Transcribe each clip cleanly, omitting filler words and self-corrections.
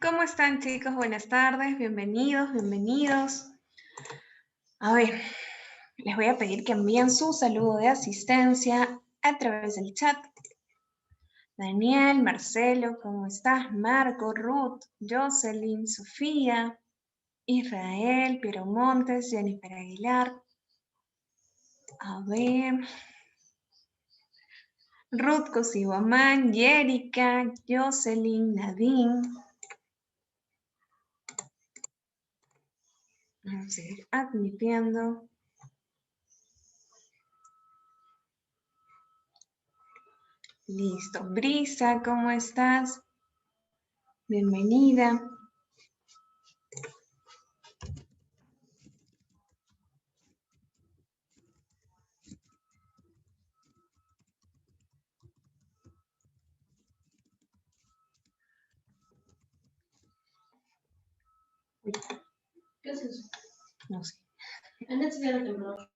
¿Cómo están, chicos? Buenas tardes, bienvenidos, bienvenidos. A ver, les voy a pedir que envíen su saludo de asistencia a través del chat. Daniel, Marcelo, ¿cómo estás? Marco, Ruth, Jocelyn, Sofía, Israel, Piero Montes, Jennifer Aguilar. A ver, Ruth Cosiguamán, Jerica, Jocelyn, Nadine. Vamos a seguir admitiendo. Listo. Brisa, ¿cómo estás? Bienvenida. ¿Qué es eso? No sé. En el cielo temblor.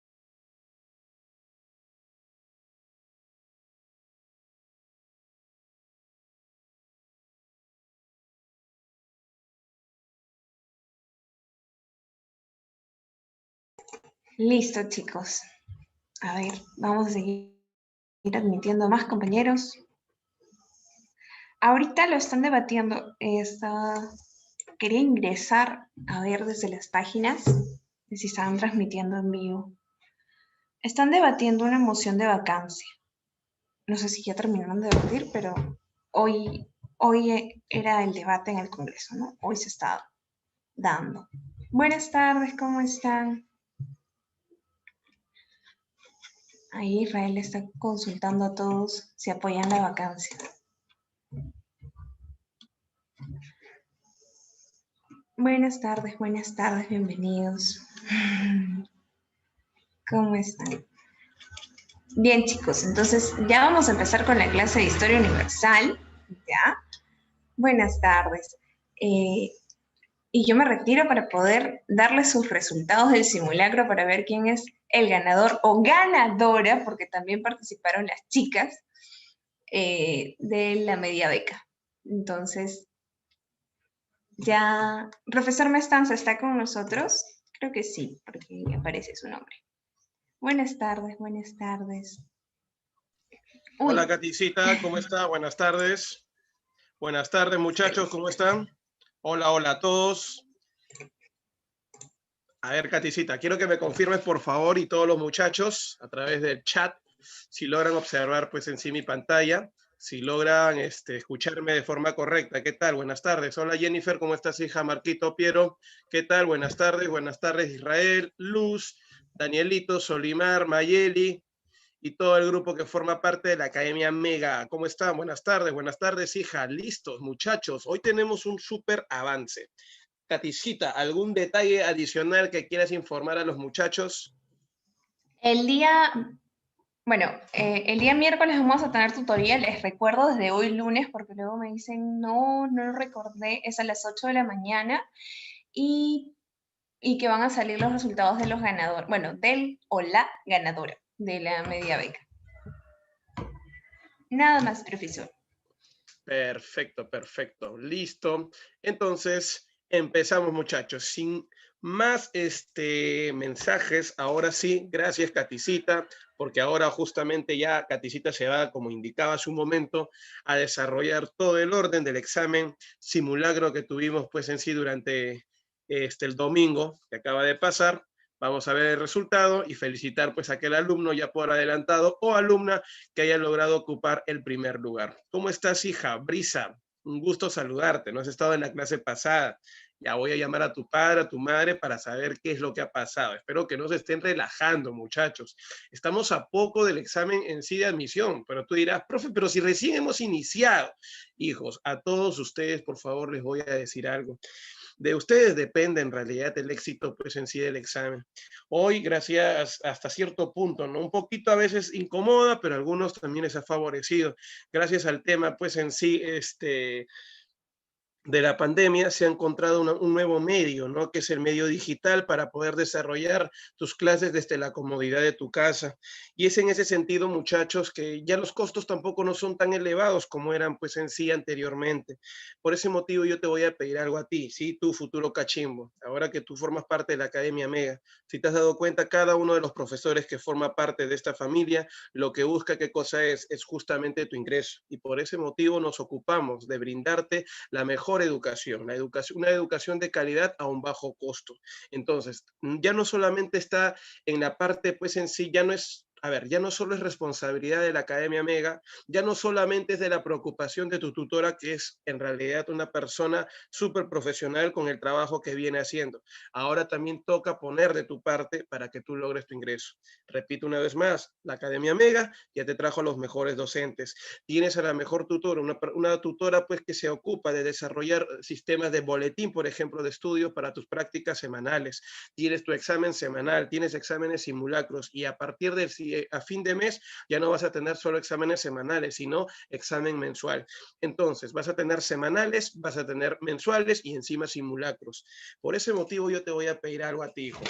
Listo, chicos. A ver, vamos a seguir admitiendo más compañeros. Ahorita lo están debatiendo. Quería ingresar a ver desde las páginas de si estaban transmitiendo en vivo. Están debatiendo una moción de vacancia. No sé si ya terminaron de debatir, pero hoy era el debate en el Congreso, ¿no? Hoy se está dando. Buenas tardes, ¿cómo están? Ahí Israel está consultando a todos si apoyan la vacancia. Buenas tardes, bienvenidos. ¿Cómo están? Bien, chicos, entonces ya vamos a empezar con la clase de Historia Universal, ¿ya? Buenas tardes. Y yo me retiro para poder darles sus resultados del simulacro para ver quién es el ganador o ganadora, porque también participaron las chicas de la media beca. Entonces, ya, profesor Mestanza, ¿está con nosotros? Creo que sí, porque aparece su nombre. Buenas tardes, buenas tardes. Uy. Hola, Katicita, ¿cómo está? Buenas tardes. Buenas tardes, muchachos, ¿cómo están? Hola, hola a todos. A ver, Katicita, quiero que me confirmes, por favor, y todos los muchachos, a través del chat, si logran observar, pues, en sí mi pantalla, si logran escucharme de forma correcta. ¿Qué tal? Buenas tardes. Hola, Jennifer, ¿cómo estás, hija? Marquito, Piero, ¿qué tal? Buenas tardes, Israel, Luz, Danielito, Solimar, Mayeli, y todo el grupo que forma parte de la Academia Mega. ¿Cómo están? Buenas tardes, hija. Listos, muchachos. Hoy tenemos un súper avance. Katicita, ¿algún detalle adicional que quieras informar a los muchachos? El día miércoles vamos a tener tutoría, les recuerdo desde hoy lunes, porque luego me dicen, no lo recordé, es a las 8 de la mañana, y que van a salir los resultados de los ganadores, bueno, del o la ganadora de la media beca. Nada más, profesor. Perfecto, perfecto. Listo. Entonces, empezamos, muchachos. Sin más mensajes, ahora sí, gracias, Katicita, porque ahora justamente ya Katicita se va, como indicaba hace un momento, a desarrollar todo el orden del examen simulacro que tuvimos, pues, en sí durante el domingo que acaba de pasar. Vamos a ver el resultado y felicitar, pues, a aquel alumno ya por adelantado o alumna que haya logrado ocupar el primer lugar. ¿Cómo estás, hija? Brisa, un gusto saludarte. No has estado en la clase pasada. Ya voy a llamar a tu padre, a tu madre, para saber qué es lo que ha pasado. Espero que no se estén relajando, muchachos. Estamos a poco del examen en sí de admisión, pero tú dirás, profe, pero si recién hemos iniciado. Hijos, a todos ustedes, por favor, les voy a decir algo. De ustedes depende en realidad el éxito, pues, en sí del examen. Hoy, gracias hasta cierto punto, ¿no? Un poquito a veces incomoda, pero a algunos también les ha favorecido. Gracias al tema, pues, en sí, de la pandemia se ha encontrado un nuevo medio, ¿no? Que es el medio digital para poder desarrollar tus clases desde la comodidad de tu casa. Y es en ese sentido, muchachos, que ya los costos tampoco no son tan elevados como eran pues en sí anteriormente. Por ese motivo yo te voy a pedir algo a ti, ¿sí? Tu futuro cachimbo, ahora que tú formas parte de la Academia Mega. Si te has dado cuenta, cada uno de los profesores que forma parte de esta familia, lo que busca, ¿qué cosa es justamente tu ingreso. Y por ese motivo nos ocupamos de brindarte la mejor educación, una educación de calidad a un bajo costo. Entonces, ya no solamente está en la parte, pues en sí, ya no es, a ver, ya no solo es responsabilidad de la Academia Mega, ya no solamente es de la preocupación de tu tutora, que es en realidad una persona súper profesional con el trabajo que viene haciendo. Ahora también toca poner de tu parte para que tú logres tu ingreso. Repito una vez más, la Academia Mega ya te trajo a los mejores docentes. Tienes a la mejor tutora, una tutora pues que se ocupa de desarrollar sistemas de boletín, por ejemplo, de estudio para tus prácticas semanales. Tienes tu examen semanal, tienes exámenes simulacros y a partir de a fin de mes ya no vas a tener solo exámenes semanales, sino examen mensual. Entonces, vas a tener semanales, vas a tener mensuales y encima simulacros. Por ese motivo yo te voy a pedir algo a ti, hijo.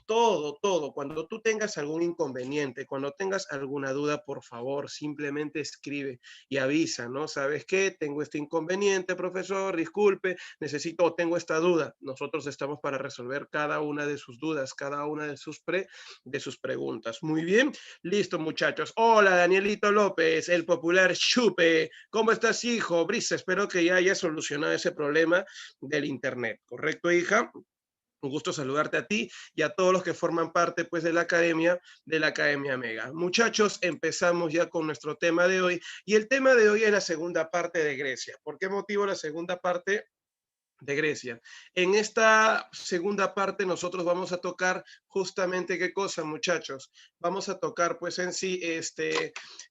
Todo. Cuando tú tengas algún inconveniente, cuando tengas alguna duda, por favor, simplemente escribe y avisa, ¿no? ¿Sabes qué? Tengo este inconveniente, profesor, disculpe, necesito o tengo esta duda. Nosotros estamos para resolver cada una de sus dudas, cada una de sus preguntas. Muy bien, listo, muchachos. Hola, Danielito López, el popular Chupe. ¿Cómo estás, hijo? Brisa, espero que ya hayas solucionado ese problema del internet. ¿Correcto, hija? Un gusto saludarte a ti y a todos los que forman parte pues de la Academia Mega. Muchachos, empezamos ya con nuestro tema de hoy y el tema de hoy es la segunda parte de Grecia. ¿Por qué motivo la segunda parte de Grecia? En esta segunda parte nosotros vamos a tocar justamente qué cosa, muchachos. Vamos a tocar pues en sí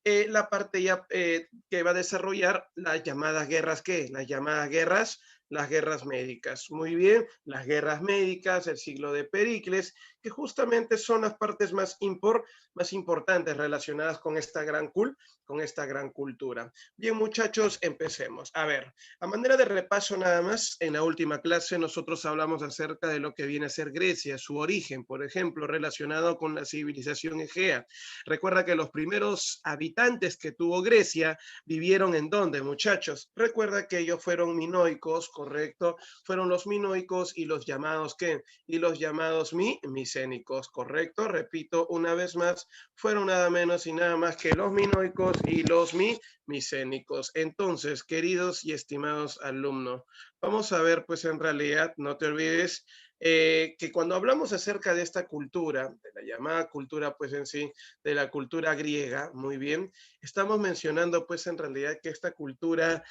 la parte ya que va a desarrollar las llamadas guerras, ¿qué? Las guerras médicas. Muy bien, las guerras médicas, el siglo de Pericles, que justamente son las partes más importantes relacionadas con esta gran cultura. Bien, muchachos, empecemos. A ver, a manera de repaso nada más, en la última clase nosotros hablamos acerca de lo que viene a ser Grecia, su origen, por ejemplo, relacionado con la civilización egea. Recuerda que los primeros habitantes que tuvo Grecia vivieron en ¿dónde, muchachos? Recuerda que ellos fueron minoicos, ¿correcto? Fueron los minoicos y los llamados, ¿qué? Y los llamados micénicos, ¿correcto? Repito una vez más, fueron nada menos y nada más que los minoicos y los micénicos. Entonces, queridos y estimados alumnos, vamos a ver, pues en realidad, no te olvides que cuando hablamos acerca de esta cultura, de la llamada cultura, pues en sí, de la cultura griega, muy bien, estamos mencionando, pues en realidad, que esta cultura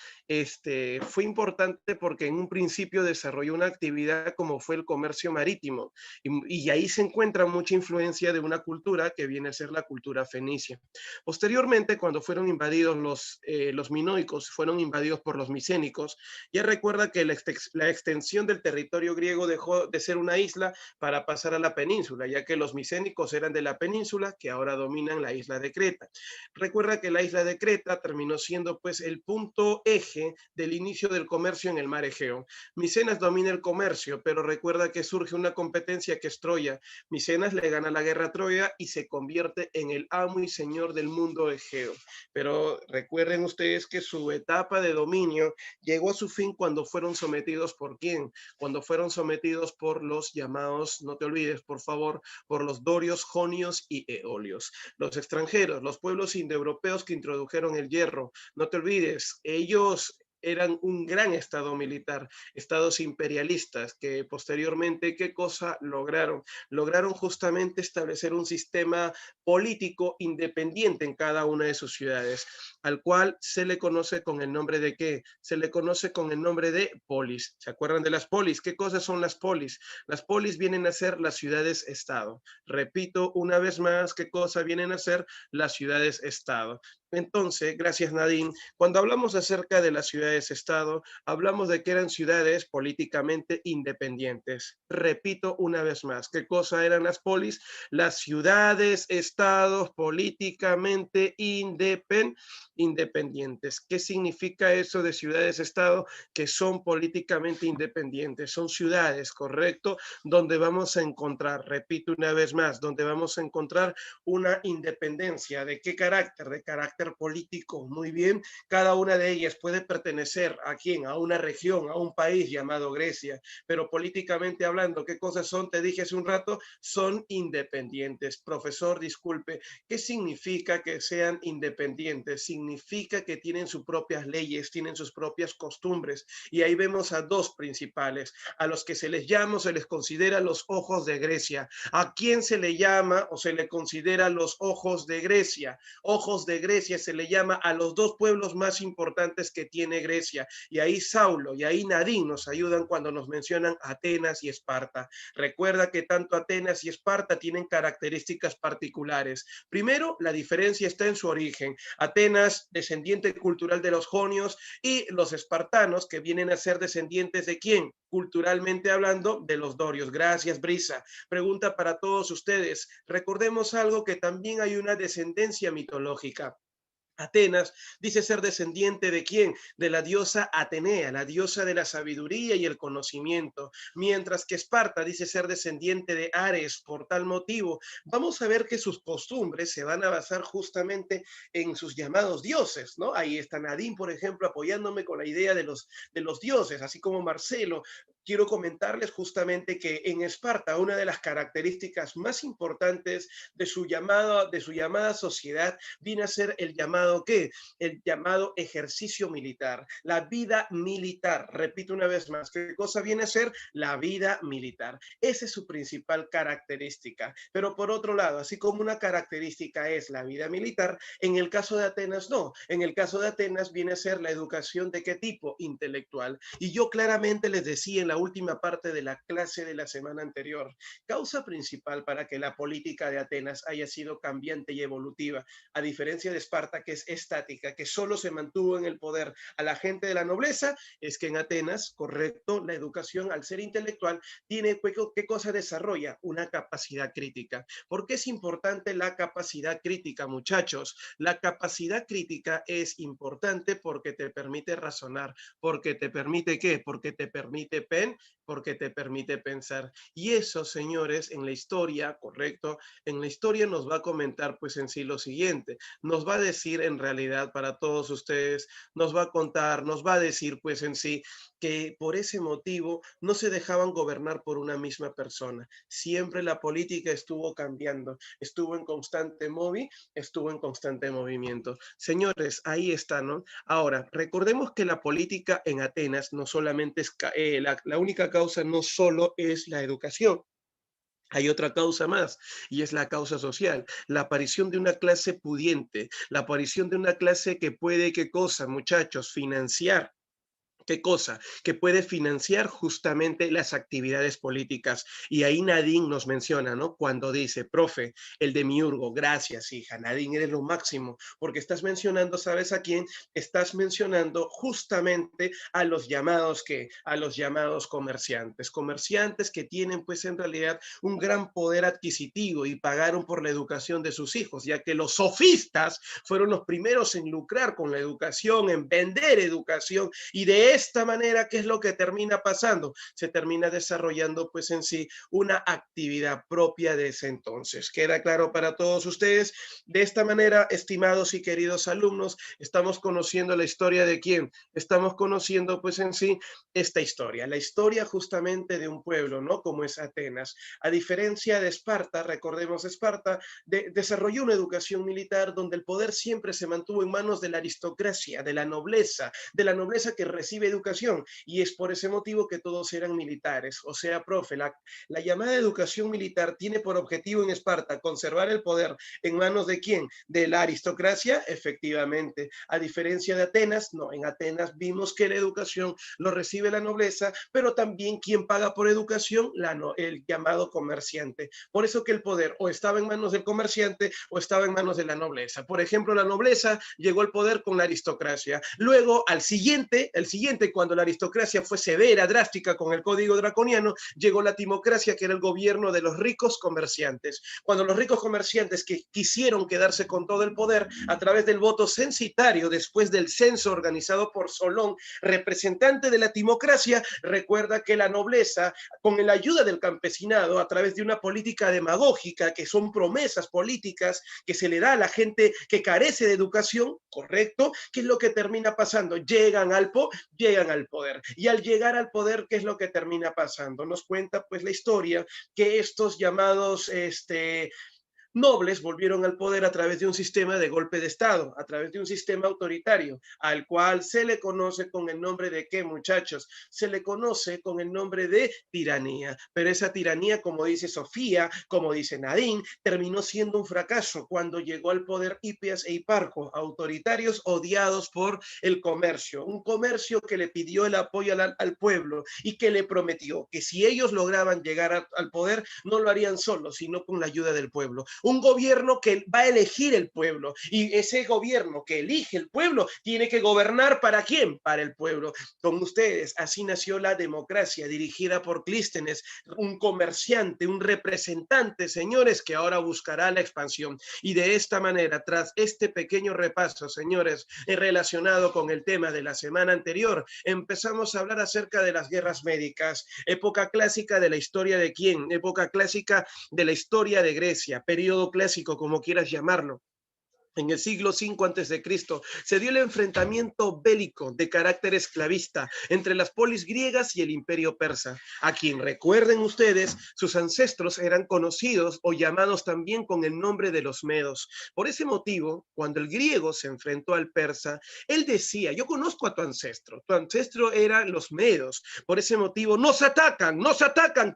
fue importante porque en un principio desarrolló una actividad como fue el comercio marítimo, y ahí se encuentra mucha influencia de una cultura que viene a ser la cultura fenicia. Posteriormente, cuando fueron invadidos los minoicos, fueron invadidos por los micénicos, ya recuerda que la extensión del territorio griego dejó de ser una isla para pasar a la península, ya que los micénicos eran de la península que ahora dominan la isla de Creta. Recuerda que la isla de Creta terminó siendo pues el punto eje del inicio del comercio en el mar Egeo. Micenas domina el comercio, pero recuerda que surge una competencia que es Troya. Micenas le gana la guerra a Troya y se convierte en el amo y señor del mundo Egeo. Pero recuerden ustedes que su etapa de dominio llegó a su fin cuando fueron sometidos ¿por quién? Cuando fueron sometidos por los llamados, no te olvides, por favor, por los dorios, jonios y eolios. Los extranjeros, los pueblos indoeuropeos que introdujeron el hierro. No te olvides, ellos eran un gran estado militar, estados imperialistas que posteriormente, ¿qué cosa lograron? Lograron justamente establecer un sistema político independiente en cada una de sus ciudades, al cual se le conoce con el nombre de ¿qué? Se le conoce con el nombre de polis. ¿Se acuerdan de las polis? ¿Qué cosas son las polis? Las polis vienen a ser las ciudades-estado. Repito una vez más, ¿qué cosa vienen a ser las ciudades-estado? Entonces, gracias Nadine, cuando hablamos acerca de las ciudades-estado, hablamos de que eran ciudades políticamente independientes. Repito una vez más, ¿qué cosa eran las polis? Las ciudades-estados políticamente independientes. ¿Qué significa eso de ciudades-estado? Que son políticamente independientes, son ciudades, ¿correcto? Donde vamos a encontrar, repito una vez más, donde vamos a encontrar una independencia. ¿De qué carácter? De carácter político. Muy bien, cada una de ellas puede pertenecer a quién, a una región, a un país llamado Grecia, pero políticamente hablando, ¿qué cosas son? Te dije hace un rato, son independientes. Profesor, disculpe, ¿qué significa que sean independientes? Significa que tienen sus propias leyes, tienen sus propias costumbres, y ahí vemos a dos principales, a los que se les llama o se les considera los ojos de Grecia. ¿A quién se le llama o se le considera los ojos de Grecia? Ojos de Grecia se le llama a los dos pueblos más importantes que tiene Grecia, y ahí Saulo y ahí Nadine nos ayudan cuando nos mencionan Atenas y Esparta. Recuerda que tanto Atenas y Esparta tienen características particulares. Primero, la diferencia está en su origen. Atenas, descendiente cultural de los jonios, y los espartanos, que vienen a ser descendientes de ¿quién? Culturalmente hablando, de los dorios. Gracias, Brisa. Pregunta para todos ustedes. Recordemos algo, que también hay una descendencia mitológica. Atenas dice ser descendiente ¿de quién? De la diosa Atenea, la diosa de la sabiduría y el conocimiento, mientras que Esparta dice ser descendiente de Ares. Por tal motivo, vamos a ver que sus costumbres se van a basar justamente en sus llamados dioses, ¿no? Ahí está Nadine, por ejemplo, apoyándome con la idea de los dioses, así como Marcelo. Quiero comentarles justamente que en Esparta una de las características más importantes de su llamada sociedad viene a ser el llamado ¿qué? El llamado ejercicio militar, la vida militar. Repito una vez más, ¿qué cosa viene a ser? La vida militar. Esa es su principal característica. Pero por otro lado, así como una característica es la vida militar, en el caso de Atenas no. En el caso de Atenas viene a ser la educación ¿de qué tipo? Intelectual. Y yo claramente les decía en la última parte de la clase de la semana anterior, causa principal para que la política de Atenas haya sido cambiante y evolutiva, a diferencia de Esparta, que es estática, que solo se mantuvo en el poder a la gente de la nobleza, es que en Atenas, correcto, la educación al ser intelectual tiene, ¿qué cosa desarrolla? Una capacidad crítica. ¿Por qué es importante la capacidad crítica, muchachos? La capacidad crítica es importante porque te permite razonar, porque te permite ¿qué? Porque te permite porque te permite pensar. Y eso, señores, en la historia, correcto, en la historia nos va a comentar pues en sí lo siguiente, nos va a decir en realidad para todos ustedes, nos va a contar, nos va a decir pues en sí que por ese motivo no se dejaban gobernar por una misma persona. Siempre la política estuvo cambiando, estuvo en constante estuvo en constante movimiento. Señores, ahí está, ¿no? Ahora, recordemos que la política en Atenas no solamente es, la única causa no solo es la educación. Hay otra causa más, y es la causa social, la aparición de una clase pudiente, la aparición de una clase que puede, ¿qué cosa, muchachos? Financiar. ¿Qué cosa? Que puede financiar justamente las actividades políticas. Y ahí Nadine nos menciona, ¿no? Cuando dice, profe, el demiurgo, gracias, hija, Nadine, eres lo máximo, porque estás mencionando, ¿sabes a quién? Estás mencionando justamente a los llamados, ¿qué? A los llamados comerciantes. Comerciantes que tienen, pues, en realidad, un gran poder adquisitivo y pagaron por la educación de sus hijos, ya que los sofistas fueron los primeros en lucrar con la educación, en vender educación, y de esta manera, ¿qué es lo que termina pasando? Se termina desarrollando pues en sí una actividad propia de ese entonces. ¿Queda claro para todos ustedes? De esta manera, estimados y queridos alumnos, estamos conociendo la historia de quién. Estamos conociendo pues en sí esta historia, la historia justamente de un pueblo, ¿no? Como es Atenas. A diferencia de Esparta, recordemos Esparta, desarrolló una educación militar donde el poder siempre se mantuvo en manos de la aristocracia, de la nobleza que recibe recibe educación y es por ese motivo que todos eran militares. O sea, profe, la llamada educación militar tiene por objetivo en Esparta conservar el poder en manos de ¿quién? De la aristocracia, efectivamente. A diferencia de Atenas, no, en Atenas vimos que la educación lo recibe la nobleza, pero también ¿quién paga por educación? El llamado comerciante. Por eso que el poder o estaba en manos del comerciante o estaba en manos de la nobleza. Por ejemplo, la nobleza llegó al poder con la aristocracia. Luego, el siguiente, cuando la aristocracia fue severa, drástica con el código draconiano, llegó la timocracia, que era el gobierno de los ricos comerciantes. Cuando los ricos comerciantes que quisieron quedarse con todo el poder a través del voto censitario, después del censo organizado por Solón, representante de la timocracia, recuerda que la nobleza, con la ayuda del campesinado, a través de una política demagógica, que son promesas políticas que se le da a la gente que carece de educación, correcto, ¿qué es lo que termina pasando? Llegan al poder. Y al llegar al poder, ¿qué es lo que termina pasando? Nos cuenta pues la historia que estos llamados nobles volvieron al poder a través de un sistema de golpe de Estado, a través de un sistema autoritario, al cual se le conoce con el nombre de ¿qué, muchachos? Se le conoce con el nombre de tiranía. Pero esa tiranía, como dice Sofía, como dice Nadine, terminó siendo un fracaso cuando llegó al poder Hipias e Hiparco, autoritarios odiados por el comercio, un comercio que le pidió el apoyo al pueblo y que le prometió que si ellos lograban llegar al poder, no lo harían solos, sino con la ayuda del pueblo. Un gobierno que va a elegir el pueblo, y ese gobierno que elige el pueblo tiene que gobernar ¿para quién? Para el pueblo. Con ustedes, así nació la democracia dirigida por Clístenes, un comerciante, un representante, señores, que ahora buscará la expansión. Y de esta manera, tras este pequeño repaso, señores, relacionado con el tema de la semana anterior, empezamos a hablar acerca de las guerras médicas, época clásica de la historia de quién, época clásica de la historia de Grecia, periodo clásico, como quieras llamarlo. En el siglo V a.C. se dio el enfrentamiento bélico de carácter esclavista entre las polis griegas y el imperio persa, a quien recuerden ustedes, sus ancestros eran conocidos o llamados también con el nombre de los medos. Por ese motivo, cuando el griego se enfrentó al persa, él decía, yo conozco a tu ancestro eran los medos. Por ese motivo, nos atacan,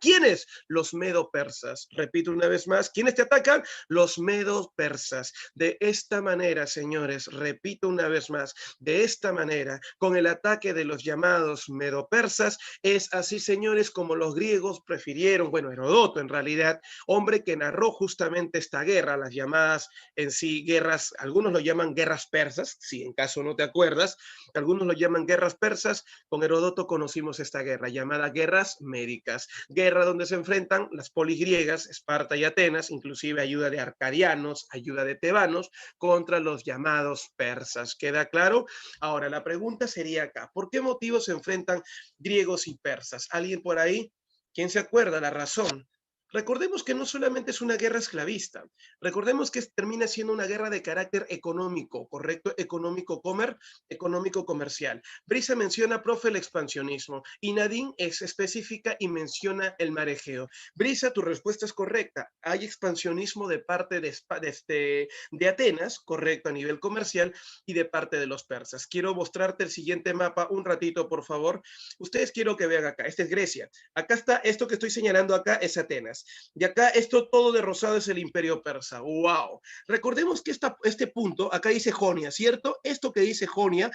¿quiénes? Los medo-persas. Repito una vez más, ¿quiénes te atacan? Los medo-persas. De esta manera, señores, repito una vez más, de esta manera, con el ataque de los llamados medo-persas, es así, señores, como los griegos prefirieron, bueno, Heródoto en realidad, hombre que narró justamente esta guerra, las llamadas en sí guerras, algunos lo llaman guerras persas, si en caso no te acuerdas, algunos lo llaman guerras persas, con Heródoto conocimos esta guerra, llamada guerras médicas, guerra donde se enfrentan las polis griegas, Esparta y Atenas, inclusive ayuda de arcadianos, ayuda de tebanos, contra los llamados persas. ¿Queda claro? Ahora, la pregunta sería acá, ¿por qué motivos se enfrentan griegos y persas? ¿Alguien por ahí? ¿Quién se acuerda la razón? Recordemos que no solamente es una guerra esclavista, recordemos que termina siendo una guerra de carácter económico, ¿correcto? Económico-comercial. Brisa menciona, profe, el expansionismo, y Nadine es específica y menciona el marejeo. Brisa, tu respuesta es correcta. Hay expansionismo de parte de Atenas, correcto, a nivel comercial, y de parte de los persas. Quiero mostrarte el siguiente mapa un ratito, por favor. Ustedes quiero que vean acá. Esta es Grecia. Acá está, esto que estoy señalando acá es Atenas. Y acá esto todo de rosado es el imperio persa. ¡Wow! Recordemos que este punto, acá dice Jonia, ¿cierto? Esto que dice Jonia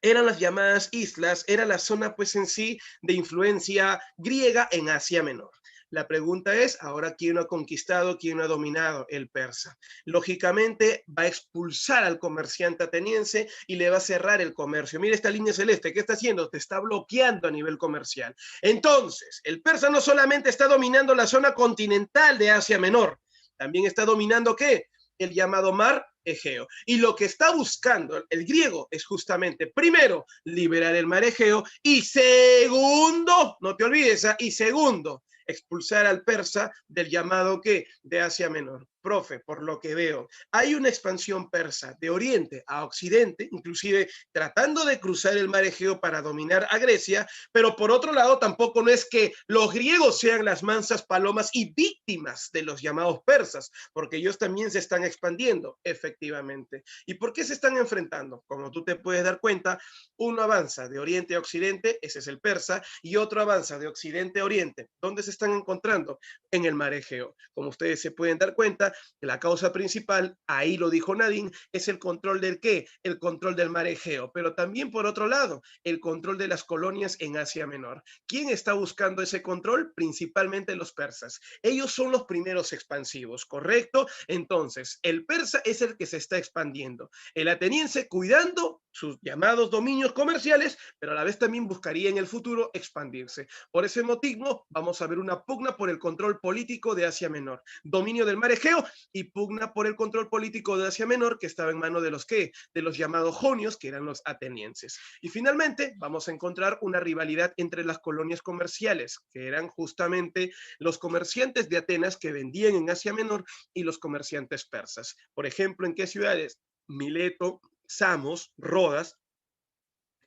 eran las llamadas islas, era la zona pues en sí de influencia griega en Asia Menor. La pregunta es, ahora, ¿quién lo ha conquistado, quién lo ha dominado? El persa. Lógicamente, va a expulsar al comerciante ateniense y le va a cerrar el comercio. Mira esta línea celeste, ¿qué está haciendo? Te está bloqueando a nivel comercial. Entonces, el persa no solamente está dominando la zona continental de Asia Menor, también está dominando, ¿qué? El llamado mar Egeo. Y lo que está buscando el griego es justamente, primero, liberar el mar Egeo y segundo, no te olvides, y segundo, expulsar al persa del llamado ¿qué? De Asia Menor. Profe, por lo que veo, hay una expansión persa de oriente a occidente, inclusive tratando de cruzar el mar Egeo para dominar a Grecia, pero por otro lado tampoco no es que los griegos sean las mansas palomas y víctimas de los llamados persas, porque ellos también se están expandiendo, efectivamente. ¿Y por qué se están enfrentando? Como tú te puedes dar cuenta, uno avanza de oriente a occidente, ese es el persa, y otro avanza de occidente a oriente. ¿Dónde se están encontrando? En el mar Egeo. Como ustedes se pueden dar cuenta, la causa principal, ahí lo dijo Nadine, es el control del ¿qué? El control del mar Egeo, pero también por otro lado, el control de las colonias en Asia Menor. ¿Quién está buscando ese control? Principalmente los persas. Ellos son los primeros expansivos, ¿correcto? Entonces, el persa es el que se está expandiendo. El ateniense cuidando sus llamados dominios comerciales, pero a la vez también buscaría en el futuro expandirse. Por ese motivo, vamos a ver una pugna por el control político de Asia Menor, dominio del mar Egeo y pugna por el control político de Asia Menor que estaba en manos de los ¿qué? De los llamados jonios, que eran los atenienses. Y finalmente, vamos a encontrar una rivalidad entre las colonias comerciales, que eran justamente los comerciantes de Atenas que vendían en Asia Menor y los comerciantes persas. Por ejemplo, ¿en qué ciudades? Mileto, Samos, Rodas,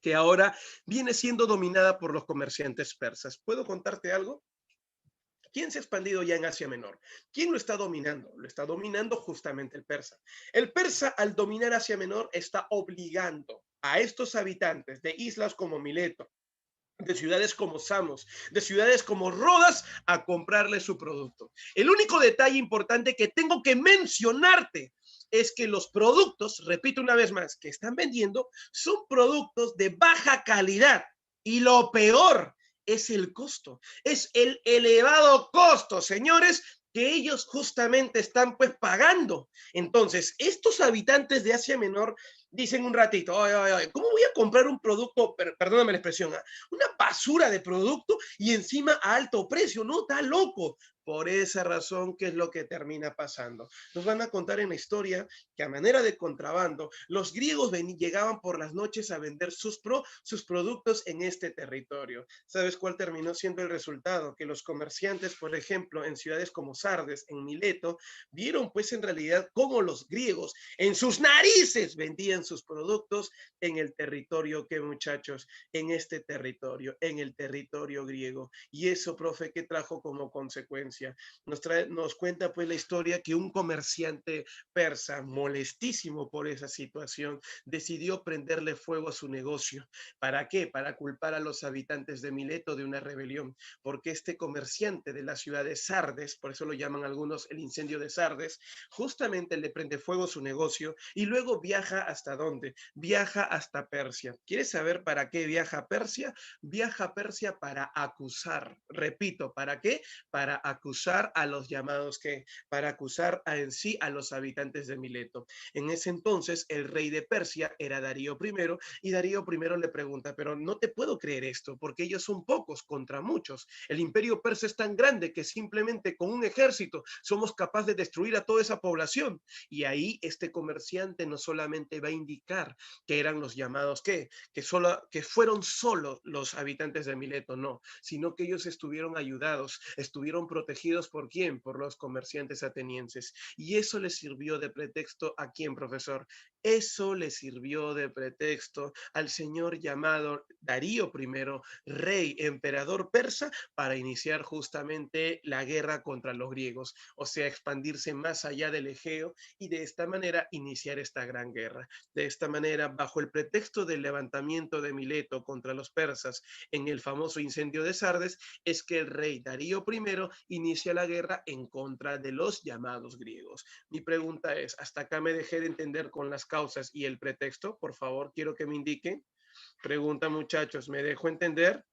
que ahora viene siendo dominada por los comerciantes persas. ¿Puedo contarte algo? ¿Quién se ha expandido ya en Asia Menor? ¿Quién lo está dominando? Lo está dominando justamente el persa. El persa, al dominar Asia Menor, está obligando a estos habitantes de islas como Mileto, de ciudades como Samos, de ciudades como Rodas, a comprarle su producto. El único detalle importante que tengo que mencionarte es que los productos, repito una vez más, que están vendiendo son productos de baja calidad. Y lo peor es el costo, es el elevado costo, señores, que ellos justamente están pues pagando. Entonces, estos habitantes de Asia Menor dicen un ratito, oye, oye, oye, ¿cómo voy a comprar un producto, perdóname la expresión, una basura de producto y encima a alto precio? No, está loco. Por esa razón, ¿qué es lo que termina pasando? Nos van a contar en la historia que a manera de contrabando, los griegos llegaban por las noches a vender sus productos en este territorio. ¿Sabes cuál terminó siendo el resultado? Que los comerciantes, por ejemplo, en ciudades como Sardes, en Mileto, vieron pues en realidad cómo los griegos en sus narices vendían sus productos en el territorio, ¿qué muchachos? En este territorio, en el territorio griego. Y eso, profe, ¿qué trajo como consecuencia? Nos cuenta pues la historia que un comerciante persa, molestísimo por esa situación, decidió prenderle fuego a su negocio. ¿Para qué? Para culpar a los habitantes de Mileto de una rebelión, porque este comerciante de la ciudad de Sardes, por eso lo llaman algunos el incendio de Sardes, justamente le prende fuego a su negocio y luego viaja ¿hasta dónde? Viaja hasta Persia. ¿Quieres saber para qué viaja a Persia? Viaja a Persia para acusar, repito, ¿para qué? Para acusar a los llamados que, para acusar en sí a los habitantes de Mileto. En ese entonces el rey de Persia era Darío I y Darío I le pregunta, pero no te puedo creer esto porque ellos son pocos contra muchos. El imperio persa es tan grande que simplemente con un ejército somos capaces de destruir a toda esa población. Y ahí este comerciante no solamente va a indicar que eran los llamados que fueron solo los habitantes de Mileto, no, sino que ellos estuvieron ayudados, estuvieron protegidos ¿por quién? Por los comerciantes atenienses. Y eso les sirvió de pretexto ¿a quién, profesor? Eso le sirvió de pretexto al señor llamado Darío I, rey, emperador persa, para iniciar justamente la guerra contra los griegos, o sea, expandirse más allá del Egeo y de esta manera iniciar esta gran guerra. De esta manera, bajo el pretexto del levantamiento de Mileto contra los persas en el famoso incendio de Sardes, es que el rey Darío I inicia la guerra en contra de los llamados griegos. Mi pregunta es, ¿hasta acá me dejé de entender con las causas y el pretexto? Por favor, quiero que me indiquen. Pregunta, muchachos, ¿me dejo entender?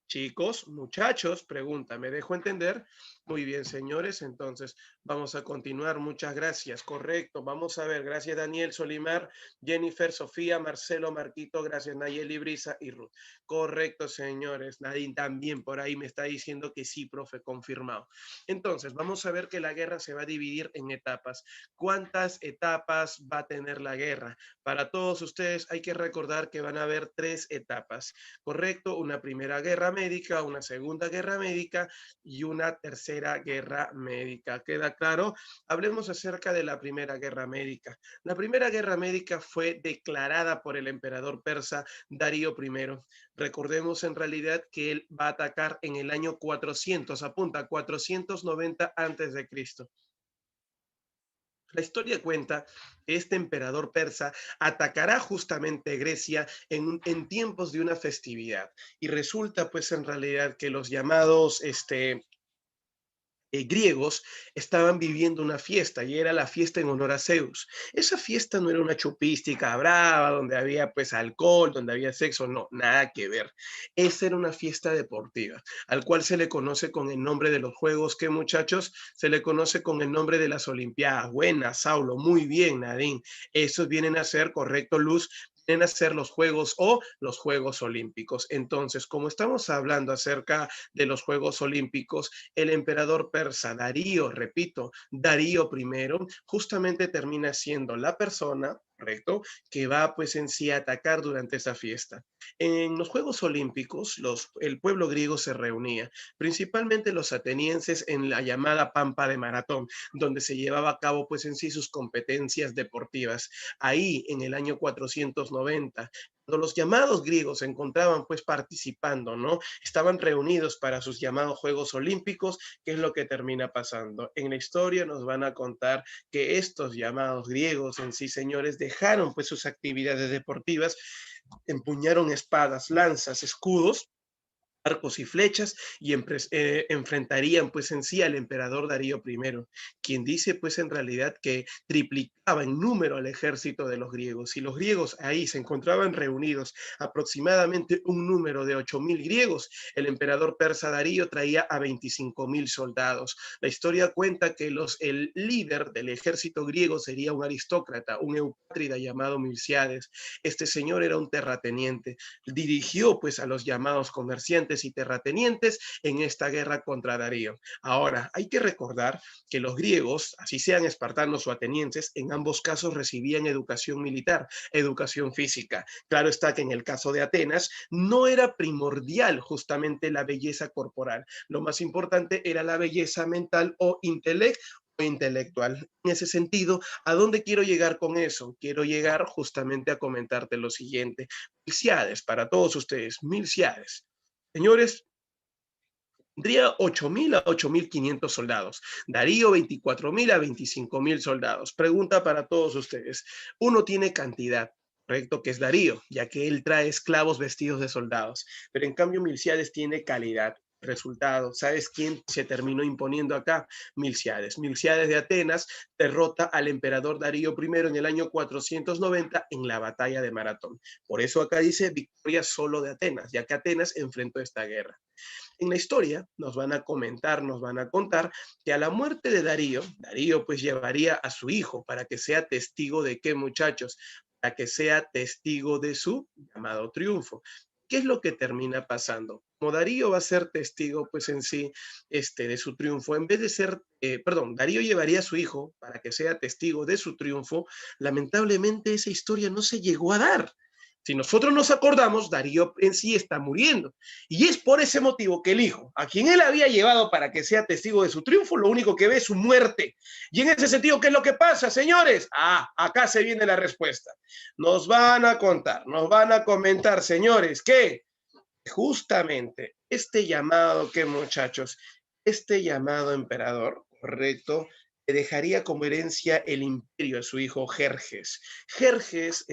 Chicos, muchachos, pregunta, ¿me dejo entender? Muy bien, señores, entonces vamos a continuar. Muchas gracias. Correcto, vamos a ver. Gracias, Daniel, Solimar, Jennifer, Sofía, Marcelo, Marquito, gracias, Nayeli, Brisa y Ruth. Correcto, señores. Nadine también por ahí me está diciendo que sí, profe, confirmado. Entonces, vamos a ver que la guerra se va a dividir en etapas. ¿Cuántas etapas va a tener la guerra? Para todos ustedes hay que recordar que van a haber 3 etapas. Correcto, una primera guerra médica, una segunda guerra médica y una tercera guerra médica. ¿Queda claro? Hablemos acerca de la primera guerra médica. La primera guerra médica fue declarada por el emperador persa Darío I. Recordemos en realidad que él va a atacar en el año 400, apunta, 490 antes de Cristo. La historia cuenta que este emperador persa atacará justamente Grecia en tiempos de una festividad. Y resulta pues en realidad que los llamados griegos estaban viviendo una fiesta y era la fiesta en honor a Zeus. Esa fiesta no era una chupística brava donde había pues alcohol, donde había sexo, no, nada que ver. Esa era una fiesta deportiva, al cual se le conoce con el nombre de los juegos, ¿qué muchachos? Se le conoce con el nombre de las Olimpiadas. Buena, Saulo, muy bien, Nadine. Esos vienen a ser, correcto, Luz, vienen a ser los Juegos o los Juegos Olímpicos. Entonces, como estamos hablando acerca de los Juegos Olímpicos, el emperador persa Darío, repito, Darío I, justamente termina siendo la persona, correcto, que va pues en sí a atacar durante esa fiesta. En los Juegos Olímpicos, el pueblo griego se reunía, principalmente los atenienses en la llamada Pampa de Maratón, donde se llevaba a cabo pues en sí sus competencias deportivas. Ahí, en el año 490, cuando los llamados griegos se encontraban pues participando, ¿no? Estaban reunidos para sus llamados Juegos Olímpicos. ¿Qué es lo que termina pasando? En la historia nos van a contar que estos llamados griegos en sí, señores, dejaron pues sus actividades deportivas, empuñaron espadas, lanzas, escudos, arcos y flechas y enfrentarían pues en sí al emperador Darío I, quien dice pues en realidad que triplicaba en número al ejército de los griegos. Si los griegos ahí se encontraban reunidos aproximadamente un número de 8.000 griegos, el emperador persa Darío traía a 25.000 soldados. La historia cuenta que el líder del ejército griego sería un aristócrata, un eupátrida llamado Milciades. Este señor era un terrateniente, dirigió pues a los llamados comerciantes y terratenientes en esta guerra contra Darío. Ahora, hay que recordar que los griegos, así sean espartanos o atenienses, en ambos casos recibían educación militar, educación física. Claro está que en el caso de Atenas no era primordial justamente la belleza corporal. Lo más importante era la belleza mental o intelectual. En ese sentido, ¿a dónde quiero llegar con eso? Quiero llegar justamente a comentarte lo siguiente. Milciades, para todos ustedes, Milciades. Señores, tendría 8.000 a 8.500 soldados. Darío, 24.000 a 25.000 soldados. Pregunta para todos ustedes. Uno tiene cantidad, correcto, que es Darío, ya que él trae esclavos vestidos de soldados. Pero en cambio Milciades tiene calidad. Resultado, ¿sabes quién se terminó imponiendo acá? Milciades. Milciades de Atenas derrota al emperador Darío I en el año 490 en la batalla de Maratón. Por eso acá dice victoria solo de Atenas, ya que Atenas enfrentó esta guerra. En la historia nos van a comentar, nos van a contar que a la muerte de Darío, Darío pues llevaría a su hijo para que sea testigo de qué, muchachos, para que sea testigo de su llamado triunfo. ¿Qué es lo que termina pasando? Como Darío va a ser testigo, pues en sí, de su triunfo, en vez de ser, Darío llevaría a su hijo para que sea testigo de su triunfo, lamentablemente esa historia no se llegó a dar. Si nosotros nos acordamos, Darío en sí está muriendo. Y es por ese motivo que el hijo, a quien él había llevado para que sea testigo de su triunfo, lo único que ve es su muerte. Y en ese sentido, ¿qué es lo que pasa, señores? Acá se viene la respuesta. Nos van a contar, nos van a comentar, señores, que justamente este llamado, que muchachos, este llamado emperador, correcto, le dejaría como herencia el imperio a su hijo Jerjes. Jerjes,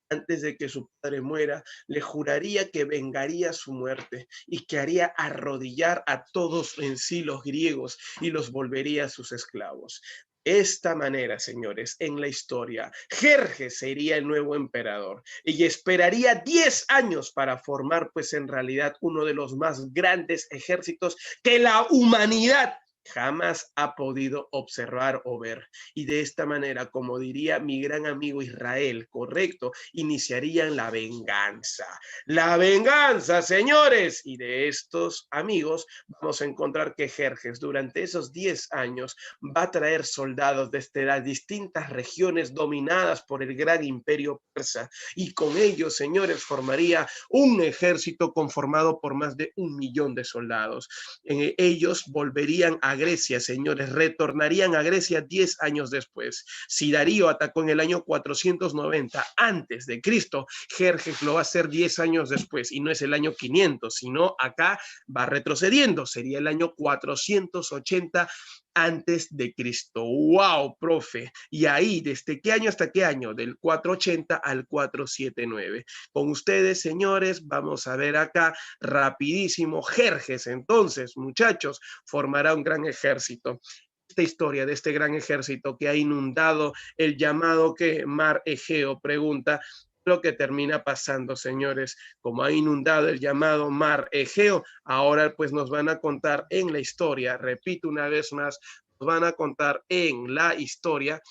antes de que su padre muera, le juraría que vengaría su muerte y que haría arrodillar a todos en sí los griegos y los volvería a sus esclavos. Esta manera, señores, en la historia, Jerjes sería el nuevo emperador y esperaría 10 años para formar, pues en realidad, uno de los más grandes ejércitos que la humanidad jamás ha podido observar o ver. Y de esta manera, como diría mi gran amigo Israel, correcto, iniciarían la venganza. La venganza, señores. Y de estos amigos vamos a encontrar que Jerjes durante esos 10 años va a traer soldados desde las distintas regiones dominadas por el gran imperio persa. Y con ellos, señores, formaría un ejército conformado por más de 1 millón de soldados. Ellos volverían a Grecia, señores, retornarían a Grecia 10 años después. Si Darío atacó en el año 490 antes de Cristo, Jerjes lo va a hacer 10 años después, y no es el año 500, sino acá va retrocediendo, sería el año 480 antes de Cristo. ¡Wow, profe! Y ahí, ¿desde qué año hasta qué año? Del 480 al 479. Con ustedes, señores, vamos a ver acá rapidísimo. Jerjes, entonces, muchachos, formará un gran ejército. Esta historia de este gran ejército que ha inundado el llamado que Mar Egeo pregunta, lo que termina pasando, señores, como ha inundado el llamado Mar Egeo, ahora pues nos van a contar en la historia, repito una vez más, nos van a contar en la historia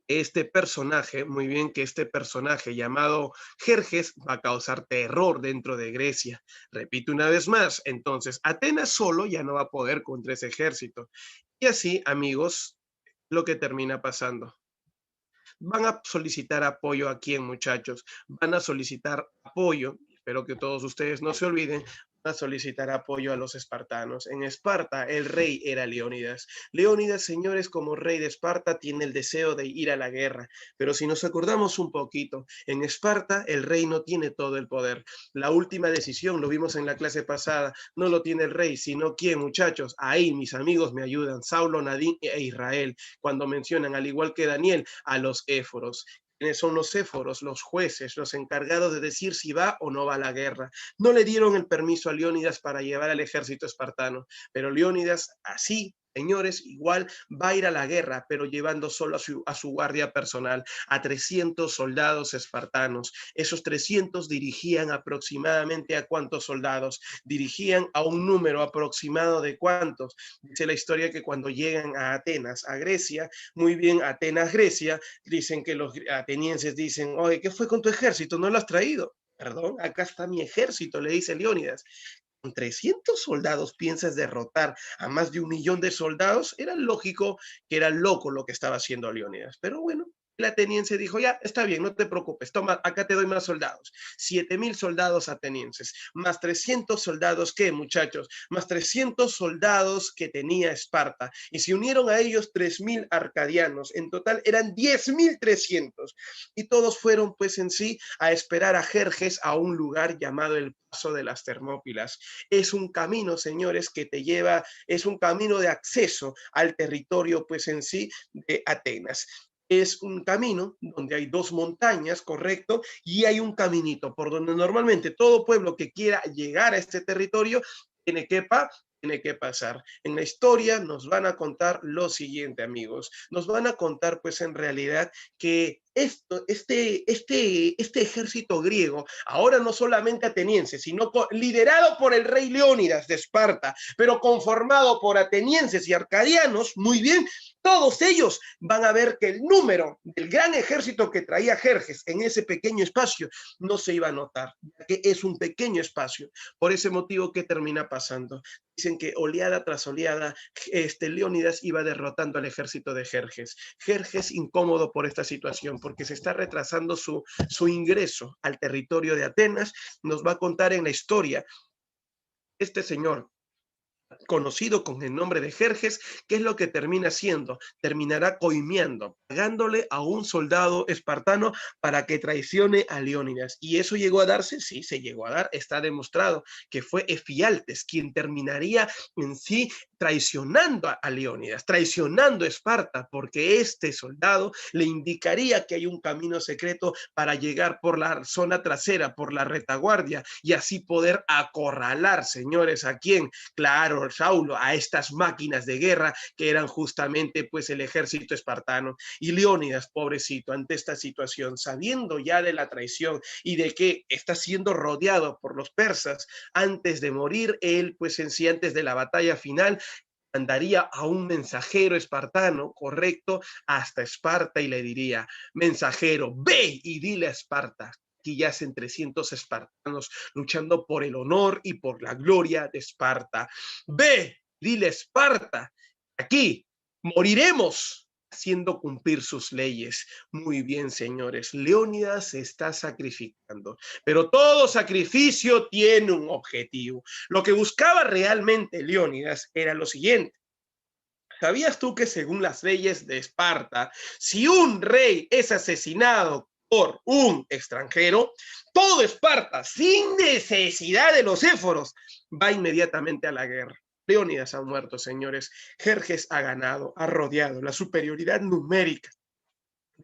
este personaje, muy bien, que este personaje llamado Jerjes va a causar terror dentro de Grecia. Repito una vez más, entonces Atenas solo ya no va a poder contra ese ejército. Y así, amigos, lo que termina pasando. Van a solicitar apoyo a quién, muchachos. Van a solicitar apoyo, espero que todos ustedes no se olviden, a solicitar apoyo a los espartanos. En Esparta el rey era Leónidas. Leónidas, señores, como rey de Esparta tiene el deseo de ir a la guerra, pero si nos acordamos un poquito, en Esparta el rey no tiene todo el poder. La última decisión, lo vimos en la clase pasada, no lo tiene el rey, sino quién, muchachos. Ahí mis amigos me ayudan, Saulo, Nadín e Israel, cuando mencionan, al igual que Daniel, a los éforos. ¿Quiénes son los éforos? Los jueces, los encargados de decir si va o no va a la guerra. No le dieron el permiso a Leónidas para llevar al ejército espartano, pero Leónidas así, señores, igual va a ir a la guerra, pero llevando solo a su guardia personal, a 300 soldados espartanos. Esos 300 dirigían aproximadamente a cuántos soldados, dirigían a un número aproximado de cuántos. Dice la historia que cuando llegan a Atenas, a Grecia, muy bien, Atenas, Grecia, dicen que los atenienses dicen, oye, ¿qué fue con tu ejército? ¿No lo has traído? Perdón, acá está mi ejército, le dice Leónidas. Con 300 soldados piensas derrotar a más de 1 millón de soldados. Era lógico que era loco lo que estaba haciendo Leónidas, pero bueno, el ateniense dijo, ya, está bien, no te preocupes, toma, acá te doy más soldados. 7,000 soldados atenienses, más 300 soldados, ¿qué, muchachos? Más 300 soldados que tenía Esparta, y se unieron a ellos 3,000 arcadianos, en total eran 10,300, y todos fueron pues en sí a esperar a Jerjes a un lugar llamado el Paso de las Termópilas. Es un camino, señores, que te lleva, es un camino de acceso al territorio pues en sí de Atenas. Es un camino donde hay 2 montañas, correcto, y hay un caminito por donde normalmente todo pueblo que quiera llegar a este territorio tiene que pasar. En la historia nos van a contar lo siguiente, amigos. Nos van a contar, pues, en realidad que este ejército griego, ahora no solamente ateniense, sino liderado por el rey Leónidas de Esparta, pero conformado por atenienses y arcadianos, muy bien, todos ellos van a ver que el número del gran ejército que traía Jerjes en ese pequeño espacio no se iba a notar, que es un pequeño espacio. Por ese motivo, ¿qué termina pasando? Dicen que oleada tras oleada, Leónidas iba derrotando al ejército de Jerjes. Jerjes incómodo por esta situación, porque se está retrasando su ingreso al territorio de Atenas. Nos va a contar en la historia este señor, conocido con el nombre de Jerjes, ¿qué es lo que termina haciendo? Terminará coimeando, pagándole a un soldado espartano para que traicione a Leónidas. ¿Y eso llegó a darse? Sí, se llegó a dar. Está demostrado que fue Efialtes quien terminaría en sí traicionando a Leónidas, traicionando a Esparta, porque este soldado le indicaría que hay un camino secreto para llegar por la zona trasera, por la retaguardia, y así poder acorralar, señores, ¿a quién? Claro, Saulo, a estas máquinas de guerra que eran justamente pues el ejército espartano. Y Leónidas, pobrecito, ante esta situación, sabiendo ya de la traición y de que está siendo rodeado por los persas, antes de morir, él pues en sí, antes de la batalla final, mandaría a un mensajero espartano, correcto, hasta Esparta y le diría, mensajero, ve y dile a Esparta, aquí yacen 300 espartanos luchando por el honor y por la gloria de Esparta. Ve, dile a Esparta, aquí moriremos haciendo cumplir sus leyes. Muy bien, señores, Leónidas se está sacrificando, pero todo sacrificio tiene un objetivo. Lo que buscaba realmente Leónidas era lo siguiente. ¿Sabías tú que según las leyes de Esparta, si un rey es asesinado por un extranjero, todo Esparta, sin necesidad de los éforos, va inmediatamente a la guerra? Leónidas ha muerto, señores. Jerjes ha ganado, ha rodeado. La superioridad numérica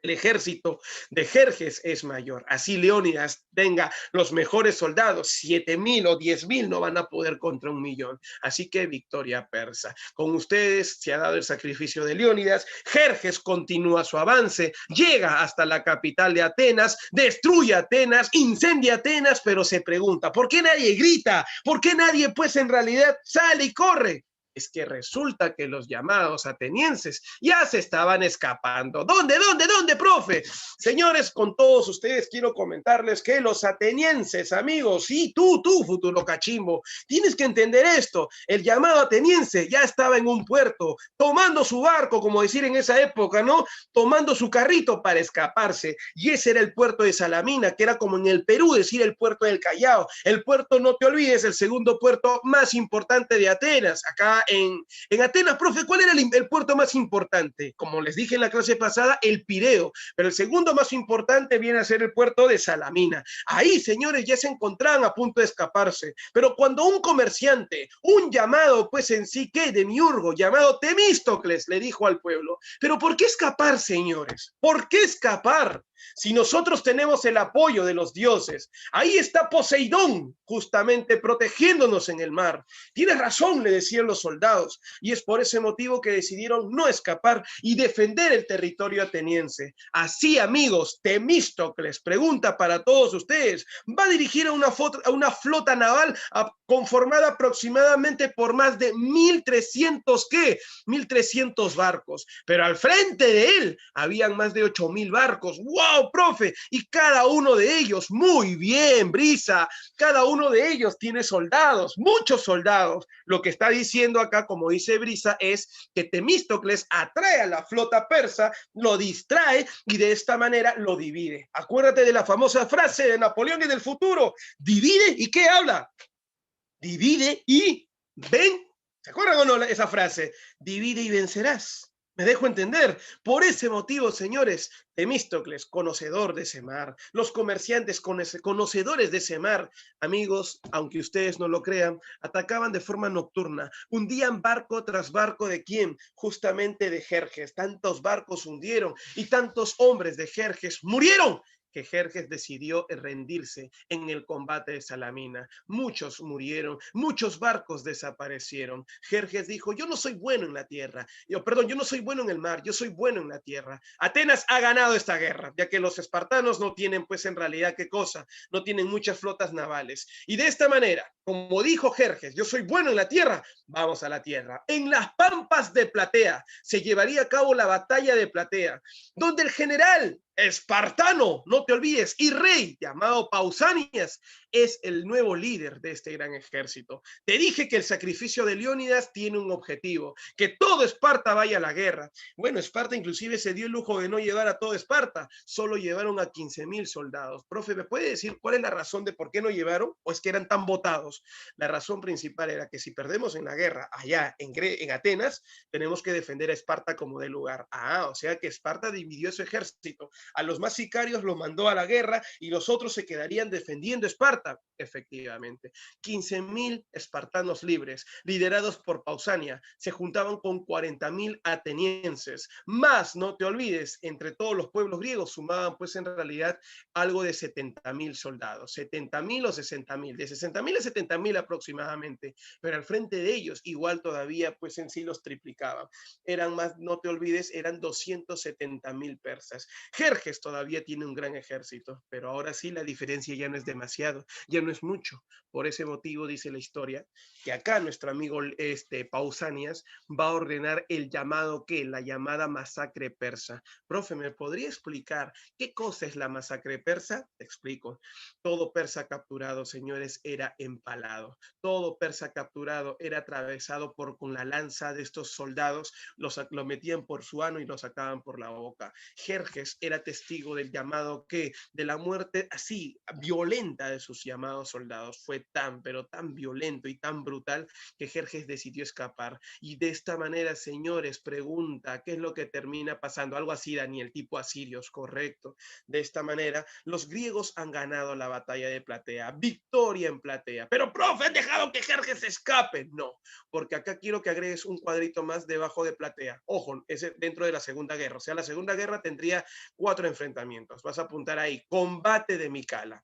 el ejército de Jerjes es mayor. Así Leónidas tenga los mejores soldados, 7,000 o 10,000 no van a poder contra 1,000,000. Así que victoria persa. Con ustedes se ha dado el sacrificio de Leónidas. Jerjes continúa su avance, llega hasta la capital de Atenas, destruye Atenas, incendia Atenas, pero se pregunta, ¿por qué nadie grita? ¿Por qué nadie pues en realidad sale y corre? Es que resulta que los llamados atenienses ya se estaban escapando. ¿Dónde, profe? Señores, con todos ustedes quiero comentarles que los atenienses, amigos, y tú, futuro cachimbo, tienes que entender esto. El llamado ateniense ya estaba en un puerto, tomando su barco, como decir en esa época, ¿no? Tomando su carrito para escaparse. Y ese era el puerto de Salamina, que era como en el Perú decir el puerto del Callao. El puerto, no te olvides, el segundo puerto más importante de Atenas. Acá en Atenas, profe, ¿cuál era el puerto más importante? Como les dije en la clase pasada, el Pireo, pero el segundo más importante viene a ser el puerto de Salamina. Ahí, señores, ya se encontraban a punto de escaparse, pero cuando un comerciante, un llamado, pues en sí, ¿qué? Demiurgo, llamado Temístocles, le dijo al pueblo, ¿pero por qué escapar, señores? ¿Por qué escapar? Si nosotros tenemos el apoyo de los dioses, ahí está Poseidón, justamente protegiéndonos en el mar. Tienes razón, le decían los soldados, y es por ese motivo que decidieron no escapar y defender el territorio ateniense. Así, amigos, Temístocles pregunta para todos ustedes, va a dirigir a una flota naval conformada aproximadamente por más de 1,300, ¿qué? 1,300 barcos, pero al frente de él habían más de 8,000 barcos. ¡Wow, profe! Y cada uno de ellos, muy bien, Brisa, cada uno de ellos tiene soldados, muchos soldados. Lo que está diciendo acá, como dice Brisa, es que Temístocles atrae a la flota persa, lo distrae y de esta manera lo divide. Acuérdate de la famosa frase de Napoleón en el futuro, divide y ¿qué habla? Divide y ven. ¿Se acuerdan o no esa frase? Divide y vencerás. Me dejo entender. Por ese motivo, señores, Temístocles, conocedor de ese mar, los comerciantes conocedores de ese mar, amigos, aunque ustedes no lo crean, atacaban de forma nocturna, hundían barco tras barco de quién, justamente de Jerjes. Tantos barcos hundieron y tantos hombres de Jerjes murieron que Jerjes decidió rendirse en el combate de Salamina. Muchos murieron, muchos barcos desaparecieron. Jerjes dijo, yo no soy bueno en la tierra, yo no soy bueno en el mar, yo soy bueno en la tierra. Atenas ha ganado esta guerra, ya que los espartanos no tienen, pues en realidad, ¿qué cosa? No tienen muchas flotas navales. Y de esta manera, como dijo Jerjes, yo soy bueno en la tierra, vamos a la tierra. En las pampas de Platea se llevaría a cabo la batalla de Platea, donde el general espartano, no te olvides, y rey llamado Pausanias es el nuevo líder de este gran ejército. Te dije que el sacrificio de Leónidas tiene un objetivo, que todo Esparta vaya a la guerra. Bueno, Esparta inclusive se dio el lujo de no llevar a todo Esparta, solo llevaron a 15,000 soldados. Profe, ¿me puede decir cuál es la razón de por qué no llevaron? ¿O es que eran tan votados? La razón principal era que si perdemos en la guerra allá en Atenas, tenemos que defender a Esparta como de lugar. O sea que Esparta dividió su ejército. A los más sicarios los mandó a la guerra y los otros se quedarían defendiendo Esparta. Efectivamente, 15,000 espartanos libres, liderados por Pausania, se juntaban con 40,000 atenienses. Más, no te olvides, entre todos los pueblos griegos sumaban pues en realidad algo de 70,000 soldados, 70,000 o 60,000, de 60,000 a 70,000 aproximadamente, pero al frente de ellos igual todavía pues en sí los triplicaban. Eran más, no te olvides, eran 270,000 persas. Jerjes todavía tiene un gran ejército, pero ahora sí la diferencia ya no es demasiado, ya no es mucho. Por ese motivo dice la historia que acá nuestro amigo Pausanias va a ordenar el llamado, ¿qué? La llamada masacre persa. Profe, ¿me podría explicar qué cosa es la masacre persa? Te explico. Todo persa capturado, señores, era empalado. Todo persa capturado era atravesado con la lanza de estos soldados, lo metían por su ano y lo sacaban por la boca. Jerjes era testigo del llamado que, de la muerte así violenta de sus llamados soldados. Fue tan, pero tan violento y tan brutal que Jerjes decidió escapar. Y de esta manera, señores, pregunta, ¿qué es lo que termina pasando? Algo así, Daniel, tipo asirios, correcto. De esta manera, los griegos han ganado la batalla de Platea, victoria en Platea. Pero, profe, ¿han dejado que Jerjes escape? No, porque acá quiero que agregues un cuadrito más debajo de Platea. Ojo, ese dentro de la Segunda Guerra. O sea, la Segunda Guerra tendría 4 enfrentamientos. Vas a apuntar ahí, combate de Micala.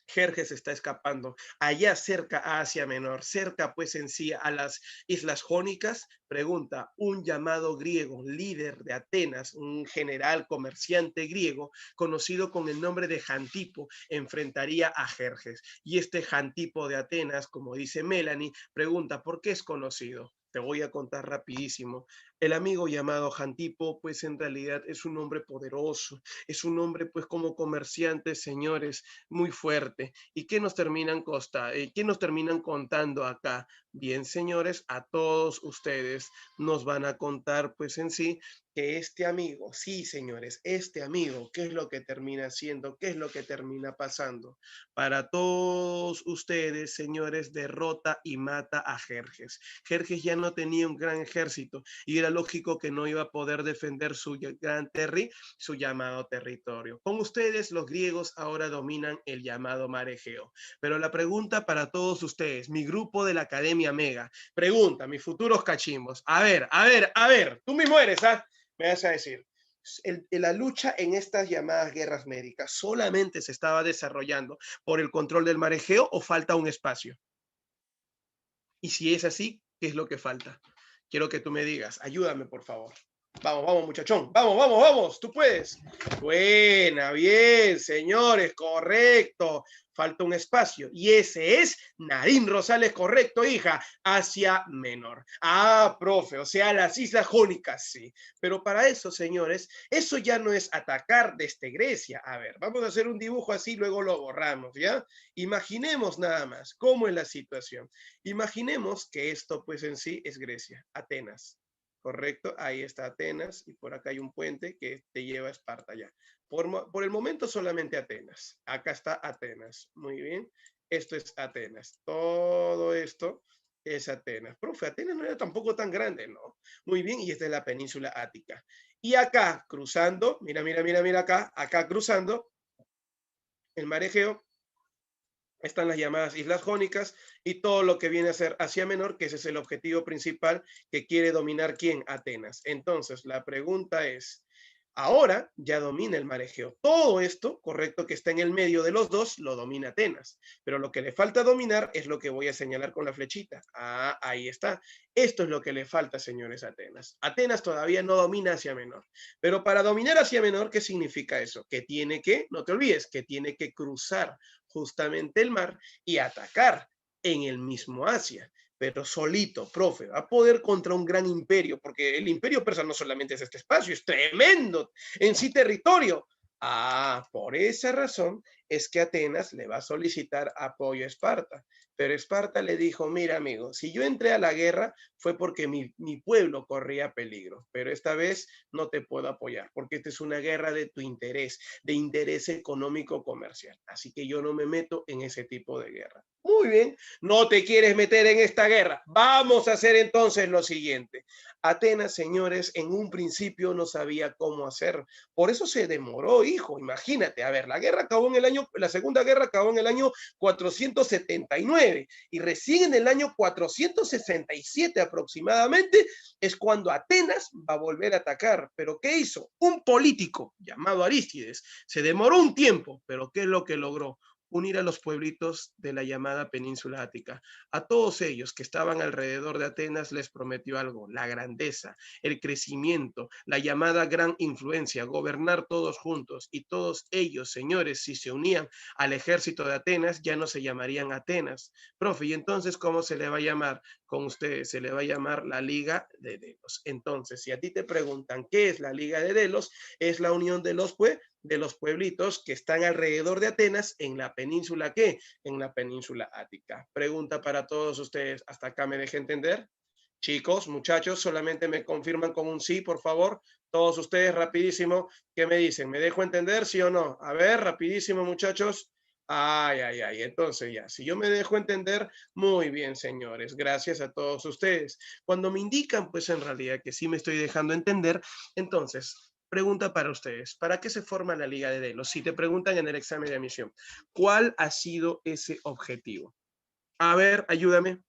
Jerjes está escapando allá cerca a Asia Menor, cerca pues en sí a las Islas Jónicas. Pregunta, un llamado griego, líder de Atenas, un general comerciante griego, conocido con el nombre de Jantipo, enfrentaría a Jerjes. Y este Jantipo de Atenas, como dice Melanie, pregunta, ¿por qué es conocido? Te voy a contar rapidísimo. El amigo llamado Jantipo, pues en realidad es un hombre poderoso, es un hombre pues como comerciante, señores, muy fuerte. ¿Y qué nos qué nos terminan contando acá? Bien, señores, a todos ustedes nos van a contar pues en sí que este amigo, sí, señores, este amigo, ¿qué es lo que termina haciendo? ¿Qué es lo que termina pasando? Para todos ustedes, señores, derrota y mata a Jerjes. Jerjes ya no tenía un gran ejército y era lógico que no iba a poder defender su su llamado territorio. Con ustedes, los griegos ahora dominan el llamado mar Egeo. Pero la pregunta para todos ustedes, mi grupo de la Academia Mega, pregunta, mis futuros cachimbos, a ver, tú mismo eres, ¿ah? Me vas a decir, la lucha en estas llamadas guerras médicas solamente se estaba desarrollando por el control del mar Egeo o falta un espacio. Y si es así, ¿qué es lo que falta? Quiero que tú me digas, ayúdame por favor. Vamos, muchachón, vamos, tú puedes. Buena, bien, señores, correcto. Falta un espacio y ese es Narín Rosales, correcto, hija, Asia Menor. Ah, profe, o sea, las Islas Jónicas, sí. Pero para eso, señores, eso ya no es atacar desde Grecia. A ver, vamos a hacer un dibujo así, luego lo borramos, ¿ya? Imaginemos nada más cómo es la situación. Imaginemos que esto, pues en sí, es Grecia, Atenas. Correcto, ahí está Atenas y por acá hay un puente que te lleva a Esparta ya. Por el momento solamente Atenas. Acá está Atenas. Muy bien. Esto es Atenas. Todo esto es Atenas. Profe, Atenas no era tampoco tan grande, ¿no? Muy bien, y esta es la península Ática. Y acá, cruzando, mira acá cruzando el mar Egeo, están las llamadas Islas Jónicas y todo lo que viene a ser Asia Menor, que ese es el objetivo principal que quiere dominar ¿quién? Atenas. Entonces, la pregunta es, ahora ya domina el mar Egeo. Todo esto, correcto, que está en el medio de los dos, lo domina Atenas. Pero lo que le falta dominar es lo que voy a señalar con la flechita. Ah, ahí está. Esto es lo que le falta, señores, a Atenas. Atenas todavía no domina Asia Menor. Pero para dominar Asia Menor, ¿qué significa eso? Que tiene que, no te olvides, que tiene que cruzar justamente el mar y atacar en el mismo Asia. Pero solito, profe, va a poder contra un gran imperio, porque el imperio persa no solamente es este espacio, es tremendo en sí territorio. Ah, por esa razón es que Atenas le va a solicitar apoyo a Esparta. Pero Esparta le dijo, mira amigo, si yo entré a la guerra fue porque mi pueblo corría peligro, pero esta vez no te puedo apoyar, porque esta es una guerra de tu interés, de interés económico comercial. Así que yo no me meto en ese tipo de guerra. Muy bien, no te quieres meter en esta guerra. Vamos a hacer entonces lo siguiente. Atenas, señores, en un principio no sabía cómo hacer. Por eso se demoró, hijo. Imagínate, a ver, la Segunda Guerra acabó en el año 479 y recién en el año 467 aproximadamente es cuando Atenas va a volver a atacar. ¿Pero qué hizo? Un político llamado Arístides. Se demoró un tiempo, pero ¿qué es lo que logró? unir a los pueblitos de la llamada península ática. A todos ellos que estaban alrededor de Atenas les prometió algo: la grandeza, el crecimiento, la llamada gran influencia, gobernar todos juntos. Y todos ellos, señores, si se unían al ejército de Atenas, ya no se llamarían Atenas. Profe, ¿y entonces cómo se le va a llamar? Con ustedes se le va a llamar la Liga de Delos. Entonces, si a ti te preguntan qué es la Liga de Delos, es la unión de los pueblitos que están alrededor de Atenas en la península, ¿qué? En la península ática. Pregunta para todos ustedes, ¿hasta acá me dejé entender? Chicos, muchachos, solamente me confirman con un sí, por favor. Todos ustedes, rapidísimo, ¿qué me dicen? ¿Me dejo entender, sí o no? A ver, rapidísimo, muchachos. Ay, ay, ay. Entonces ya, si yo me dejo entender, muy bien, señores. Gracias a todos ustedes. Cuando me indican, pues en realidad que sí me estoy dejando entender, entonces, pregunta para ustedes. ¿Para qué se forma la Liga de Delos? Si te preguntan en el examen de admisión, ¿cuál ha sido ese objetivo? A ver, ayúdame.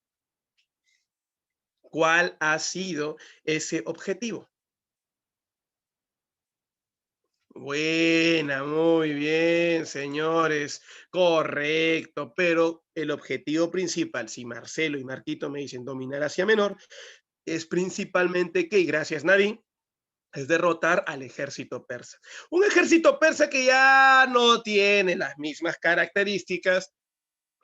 ¿Cuál ha sido ese objetivo? Buena, muy bien, señores. Correcto, pero el objetivo principal, si Marcelo y Marquito me dicen dominar Asia Menor, es principalmente que, y gracias Nadine, es derrotar al ejército persa. Un ejército persa que ya no tiene las mismas características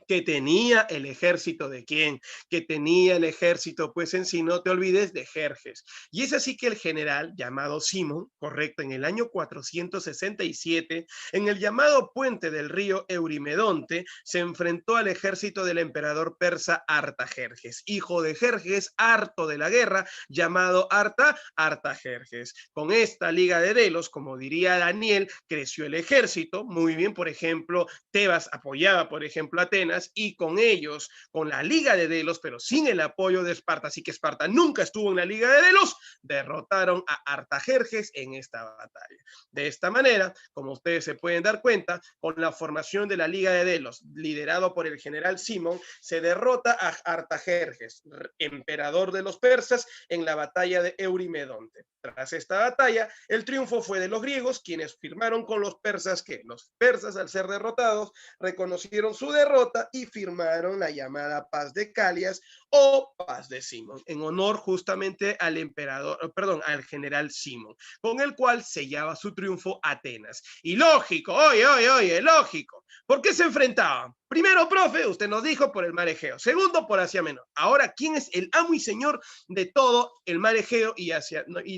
que tenía el ejército de quién, que tenía el ejército, pues en sí, no te olvides de Jerjes. Y es así que el general llamado Simón, correcto, en el año 467, en el llamado puente del río Eurimedonte, se enfrentó al ejército del emperador persa Artajerjes, hijo de Jerjes, harto de la guerra, llamado Artajerjes. Con esta liga de Delos, como diría Daniel, creció el ejército, muy bien, por ejemplo, Tebas apoyaba, por ejemplo, a Atenas, y con ellos, con la Liga de Delos, pero sin el apoyo de Esparta, así que Esparta nunca estuvo en la Liga de Delos, derrotaron a Artajerjes en esta batalla. De esta manera, como ustedes se pueden dar cuenta, con la formación de la Liga de Delos, liderado por el general Simón, se derrota a Artajerjes, emperador de los persas, en la batalla de Eurimedonte. Tras esta batalla, el triunfo fue de los griegos, quienes firmaron con los persas que los persas, al ser derrotados, reconocieron su derrota y firmaron la llamada Paz de Calias o Paz de Simón, en honor justamente al emperador, perdón, al general Simón, con el cual sellaba su triunfo Atenas. Y lógico, oye, lógico, ¿por qué se enfrentaban? Primero, profe, usted nos dijo por el mar Egeo. Segundo, por Asia Menor. Ahora, ¿quién es el amo y señor de todo el mar Egeo y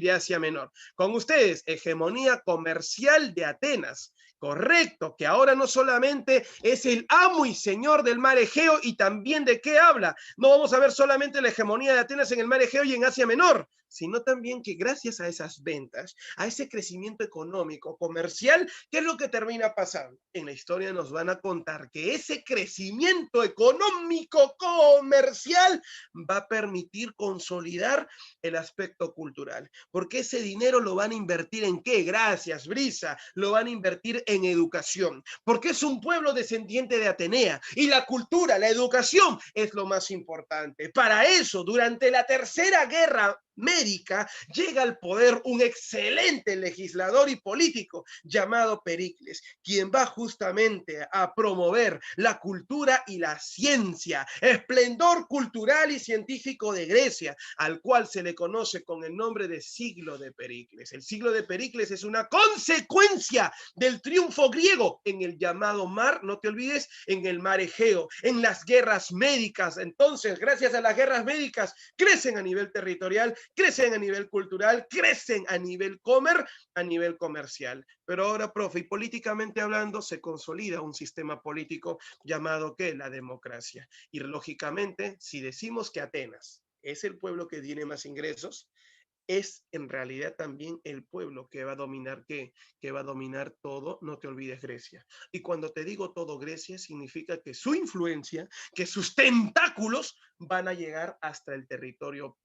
de Asia Menor? Con ustedes, hegemonía comercial de Atenas. Correcto, que ahora no solamente es el amo y señor del mar Egeo, y también de qué habla. No vamos a ver solamente la hegemonía de Atenas en el mar Egeo y en Asia Menor, sino también que gracias a esas ventas, a ese crecimiento económico, comercial, ¿qué es lo que termina pasando? En la historia nos van a contar que ese crecimiento económico, comercial, va a permitir consolidar el aspecto cultural, porque ese dinero lo van a invertir ¿en qué? Gracias, Brisa, lo van a invertir en educación, porque es un pueblo descendiente de Atenea, y la cultura, la educación, es lo más importante. Para eso, durante la Tercera Guerra Médica, llega al poder un excelente legislador y político llamado Pericles, quien va justamente a promover la cultura y la ciencia, esplendor cultural y científico de Grecia, al cual se le conoce con el nombre de siglo de Pericles. El siglo de Pericles es una consecuencia del triunfo griego en el llamado mar, no te olvides, en el mar Egeo, en las guerras médicas. Entonces, gracias a las guerras médicas, crecen a nivel territorial, crecen a nivel cultural, crecen a nivel comercial. Pero ahora, profe, y políticamente hablando, se consolida un sistema político llamado ¿qué? La democracia. Y lógicamente, si decimos que Atenas es el pueblo que tiene más ingresos, es en realidad también el pueblo que va a dominar ¿qué? Que va a dominar todo, no te olvides, Grecia. Y cuando te digo todo Grecia, significa que su influencia, que sus tentáculos van a llegar hasta el territorio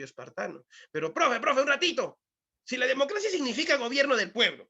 espartano. Pero, profe, un ratito. Si la democracia significa gobierno del pueblo,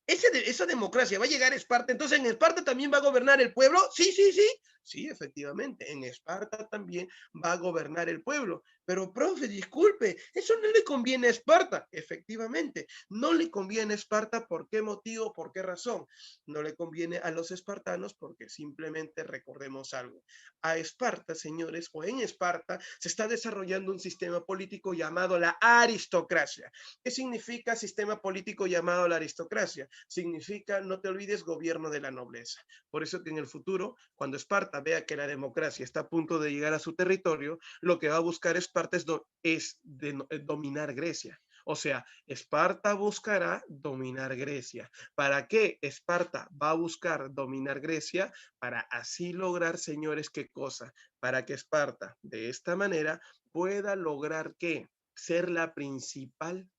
esa democracia va a llegar a Esparta, entonces en Esparta también va a gobernar el pueblo. Sí, efectivamente, en Esparta también va a gobernar el pueblo. Pero, profe, disculpe, eso no le conviene a Esparta. Efectivamente, no le conviene a Esparta. ¿Por qué motivo? ¿Por qué razón? No le conviene a los espartanos porque simplemente recordemos algo. A Esparta, señores, o en Esparta, se está desarrollando un sistema político llamado la aristocracia. ¿Qué significa sistema político llamado la aristocracia? Significa, no te olvides, gobierno de la nobleza. Por eso que en el futuro, cuando Esparta vea que la democracia está a punto de llegar a su territorio, lo que va a buscar Esparta es dominar Grecia. O sea, Esparta buscará dominar Grecia. ¿Para qué Esparta va a buscar dominar Grecia? Para así lograr, señores, ¿qué cosa? Para que Esparta, de esta manera, pueda lograr ¿qué? Ser la principal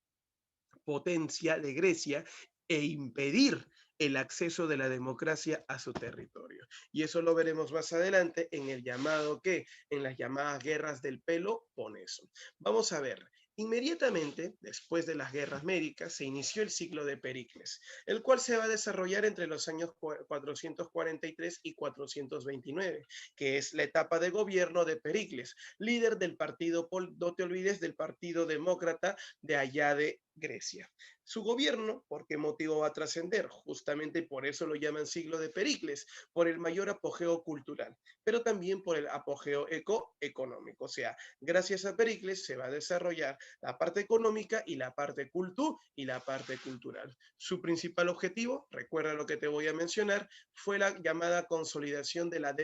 potencia de Grecia e impedir el acceso de la democracia a su territorio. Y eso lo veremos más adelante en el llamado ¿qué? En las llamadas guerras del Peloponeso. Vamos a ver. Inmediatamente después de las guerras médicas se inició el ciclo de Pericles, el cual se va a desarrollar entre los años 443 y 429, que es la etapa de gobierno de Pericles, líder del partido, no te olvides, del Partido Demócrata de allá de Grecia. Su gobierno, ¿por qué motivo va a trascender? Justamente por eso lo llaman siglo de Pericles, por el mayor apogeo cultural, pero también por el apogeo económico. O sea, gracias a Pericles se va a desarrollar la parte económica y la parte cultural. Su principal objetivo, recuerda lo que te voy a mencionar, fue la llamada consolidación de la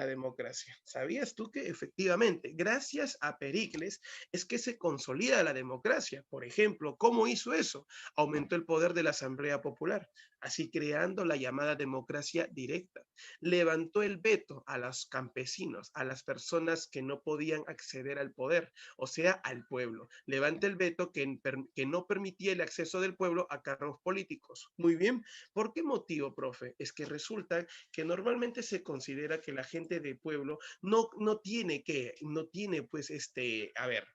democracia. ¿Sabías tú que efectivamente, gracias a Pericles, es que se consolida la democracia? Por ejemplo, ¿cómo hizo eso? Aumentó el poder de la Asamblea Popular, así creando la llamada democracia directa. Levantó el veto a los campesinos, a las personas que no podían acceder al poder, o sea, al pueblo. Levanta el veto que no permitía el acceso del pueblo a cargos políticos. Muy bien. ¿Por qué motivo, profe? Es que resulta que normalmente se considera que la gente de pueblo no tiene pues a ver,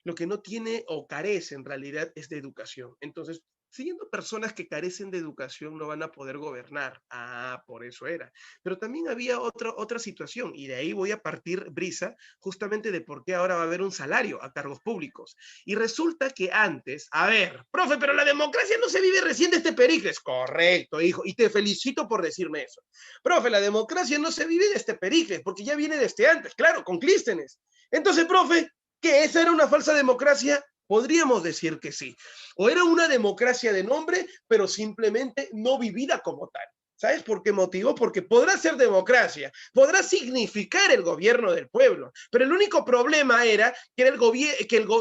lo que no tiene o carece en realidad es de educación. Entonces, siguiendo personas que carecen de educación no van a poder gobernar. Ah, por eso era. Pero también había otra situación y de ahí voy a partir brisa justamente de por qué ahora va a haber un salario a cargos públicos. Y resulta que antes, a ver, profe, pero la democracia no se vive recién de este Pericles. Correcto, hijo, y te felicito por decirme eso. Profe, la democracia no se vive de este Pericles porque ya viene desde antes, claro, con Clístenes. Entonces, profe, ¿que esa era una falsa democracia? Podríamos decir que sí. O era una democracia de nombre, pero simplemente no vivida como tal. ¿Sabes por qué motivo? Porque podrá ser democracia, podrá significar el gobierno del pueblo, pero el único problema era que,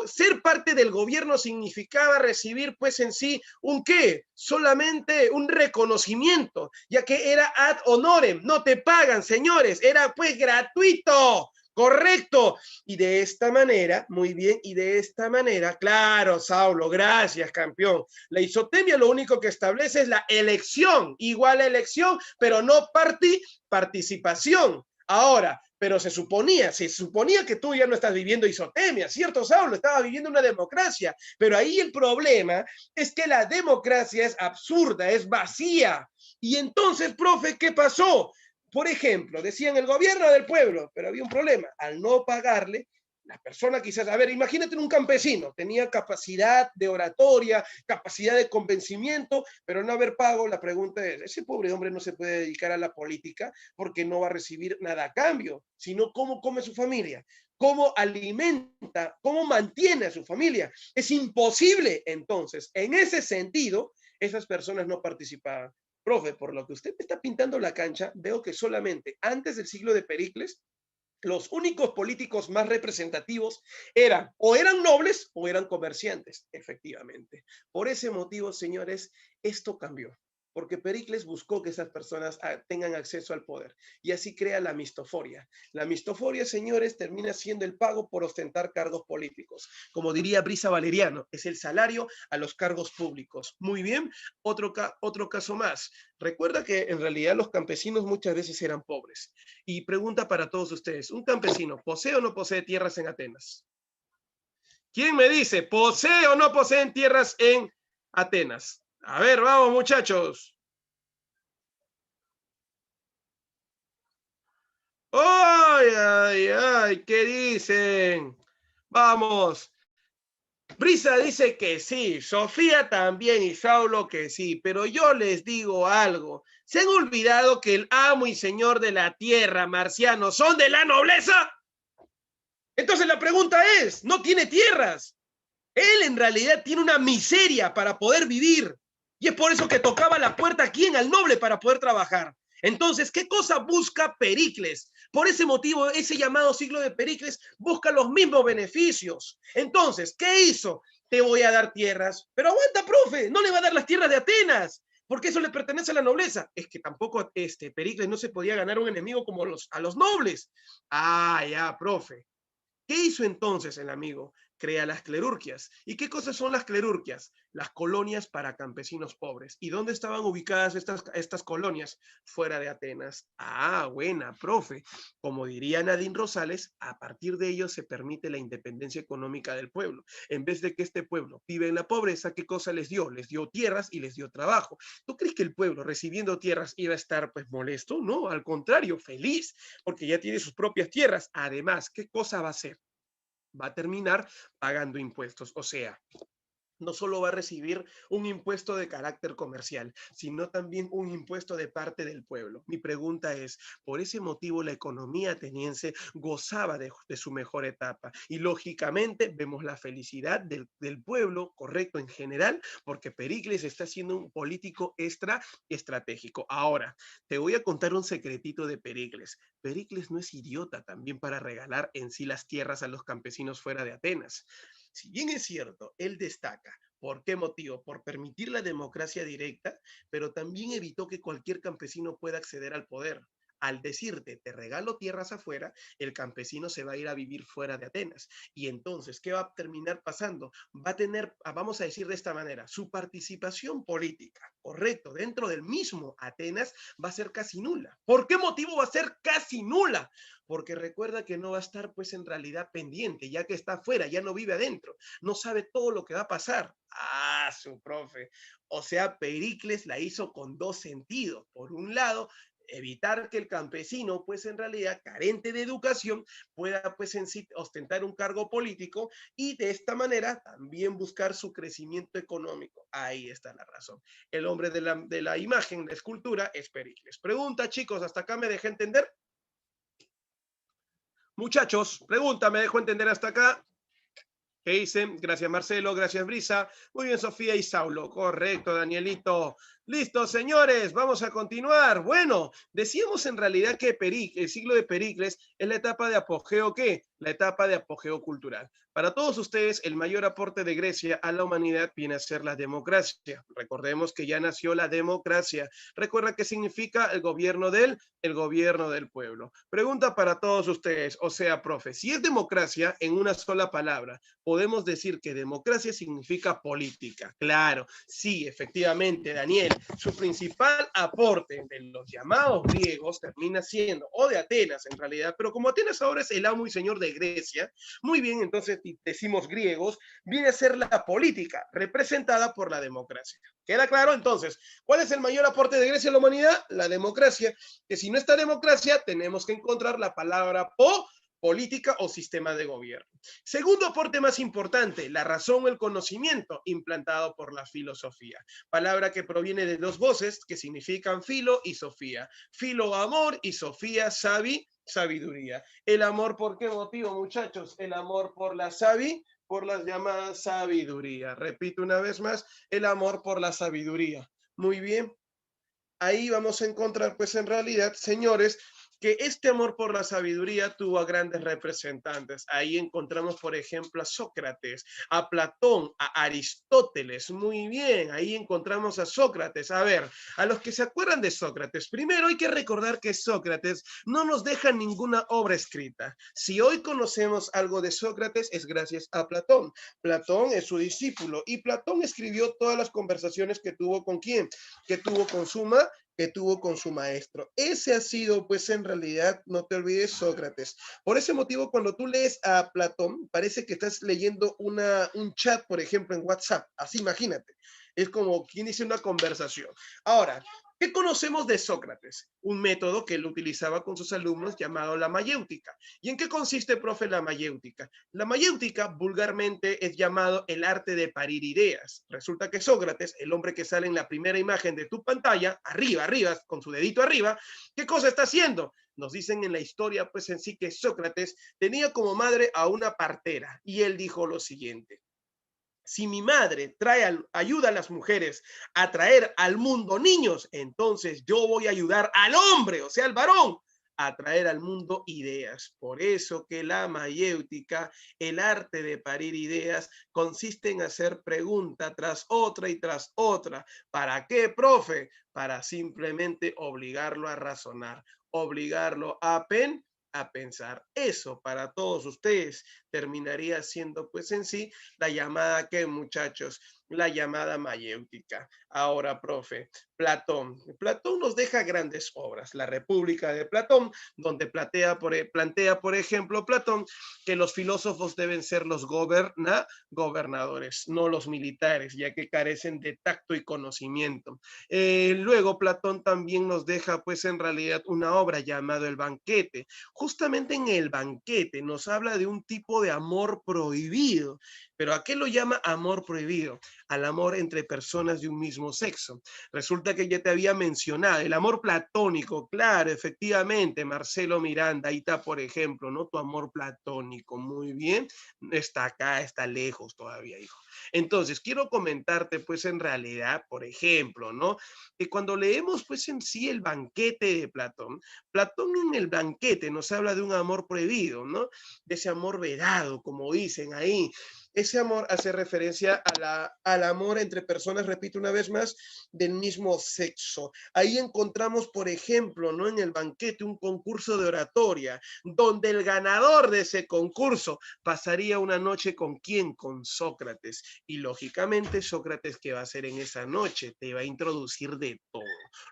ser parte del gobierno significaba recibir pues en sí un ¿qué? Solamente un reconocimiento, ya que era ad honorem, no te pagan, señores, era pues gratuito. Correcto. Y de esta manera, muy bien, y de esta manera, claro, Saulo, gracias, campeón. La isotemia lo único que establece es la elección, igual a elección, pero no participación. Ahora, pero se suponía que tú ya no estás viviendo isotemia, ¿cierto, Saulo? Estaba viviendo una democracia, pero ahí el problema es que la democracia es absurda, es vacía. Y entonces, profe, ¿qué pasó? Por ejemplo, decían el gobierno del pueblo, pero había un problema. Al no pagarle, la persona quizás, a ver, imagínate un campesino, tenía capacidad de oratoria, capacidad de convencimiento, pero no haber pago, la pregunta es, ese pobre hombre no se puede dedicar a la política porque no va a recibir nada a cambio, sino cómo come su familia, cómo alimenta, cómo mantiene a su familia. Es imposible. Entonces, en ese sentido, esas personas no participaban. Profe, por lo que usted me está pintando la cancha, veo que solamente antes del siglo de Pericles, los únicos políticos más representativos eran nobles o eran comerciantes, efectivamente. Por ese motivo, señores, esto cambió, porque Pericles buscó que esas personas tengan acceso al poder y así crea la mistoforia. La mistoforia, señores, termina siendo el pago por ostentar cargos políticos. Como diría Brisa Valeriano, es el salario a los cargos públicos. Muy bien, otro caso más. Recuerda que en realidad los campesinos muchas veces eran pobres. Y pregunta para todos ustedes, ¿un campesino posee o no posee tierras en Atenas? ¿Quién me dice, posee o no poseen tierras en Atenas? A ver, vamos, muchachos. Ay, ¿qué dicen? Vamos. Brisa dice que sí, Sofía también y Saulo que sí, pero yo les digo algo. ¿Se han olvidado que el amo y señor de la tierra, Marciano, son de la nobleza? Entonces la pregunta es, ¿no tiene tierras? Él en realidad tiene una miseria para poder vivir. Y es por eso que tocaba la puerta aquí en al noble para poder trabajar. Entonces, ¿qué cosa busca Pericles? Por ese motivo, ese llamado siglo de Pericles busca los mismos beneficios. Entonces, ¿qué hizo? Te voy a dar tierras. Pero aguanta, profe, no le va a dar las tierras de Atenas, porque eso le pertenece a la nobleza. Es que tampoco Pericles no se podía ganar un enemigo como a los nobles. Ah, ya, profe. ¿Qué hizo entonces el amigo? Crea las clerurquias. ¿Y qué cosas son las clerurquias? Las colonias para campesinos pobres. ¿Y dónde estaban ubicadas estas colonias? Fuera de Atenas. Ah, buena, profe. Como diría Nadine Rosales, a partir de ello se permite la independencia económica del pueblo. En vez de que este pueblo vive en la pobreza, ¿qué cosa les dio? Les dio tierras y les dio trabajo. ¿Tú crees que el pueblo recibiendo tierras iba a estar pues molesto? No, al contrario, feliz, porque ya tiene sus propias tierras. Además, ¿qué cosa va a hacer? Va a terminar pagando impuestos. O sea, no solo va a recibir un impuesto de carácter comercial, sino también un impuesto de parte del pueblo. Mi pregunta es, por ese motivo la economía ateniense gozaba de su mejor etapa y lógicamente vemos la felicidad del pueblo, correcto, en general, porque Pericles está siendo un político estratégico. Ahora, te voy a contar un secretito de Pericles. Pericles no es idiota también para regalar en sí las tierras a los campesinos fuera de Atenas. Si bien es cierto, él destaca. ¿Por qué motivo? Por permitir la democracia directa, pero también evitó que cualquier campesino pueda acceder al poder. Al decirte, te regalo tierras afuera, el campesino se va a ir a vivir fuera de Atenas. Y entonces, ¿qué va a terminar pasando? Va a tener, vamos a decir de esta manera, su participación política, correcto, dentro del mismo Atenas va a ser casi nula. ¿Por qué motivo va a ser casi nula? Porque recuerda que no va a estar pues en realidad pendiente, ya que está afuera, ya no vive adentro, no sabe todo lo que va a pasar. Ah, su profe. O sea, Pericles la hizo con dos sentidos. Por un lado, evitar que el campesino, pues en realidad carente de educación, pueda pues en sí ostentar un cargo político y de esta manera también buscar su crecimiento económico. Ahí está la razón. El hombre de la imagen, la escultura, es Pericles. Pregunta, chicos, ¿hasta acá me dejé entender? Muchachos, pregunta, ¿me dejo entender hasta acá? ¿Qué dicen? Gracias Marcelo, gracias Brisa. Muy bien Sofía y Saulo. Correcto, Danielito. Listo, señores, vamos a continuar. Bueno, decíamos en realidad que el siglo de Pericles es la etapa de apogeo, ¿qué? La etapa de apogeo cultural. Para todos ustedes, el mayor aporte de Grecia a la humanidad viene a ser la democracia. Recordemos que ya nació la democracia. Recuerda qué significa el gobierno del pueblo. Pregunta para todos ustedes, o sea, profe, si es democracia en una sola palabra, podemos decir que democracia significa política. Claro, sí, efectivamente, Daniel, su principal aporte de los llamados griegos termina siendo, o de Atenas en realidad, pero como Atenas ahora es el amo y señor de Grecia, muy bien, entonces decimos griegos, viene a ser la política representada por la democracia. ¿Queda claro? Entonces, ¿cuál es el mayor aporte de Grecia a la humanidad? La democracia, que si no está democracia, tenemos que encontrar la palabra política o sistema de gobierno. Segundo aporte más importante, la razón o el conocimiento implantado por la filosofía. Palabra que proviene de dos voces que significan filo y sofía. Filo, amor, y sofía, sabiduría. ¿El amor por qué motivo, muchachos? El amor por la por las llamadas sabiduría. Repito una vez más, el amor por la sabiduría. Muy bien. Ahí vamos a encontrar, pues en realidad, señores, que este amor por la sabiduría tuvo a grandes representantes. Ahí encontramos, por ejemplo, a Sócrates, a Platón, a Aristóteles. Muy bien, ahí encontramos a Sócrates. A ver, a los que se acuerdan de Sócrates, primero hay que recordar que Sócrates no nos deja ninguna obra escrita. Si hoy conocemos algo de Sócrates es gracias a Platón. Platón es su discípulo y Platón escribió todas las conversaciones que tuvo con quién, que tuvo con su maestro. Ese ha sido, pues en realidad, no te olvides, Sócrates. Por ese motivo, cuando tú lees a Platón, parece que estás leyendo un chat, por ejemplo, en WhatsApp. Así, imagínate. Es como quien dice una conversación. Ahora, ¿Qué conocemos de Sócrates? Un método que él utilizaba con sus alumnos llamado la mayéutica. ¿Y en qué consiste, profe, la mayéutica? La mayéutica vulgarmente es llamado el arte de parir ideas. Resulta que Sócrates, el hombre que sale en la primera imagen de tu pantalla, arriba, con su dedito arriba, ¿qué cosa está haciendo? Nos dicen en la historia, pues en sí, que Sócrates tenía como madre a una partera y él dijo lo siguiente: si mi madre ayuda a las mujeres a traer al mundo niños, entonces yo voy a ayudar al hombre, o sea, al varón, a traer al mundo ideas. Por eso que la mayéutica, el arte de parir ideas, consiste en hacer pregunta tras otra y tras otra. ¿Para qué, profe? Para simplemente obligarlo a razonar, obligarlo a pensar. Eso para todos ustedes terminaría siendo, pues en sí, la llamada, ¿qué, muchachos? La llamada mayéutica. Ahora, profe, Platón. Platón nos deja grandes obras. La República de Platón, donde plantea, por ejemplo, Platón, que los filósofos deben ser los gobernadores, no los militares, ya que carecen de tacto y conocimiento. Luego, Platón también nos deja, pues en realidad, una obra llamada El Banquete. Justamente en El Banquete nos habla de un tipo de amor prohibido. ¿Pero a qué lo llama amor prohibido? Al amor entre personas de un mismo sexo. Resulta que ya te había mencionado el amor platónico, claro, efectivamente, Marcelo Miranda, ahí está, por ejemplo, ¿no? Tu amor platónico, muy bien, está acá, está lejos todavía, hijo. Entonces, quiero comentarte, pues, en realidad, por ejemplo, ¿no? Que cuando leemos, pues, en sí el banquete de Platón, Platón en el banquete nos habla de un amor prohibido, ¿no? De ese amor vedado, como dicen ahí. Ese amor hace referencia al amor entre personas, repito una vez más, del mismo sexo. Ahí encontramos, por ejemplo, ¿no? En el banquete un concurso de oratoria, donde el ganador de ese concurso pasaría una noche ¿con quién? Con Sócrates. Y lógicamente, Sócrates, ¿qué va a hacer en esa noche? Te va a introducir de todo.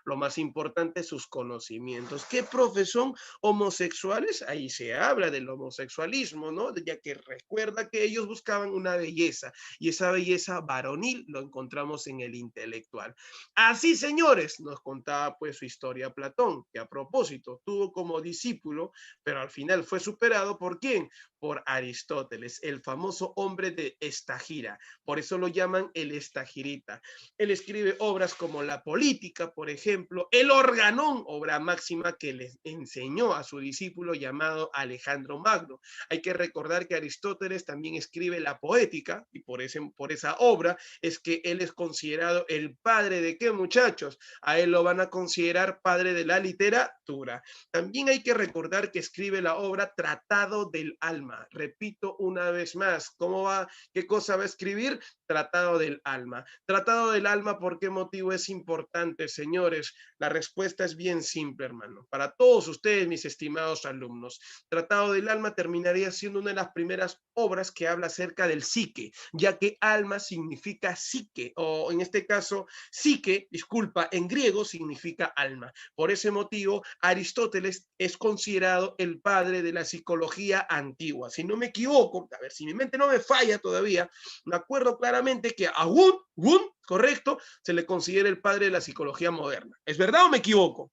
Lo más importante, sus conocimientos. ¿Qué profe son homosexuales? Ahí se habla del homosexualismo, ¿no? Ya que recuerda que ellos buscaban una belleza y esa belleza varonil lo encontramos en el intelectual. Así, señores, nos contaba pues su historia Platón, que a propósito tuvo como discípulo, pero al final fue superado ¿por quién? Por Aristóteles, el famoso hombre de Estagira. Por eso lo llaman el estagirita. Él escribe obras como La Política, por ejemplo, El Organón, obra máxima que le enseñó a su discípulo llamado Alejandro Magno. Hay que recordar que Aristóteles también escribe La Poética y por esa obra es que él es considerado el padre de ¿qué, muchachos? A él lo van a considerar padre de la literatura. También hay que recordar que escribe la obra Tratado del Alma. Repito una vez más, ¿cómo va? ¿Qué cosa va a escribir? Tratado del Alma. Tratado del Alma, ¿por qué motivo es importante, señores? La respuesta es bien simple, hermano. Para todos ustedes, mis estimados alumnos, Tratado del Alma terminaría siendo una de las primeras obras que habla acerca del psique, ya que alma significa psique, o en este caso, psique, disculpa, en griego significa alma. Por ese motivo, Aristóteles es considerado el padre de la psicología antigua. Si no me equivoco, a ver, si mi mente no me falla todavía, me acuerdo claramente que a Wundt, correcto, se le considera el padre de la psicología moderna. ¿Es verdad o me equivoco?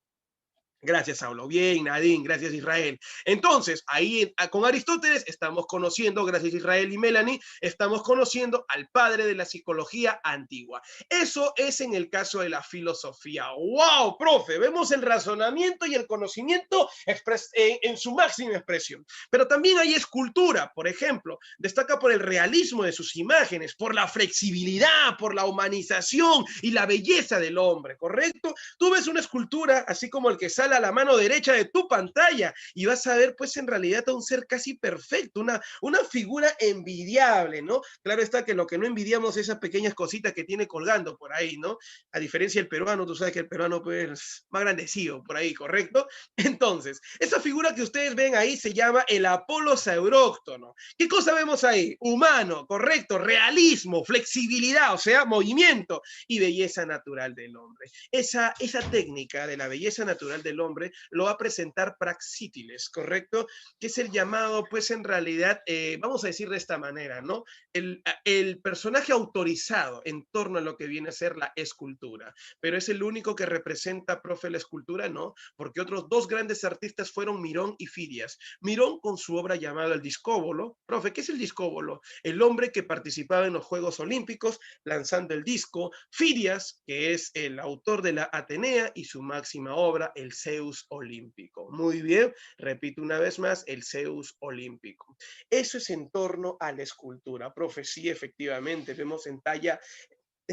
Gracias, Saulo. Bien, Nadine. Gracias, Israel. Entonces, ahí con Aristóteles estamos conociendo, gracias Israel y Melanie, estamos conociendo al padre de la psicología antigua. Eso es en el caso de la filosofía. ¡Wow, profe! Vemos el razonamiento y el conocimiento en su máxima expresión. Pero también hay escultura, por ejemplo. Destaca por el realismo de sus imágenes, por la flexibilidad, por la humanización y la belleza del hombre, ¿correcto? Tú ves una escultura, así como el que sale a la mano derecha de tu pantalla y vas a ver pues en realidad a un ser casi perfecto, una figura envidiable, ¿no? Claro está que lo que no envidiamos es esas pequeñas cositas que tiene colgando por ahí, ¿no? A diferencia del peruano, tú sabes que el peruano pues más grandecido por ahí, ¿correcto? Entonces, esa figura que ustedes ven ahí se llama el Apolo sauróctono. ¿Qué cosa vemos ahí? Humano, correcto, realismo, flexibilidad, o sea, movimiento y belleza natural del hombre. Esa técnica de la belleza natural del hombre, lo va a presentar Praxíteles, ¿correcto? Que es el llamado, pues en realidad, vamos a decir de esta manera, ¿no? El personaje autorizado en torno a lo que viene a ser la escultura, pero es el único que representa, profe, la escultura, ¿no? Porque otros dos grandes artistas fueron Mirón y Fidias. Mirón con su obra llamada El Discóbolo. Profe, ¿qué es el discóbolo? El hombre que participaba en los Juegos Olímpicos lanzando el disco. Fidias, que es el autor de la Atenea y su máxima obra, el Zeus Olímpico. Muy bien, repito una vez más, el Zeus Olímpico. Eso es en torno a la escultura. Profe, sí, efectivamente, vemos en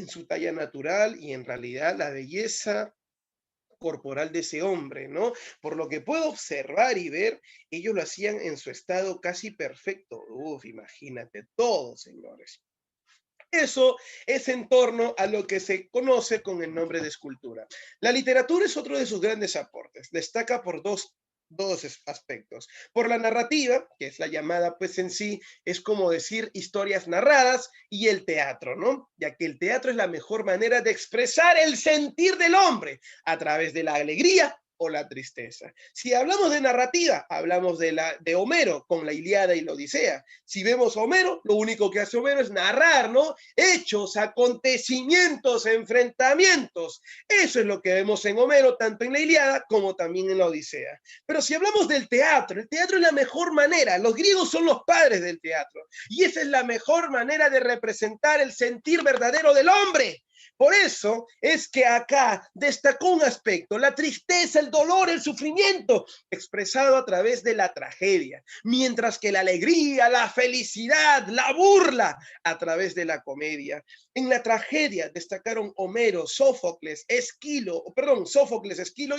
su talla natural y en realidad la belleza corporal de ese hombre, ¿no? Por lo que puedo observar y ver, ellos lo hacían en su estado casi perfecto. Uf, imagínate todo, señores. Eso es en torno a lo que se conoce con el nombre de escultura. La literatura es otro de sus grandes aportes. Destaca por dos aspectos. Por la narrativa, que es la llamada, pues en sí, es como decir historias narradas, y el teatro, ¿no? Ya que el teatro es la mejor manera de expresar el sentir del hombre a través de la alegría o la tristeza. Si hablamos de narrativa, hablamos de Homero con la Ilíada y la Odisea. Si vemos a Homero, lo único que hace Homero es narrar, ¿no? Hechos, acontecimientos, enfrentamientos. Eso es lo que vemos en Homero, tanto en la Ilíada como también en la Odisea. Pero si hablamos del teatro, el teatro es la mejor manera. Los griegos son los padres del teatro. Y esa es la mejor manera de representar el sentir verdadero del hombre. Por eso es que acá destacó un aspecto, la tristeza, el dolor, el sufrimiento, expresado a través de la tragedia, mientras que la alegría, la felicidad, la burla, a través de la comedia. En la tragedia destacaron Homero, Sófocles, Esquilo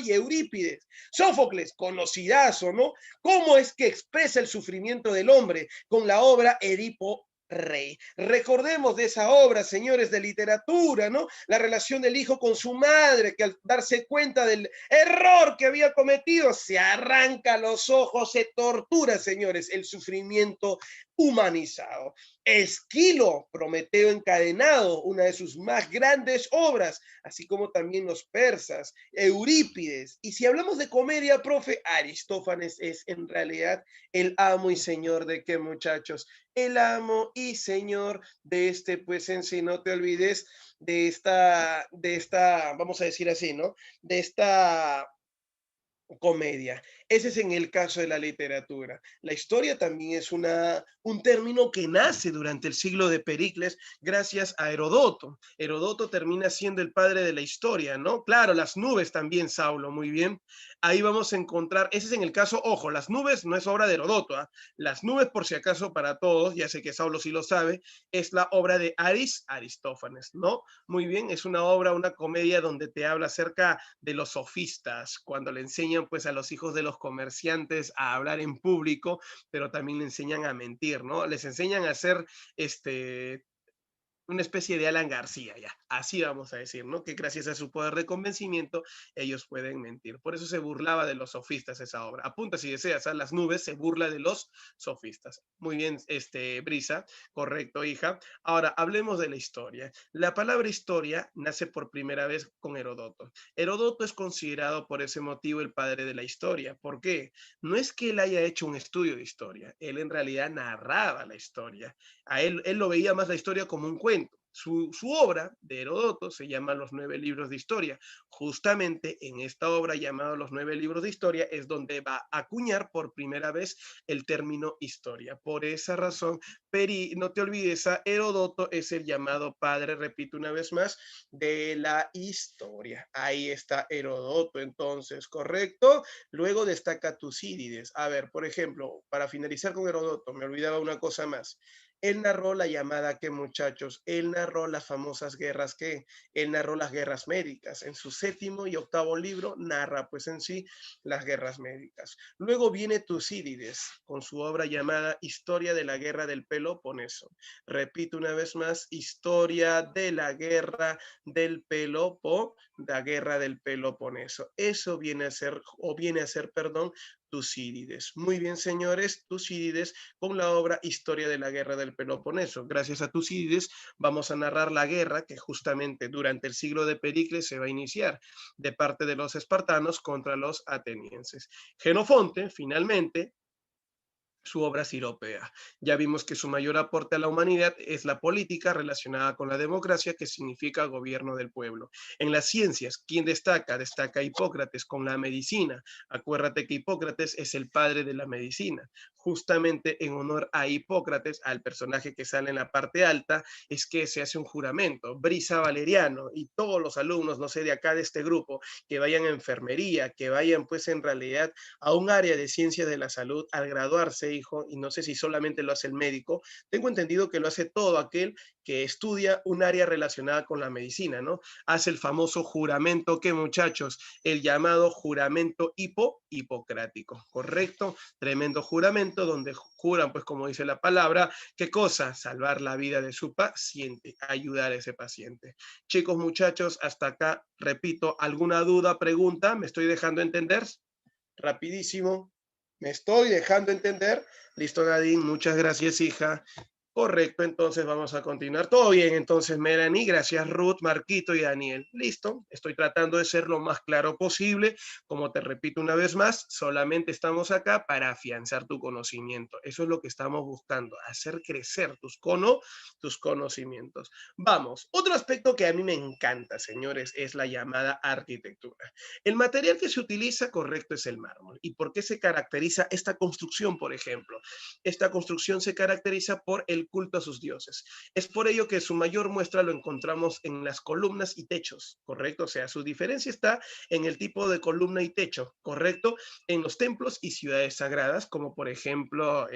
y Eurípides. Sófocles, conocidazo, ¿no? ¿Cómo es que expresa el sufrimiento del hombre con la obra Edipo Rey? Recordemos de esa obra, señores de literatura, ¿no? La relación del hijo con su madre, que al darse cuenta del error que había cometido, se arranca los ojos, se tortura, señores, el sufrimiento humanizado. Esquilo, Prometeo encadenado, una de sus más grandes obras, así como también los persas, Eurípides. Y si hablamos de comedia, profe, Aristófanes es en realidad el amo y señor de qué, muchachos, el amo y señor de pues en sí, no te olvides vamos a decir así, ¿no? De esta comedia. Ese es en el caso de la literatura. La historia también es un término que nace durante el siglo de Pericles gracias a Herodoto. Herodoto termina siendo el padre de la historia, ¿no? Claro, las nubes también, Saulo, muy bien. Ahí vamos a encontrar, ese es en el caso, ojo, las nubes no es obra de Herodoto, ¿eh? Las nubes, por si acaso, para todos, ya sé que Saulo sí lo sabe, es la obra de Aristófanes, ¿no? Muy bien, es una obra, una comedia donde te habla acerca de los sofistas, cuando le enseñan pues a los hijos de los comerciantes a hablar en público, pero también le enseñan a mentir, ¿no? Les enseñan a hacer una especie de Alan García, ya, así vamos a decir, ¿no? Que gracias a su poder de convencimiento, ellos pueden mentir. Por eso se burlaba de los sofistas esa obra. Apunta si deseas, a Las nubes se burla de los sofistas. Muy bien, Brisa, correcto, hija. Ahora, hablemos de la historia. La palabra historia nace por primera vez con Herodoto. Herodoto es considerado por ese motivo el padre de la historia. ¿Por qué? No es que él haya hecho un estudio de historia, él en realidad narraba la historia. A él lo veía más la historia como un cuento. Su obra de Herodoto se llama Los 9 libros de historia. Justamente en esta obra llamada Los 9 libros de historia es donde va a acuñar por primera vez el término historia. Por esa razón, no te olvides, Herodoto es el llamado padre, repito una vez más, de la historia. Ahí está Herodoto, entonces, ¿correcto? Luego destaca Tucídides. A ver, por ejemplo, para finalizar con Herodoto, me olvidaba una cosa más. Él narró la llamada, ¿qué, muchachos? Él narró las famosas guerras, ¿qué? Él narró las guerras médicas. En su 7º y 8º libro narra pues en sí las guerras médicas. Luego viene Tucídides con su obra llamada Historia de la Guerra del Peloponeso. Repito una vez más, Historia de la Guerra del Peloponeso. Eso viene a ser, perdón, Tucídides. Muy bien, señores, Tucídides con la obra Historia de la Guerra del Peloponeso. Gracias a Tucídides vamos a narrar la guerra que justamente durante el siglo de Pericles se va a iniciar de parte de los espartanos contra los atenienses. Jenofonte, finalmente, su obra Siropea. Ya vimos que su mayor aporte a la humanidad es la política relacionada con la democracia, que significa gobierno del pueblo. En las ciencias, ¿quién destaca? Destaca Hipócrates con la medicina. Acuérdate que Hipócrates es el padre de la medicina. Justamente en honor a Hipócrates, al personaje que sale en la parte alta, es que se hace un juramento. Brisa Valeriano y todos los alumnos, no sé, de acá de este grupo, que vayan a enfermería, que vayan pues en realidad a un área de ciencias de la salud, al graduarse, hijo, y no sé si solamente lo hace el médico, tengo entendido que lo hace todo aquel que estudia un área relacionada con la medicina, ¿no? Hace el famoso juramento, que muchachos, el llamado juramento hipocrático, ¿correcto? Tremendo juramento donde juran, pues como dice la palabra, ¿qué cosa? Salvar la vida de su paciente, ayudar a ese paciente. Chicos, muchachos, hasta acá, repito, ¿alguna duda, pregunta? ¿Me estoy dejando entender? Rapidísimo. ¿Me estoy dejando entender? Listo, Nadine. Muchas gracias, hija. Correcto, entonces vamos a continuar. Todo bien, entonces, Melanie. Gracias, Ruth, Marquito y Daniel. Listo. Estoy tratando de ser lo más claro posible. Como te repito una vez más, solamente estamos acá para afianzar tu conocimiento. Eso es lo que estamos buscando, hacer crecer tus conocimientos. Vamos. Otro aspecto que a mí me encanta, señores, es la llamada arquitectura. El material que se utiliza, correcto, es el mármol. ¿Y por qué se caracteriza esta construcción, por ejemplo? Esta construcción se caracteriza por el culto a sus dioses. Es por ello que su mayor muestra lo encontramos en las columnas y techos, ¿correcto? O sea, su diferencia está en el tipo de columna y techo, ¿correcto? En los templos y ciudades sagradas, como por ejemplo,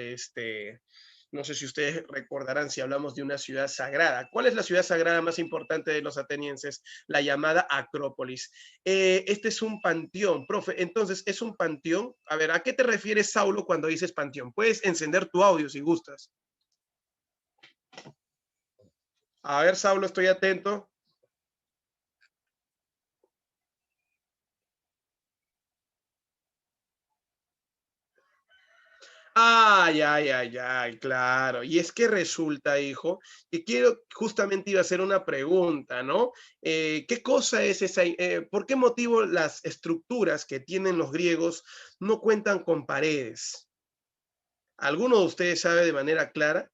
no sé si ustedes recordarán si hablamos de una ciudad sagrada. ¿Cuál es la ciudad sagrada más importante de los atenienses? La llamada Acrópolis. Este es un panteón, profe. Entonces, ¿es un panteón? A ver, ¿a qué te refieres, Saulo, cuando dices panteón? Puedes encender tu audio si gustas. A ver, Saulo, estoy atento. Ay, ay, ay, ay, claro. Y es que resulta, hijo, que quiero, justamente iba a hacer una pregunta, ¿no? ¿Qué cosa es esa? ¿Por qué motivo las estructuras que tienen los griegos no cuentan con paredes? ¿Alguno de ustedes sabe de manera clara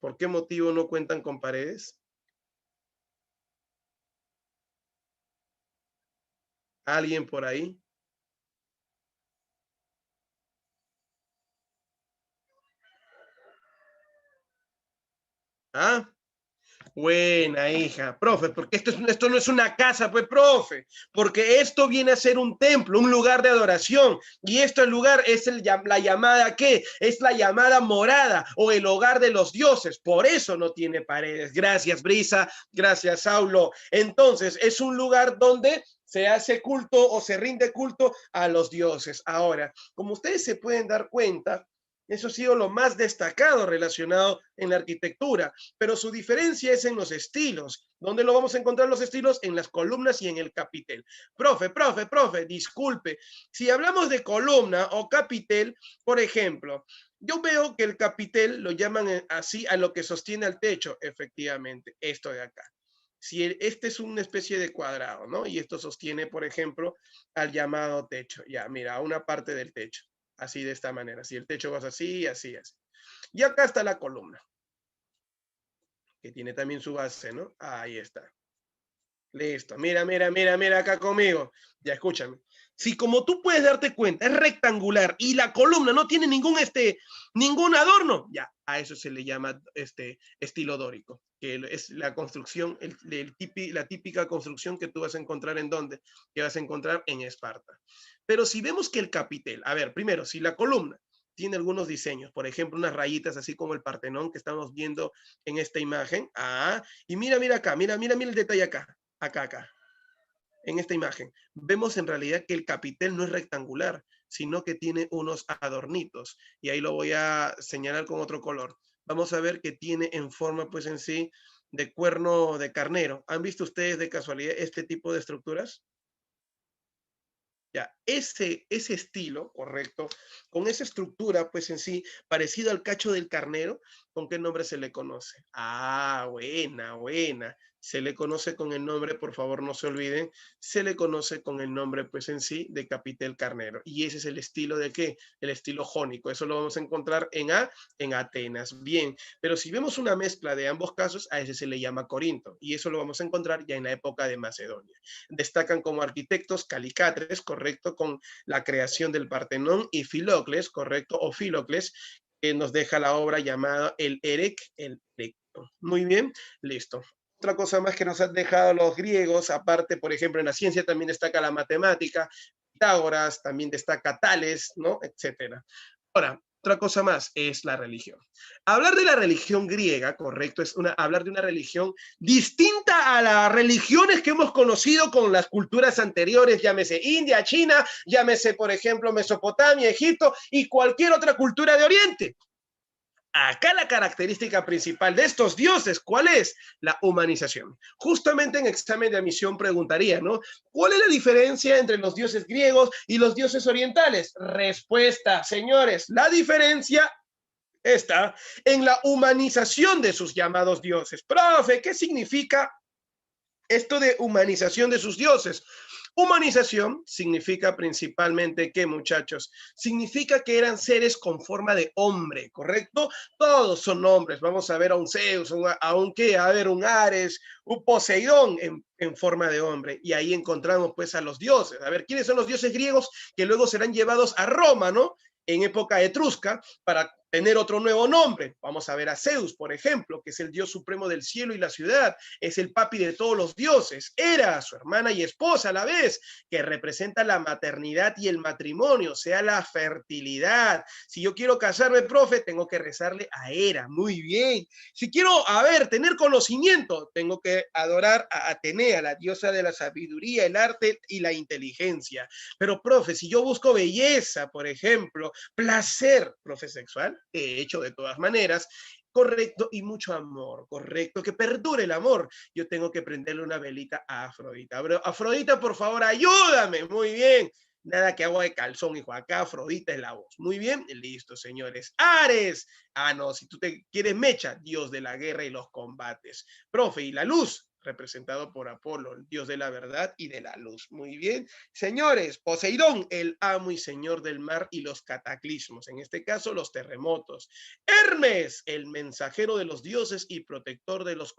por qué motivo no cuentan con paredes? ¿Alguien por ahí? ¿Ah? Buena, hija. Profe, porque esto no es una casa, pues, profe. Porque esto viene a ser un templo, un lugar de adoración. Y este lugar es la llamada, ¿qué? Es la llamada morada o el hogar de los dioses. Por eso no tiene paredes. Gracias, Brisa. Gracias, Saulo. Entonces, es un lugar donde se hace culto o se rinde culto a los dioses. Ahora, como ustedes se pueden dar cuenta, eso ha sido lo más destacado relacionado en la arquitectura, pero su diferencia es en los estilos. ¿Dónde lo vamos a encontrar los estilos? En las columnas y en el capitel. Profe, disculpe. Si hablamos de columna o capitel, por ejemplo, yo veo que el capitel lo llaman así a lo que sostiene el techo, efectivamente, esto de acá. Si este es una especie de cuadrado, ¿no? Y esto sostiene, por ejemplo, al llamado techo. Ya, mira, una parte del techo. Así de esta manera. Si el techo va así, así, así. Y acá está la columna, que tiene también su base, ¿no? Ahí está. Listo. Mira acá conmigo. Ya escúchame. Si como tú puedes darte cuenta, es rectangular y la columna no tiene ningún adorno, ya, a eso se le llama estilo dórico, que es la construcción, la típica construcción que tú vas a encontrar en dónde, que vas a encontrar en Esparta. Pero si vemos que el capitel, a ver, primero, si la columna tiene algunos diseños, por ejemplo, unas rayitas así como el Partenón que estamos viendo en esta imagen, y mira acá, mira el detalle acá, en esta imagen, vemos en realidad que el capitel no es rectangular, sino que tiene unos adornitos. Y ahí lo voy a señalar con otro color. Vamos a ver que tiene en forma, pues en sí, de cuerno de carnero. ¿Han visto ustedes de casualidad este tipo de estructuras? Ya, ese estilo, correcto, con esa estructura, pues en sí, parecido al cacho del carnero, ¿con qué nombre se le conoce? Ah, buena, buena. Se le conoce con el nombre, por favor, no se olviden, se le conoce con el nombre, pues en sí, de capitel carnero. Y ese es el estilo de qué? El estilo jónico. Eso lo vamos a encontrar en Atenas. Bien, pero si vemos una mezcla de ambos casos, a ese se le llama Corinto. Y eso lo vamos a encontrar ya en la época de Macedonia. Destacan como arquitectos Calicatres, correcto, con la creación del Partenón, y Filocles, correcto, o Filocles, que nos deja la obra llamada el Erecto. Muy bien, listo. Otra cosa más que nos han dejado los griegos, aparte, por ejemplo, en la ciencia también destaca la matemática, Pitágoras, también destaca Tales, ¿no? Etcétera. Ahora, otra cosa más es la religión. Hablar de la religión griega, correcto, es hablar de una religión distinta a las religiones que hemos conocido con las culturas anteriores, llámese India, China, llámese, por ejemplo, Mesopotamia, Egipto y cualquier otra cultura de Oriente. Acá la característica principal de estos dioses, ¿cuál es? La humanización. Justamente en examen de admisión preguntaría, ¿no? ¿Cuál es la diferencia entre los dioses griegos y los dioses orientales? Respuesta, señores, la diferencia está en la humanización de sus llamados dioses. Profe, ¿qué significa esto de humanización de sus dioses? Humanización significa principalmente, ¿qué, muchachos? Significa que eran seres con forma de hombre, ¿correcto? Todos son hombres. Vamos a ver a un Zeus, a un qué, a ver un Ares, un Poseidón en forma de hombre. Y ahí encontramos pues a los dioses. A ver, ¿quiénes son los dioses griegos que luego serán llevados a Roma, ¿no? En época etrusca para tener otro nuevo nombre? Vamos a ver a Zeus, por ejemplo, que es el dios supremo del cielo y la ciudad, es el papi de todos los dioses. Hera, su hermana y esposa a la vez, que representa la maternidad y el matrimonio, o sea, la fertilidad. Si yo quiero casarme, profe, tengo que rezarle a Hera. Muy bien. Si quiero, tener conocimiento, tengo que adorar a Atenea, la diosa de la sabiduría, el arte y la inteligencia. Pero, profe, si yo busco belleza, por ejemplo, placer, profe, sexual, de hecho, de todas maneras, correcto, y mucho amor, correcto, que perdure el amor, yo tengo que prenderle una velita a Afrodita. Afrodita, por favor, ayúdame. Muy bien. Nada que agua de calzón, hijo. Acá Afrodita es la voz. Muy bien, listo, señores. Ares. Ah, no, si tú te quieres Mecha, dios de la guerra y los combates. Profe, y la luz, representado por Apolo, el dios de la verdad y de la luz. Muy bien. Señores, Poseidón, el amo y señor del mar y los cataclismos, en este caso los terremotos. Hermes, el mensajero de los dioses y protector de los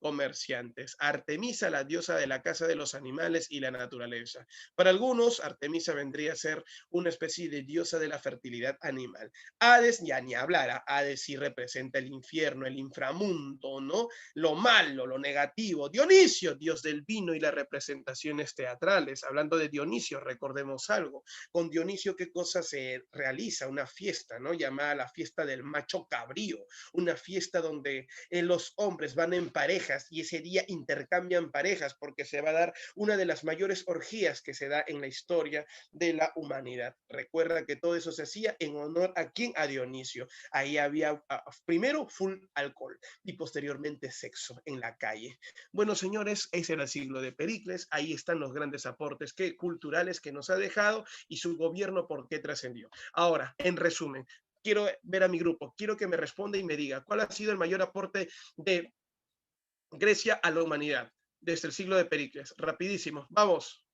comerciantes. Artemisa, la diosa de la casa de los animales y la naturaleza. Para algunos, Artemisa vendría a ser una especie de diosa de la fertilidad animal. Hades, ya ni hablar, Hades sí representa el infierno, el inframundo, ¿no? Lo malo, lo negativo. Dionisio, dios del vino y las representaciones teatrales. Hablando de Dionisio, recordemos algo. Con Dionisio, ¿qué cosa se realiza? Una fiesta, ¿no? Llamada la fiesta del macho cabrío. Una fiesta donde los hombres van en parejas y ese día intercambian parejas porque se va a dar una de las mayores orgías que se da en la historia de la humanidad. Recuerda que todo eso se hacía en honor a quién, a Dionisio. Ahí había primero full alcohol y posteriormente sexo en la calle. Bueno, señores, ese era el siglo de Pericles. Ahí están los grandes aportes culturales que nos ha dejado y su gobierno por qué trascendió. Ahora, en resumen, quiero ver a mi grupo, quiero que me responda y me diga cuál ha sido el mayor aporte de Grecia a la humanidad desde el siglo de Pericles. Rapidísimo, vamos.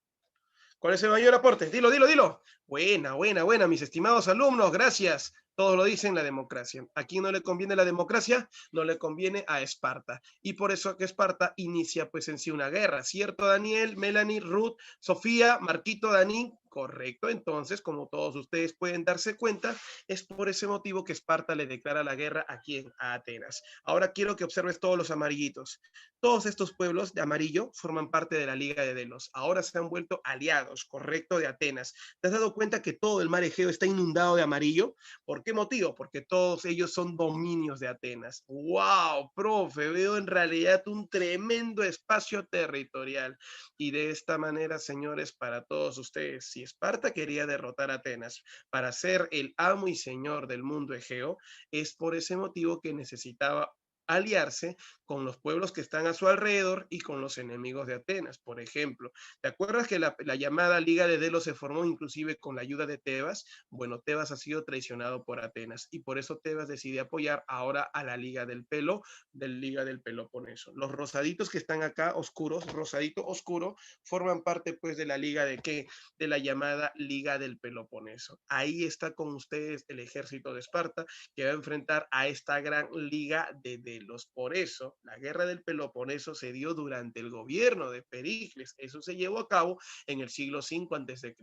¿Cuál es el mayor aporte? Dilo, dilo, dilo. Buena, buena, buena, mis estimados alumnos, gracias. Todos lo dicen, la democracia. ¿A quién no le conviene la democracia? No le conviene a Esparta. Y por eso que Esparta inicia pues en sí una guerra. ¿Cierto, Daniel, Melanie, Ruth, Sofía, Marquito, Dani? Correcto. Entonces, como todos ustedes pueden darse cuenta, es por ese motivo que Esparta le declara la guerra a quién, a Atenas. Ahora quiero que observes todos los amarillitos. Todos estos pueblos de amarillo forman parte de la Liga de Delos. Ahora se han vuelto aliados, correcto, de Atenas. ¿Te has dado cuenta que todo el mar Egeo está inundado de amarillo? ¿Por qué motivo? Porque todos ellos son dominios de Atenas. ¡Wow, profe! Veo en realidad un tremendo espacio territorial. Y de esta manera, señores, para todos ustedes, si Esparta quería derrotar a Atenas para ser el amo y señor del mundo Egeo, es por ese motivo que necesitaba aliarse con los pueblos que están a su alrededor y con los enemigos de Atenas. Por ejemplo, ¿te acuerdas que la llamada Liga de Delos se formó inclusive con la ayuda de Tebas? Bueno, Tebas ha sido traicionado por Atenas y por eso Tebas decide apoyar ahora a la Liga del Peloponeso. Los rosaditos que están acá, oscuros, rosadito oscuro, forman parte pues de la Liga de ¿qué? De la llamada Liga del Peloponeso. Ahí está con ustedes el ejército de Esparta que va a enfrentar a esta gran Liga de Delos. Por eso, la guerra del Peloponeso se dio durante el gobierno de Pericles. Eso se llevó a cabo en el siglo V a.C.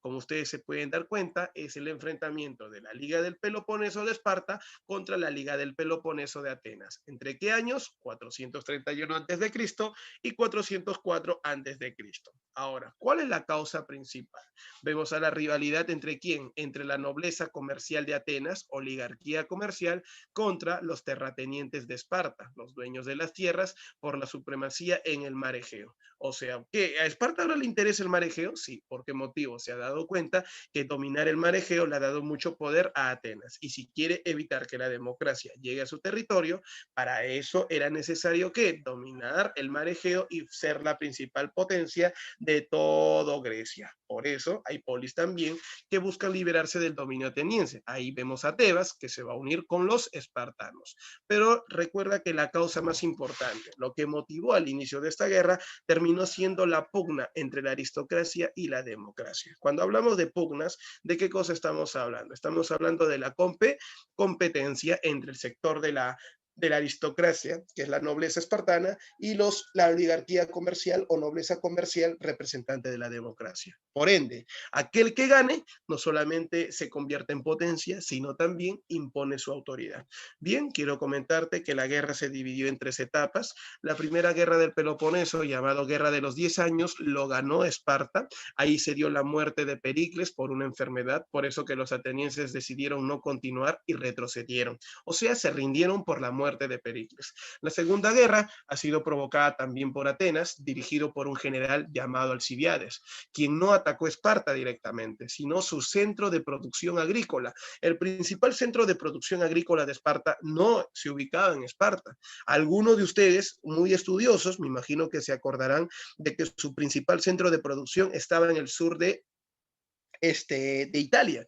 Como ustedes se pueden dar cuenta, es el enfrentamiento de la Liga del Peloponeso de Esparta contra la Liga del Peloponeso de Atenas. ¿Entre qué años? 431 a.C. y 404 a.C. Ahora, ¿cuál es la causa principal? Vemos a la rivalidad entre ¿quién? Entre la nobleza comercial de Atenas, oligarquía comercial, contra los terratenientes de Esparta, los dueños de las tierras, por la supremacía en el mar Egeo. O sea, ¿qué? ¿A Esparta ahora le interesa el mar Egeo? Sí. ¿Por qué motivo? Se ha dado cuenta que dominar el mar Egeo le ha dado mucho poder a Atenas. Y si quiere evitar que la democracia llegue a su territorio, para eso era necesario que dominar el mar Egeo y ser la principal potencia de todo Grecia. Por eso hay polis también que buscan liberarse del dominio ateniense. Ahí vemos a Tebas, que se va a unir con los espartanos. Pero recuerda que la causa más importante, lo que motivó al inicio de esta guerra, terminó siendo la pugna entre la aristocracia y la democracia. Cuando hablamos de pugnas, ¿de qué cosa estamos hablando? Estamos hablando de la competencia entre el sector de la aristocracia, que es la nobleza espartana, y la oligarquía comercial o nobleza comercial representante de la democracia. Por ende, aquel que gane no solamente se convierte en potencia, sino también impone su autoridad. Bien, quiero comentarte que la guerra se dividió en 3 etapas. La primera guerra del Peloponeso, llamado Guerra de los 10 años, lo ganó Esparta. Ahí se dio la muerte de Pericles por una enfermedad, por eso que los atenienses decidieron no continuar y retrocedieron. O sea, se rindieron por la muerte de Pericles. La segunda guerra ha sido provocada también por Atenas, dirigido por un general llamado Alcibiades, quien no atacó Esparta directamente, sino su centro de producción agrícola. El principal centro de producción agrícola de Esparta no se ubicaba en Esparta. Algunos de ustedes, muy estudiosos, me imagino que se acordarán de que su principal centro de producción estaba en el sur de Italia,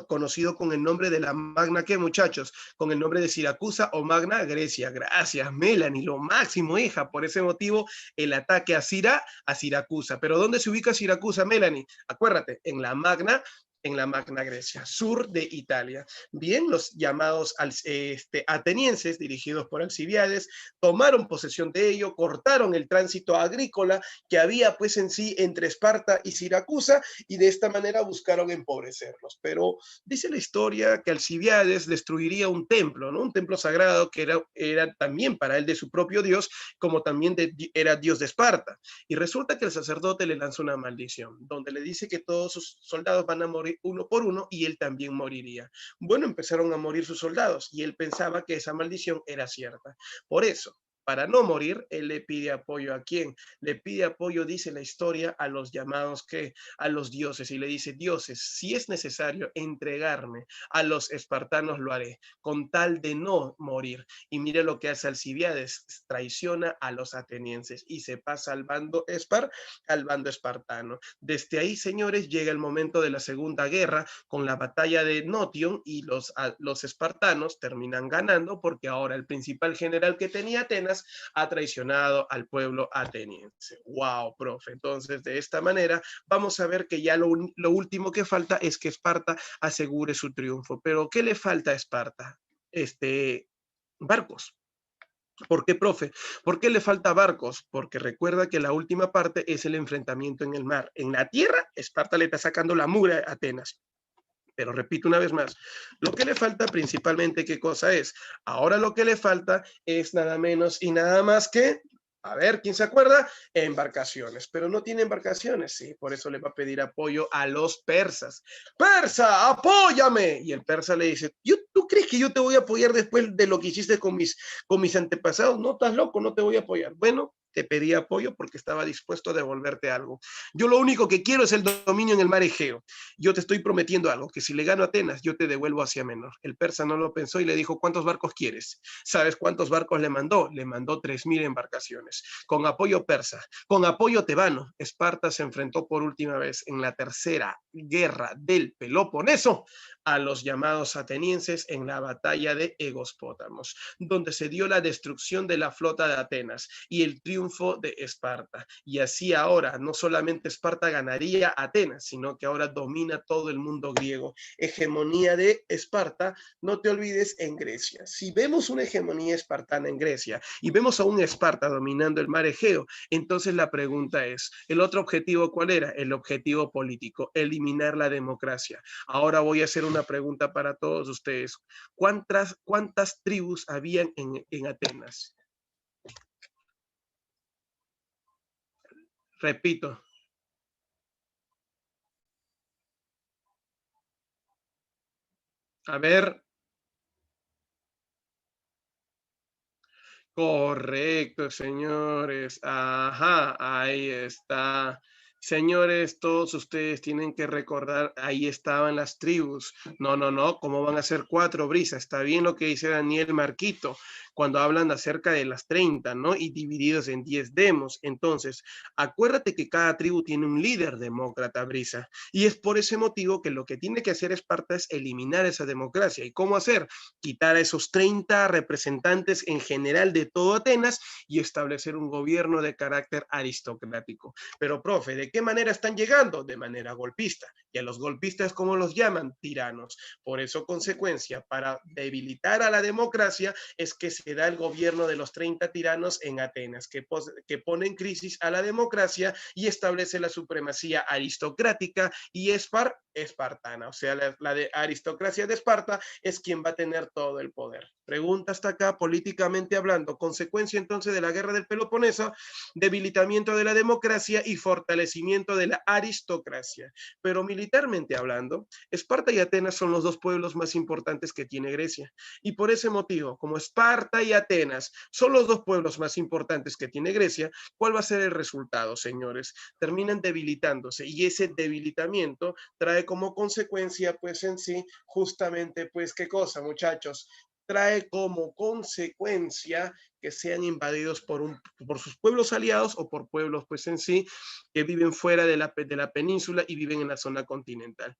conocido con el nombre de la Magna, ¿qué, muchachos? Con el nombre de Siracusa o Magna Grecia. Gracias, Melanie, lo máximo, hija. Por ese motivo, el ataque a Siracusa. ¿Pero dónde se ubica Siracusa, Melanie? Acuérdate, en la Magna Grecia, sur de Italia. Bien, los llamados atenienses, dirigidos por Alcibiades, tomaron posesión de ello, cortaron el tránsito agrícola que había pues en sí entre Esparta y Siracusa, y de esta manera buscaron empobrecerlos. Pero dice la historia que Alcibiades destruiría un templo, ¿no? Un templo sagrado que era también para él de su propio dios, como también era dios de Esparta. Y resulta que el sacerdote le lanza una maldición, donde le dice que todos sus soldados van a morir uno por uno y él también moriría. Bueno, empezaron a morir sus soldados y él pensaba que esa maldición era cierta. Por eso, para no morir, él le pide apoyo ¿a quién? Le pide apoyo, dice la historia, a los llamados ¿qué? A los dioses, y le dice: dioses, si es necesario entregarme a los espartanos, lo haré, con tal de no morir. Y mire lo que hace Alcibiades: traiciona a los atenienses y se pasa al bando espartano. Desde ahí, señores, llega el momento de la Segunda Guerra, con la batalla de Notion, y los espartanos terminan ganando, porque ahora el principal general que tenía Atenas ha traicionado al pueblo ateniense. Wow, profe. Entonces, de esta manera, vamos a ver que ya lo último que falta es que Esparta asegure su triunfo. Pero, ¿qué le falta a Esparta? Barcos. ¿Por qué, profe? ¿Por qué le falta barcos? Porque recuerda que la última parte es el enfrentamiento en el mar. En la tierra, Esparta le está sacando la mugre a Atenas. Pero repito una vez más, lo que le falta principalmente, ¿qué cosa es? Ahora lo que le falta es nada menos y nada más que, a ver, ¿quién se acuerda? Embarcaciones. Pero no tiene embarcaciones, sí, por eso le va a pedir apoyo a los persas. ¡Persa, apóyame! Y el persa le dice: ¿tú crees que yo te voy a apoyar después de lo que hiciste con mis antepasados? No, estás loco, no te voy a apoyar. Bueno, te pedí apoyo porque estaba dispuesto a devolverte algo. Yo lo único que quiero es el dominio en el mar Egeo. Yo te estoy prometiendo algo, que si le gano a Atenas, yo te devuelvo Asia Menor. El persa no lo pensó y le dijo, ¿cuántos barcos quieres? ¿Sabes cuántos barcos le mandó? Le mandó 3.000 embarcaciones. Con apoyo persa, con apoyo tebano, Esparta se enfrentó por última vez en la tercera guerra del Peloponeso a los llamados atenienses en la batalla de Egospótamos, donde se dio la destrucción de la flota de Atenas y el triunfo de Esparta. Y así ahora no solamente Esparta ganaría a Atenas, sino que ahora domina todo el mundo griego. Hegemonía de Esparta, no te olvides, en Grecia. Si vemos una hegemonía espartana en Grecia y vemos a un Esparta dominando el mar Egeo, entonces la pregunta es, ¿el otro objetivo cuál era? El objetivo político, eliminar la democracia. Ahora voy a hacer una pregunta para todos ustedes. ¿Cuántas tribus habían en Atenas? Repito. A ver. Correcto, señores. Ajá, ahí está. Señores, todos ustedes tienen que recordar, ahí estaban las tribus. No, no, no, ¿cómo van a ser 4, Brisa? Está bien lo que dice Daniel Marquito, cuando hablan acerca de las 30, ¿no? Y divididos en 10 demos. Entonces, acuérdate que cada tribu tiene un líder demócrata, Brisa. Y es por ese motivo que lo que tiene que hacer Esparta es eliminar esa democracia. ¿Y cómo hacer? Quitar a esos 30 representantes en general de todo Atenas y establecer un gobierno de carácter aristocrático. Pero, profe, ¿de qué manera están llegando? De manera golpista. Y a los golpistas, ¿cómo los llaman? Tiranos. Por eso, consecuencia, para debilitar a la democracia es que se da el gobierno de los 30 tiranos en Atenas, que pone en crisis a la democracia y establece la supremacía aristocrática y espartana. O sea, la de aristocracia de Esparta es quien va a tener todo el poder. Pregunta hasta acá, políticamente hablando, consecuencia entonces de la guerra del Peloponeso, debilitamiento de la democracia y fortalecimiento de la aristocracia. Pero militarmente hablando, Esparta y Atenas son los dos pueblos más importantes que tiene Grecia. Y por ese motivo, como Esparta y Atenas son los dos pueblos más importantes que tiene Grecia, ¿cuál va a ser el resultado, señores? Terminan debilitándose y ese debilitamiento trae como consecuencia, pues en sí, justamente, pues, ¿qué cosa, muchachos? Trae como consecuencia que sean invadidos por sus pueblos aliados o por pueblos, pues en sí, que viven fuera de la península y viven en la zona continental.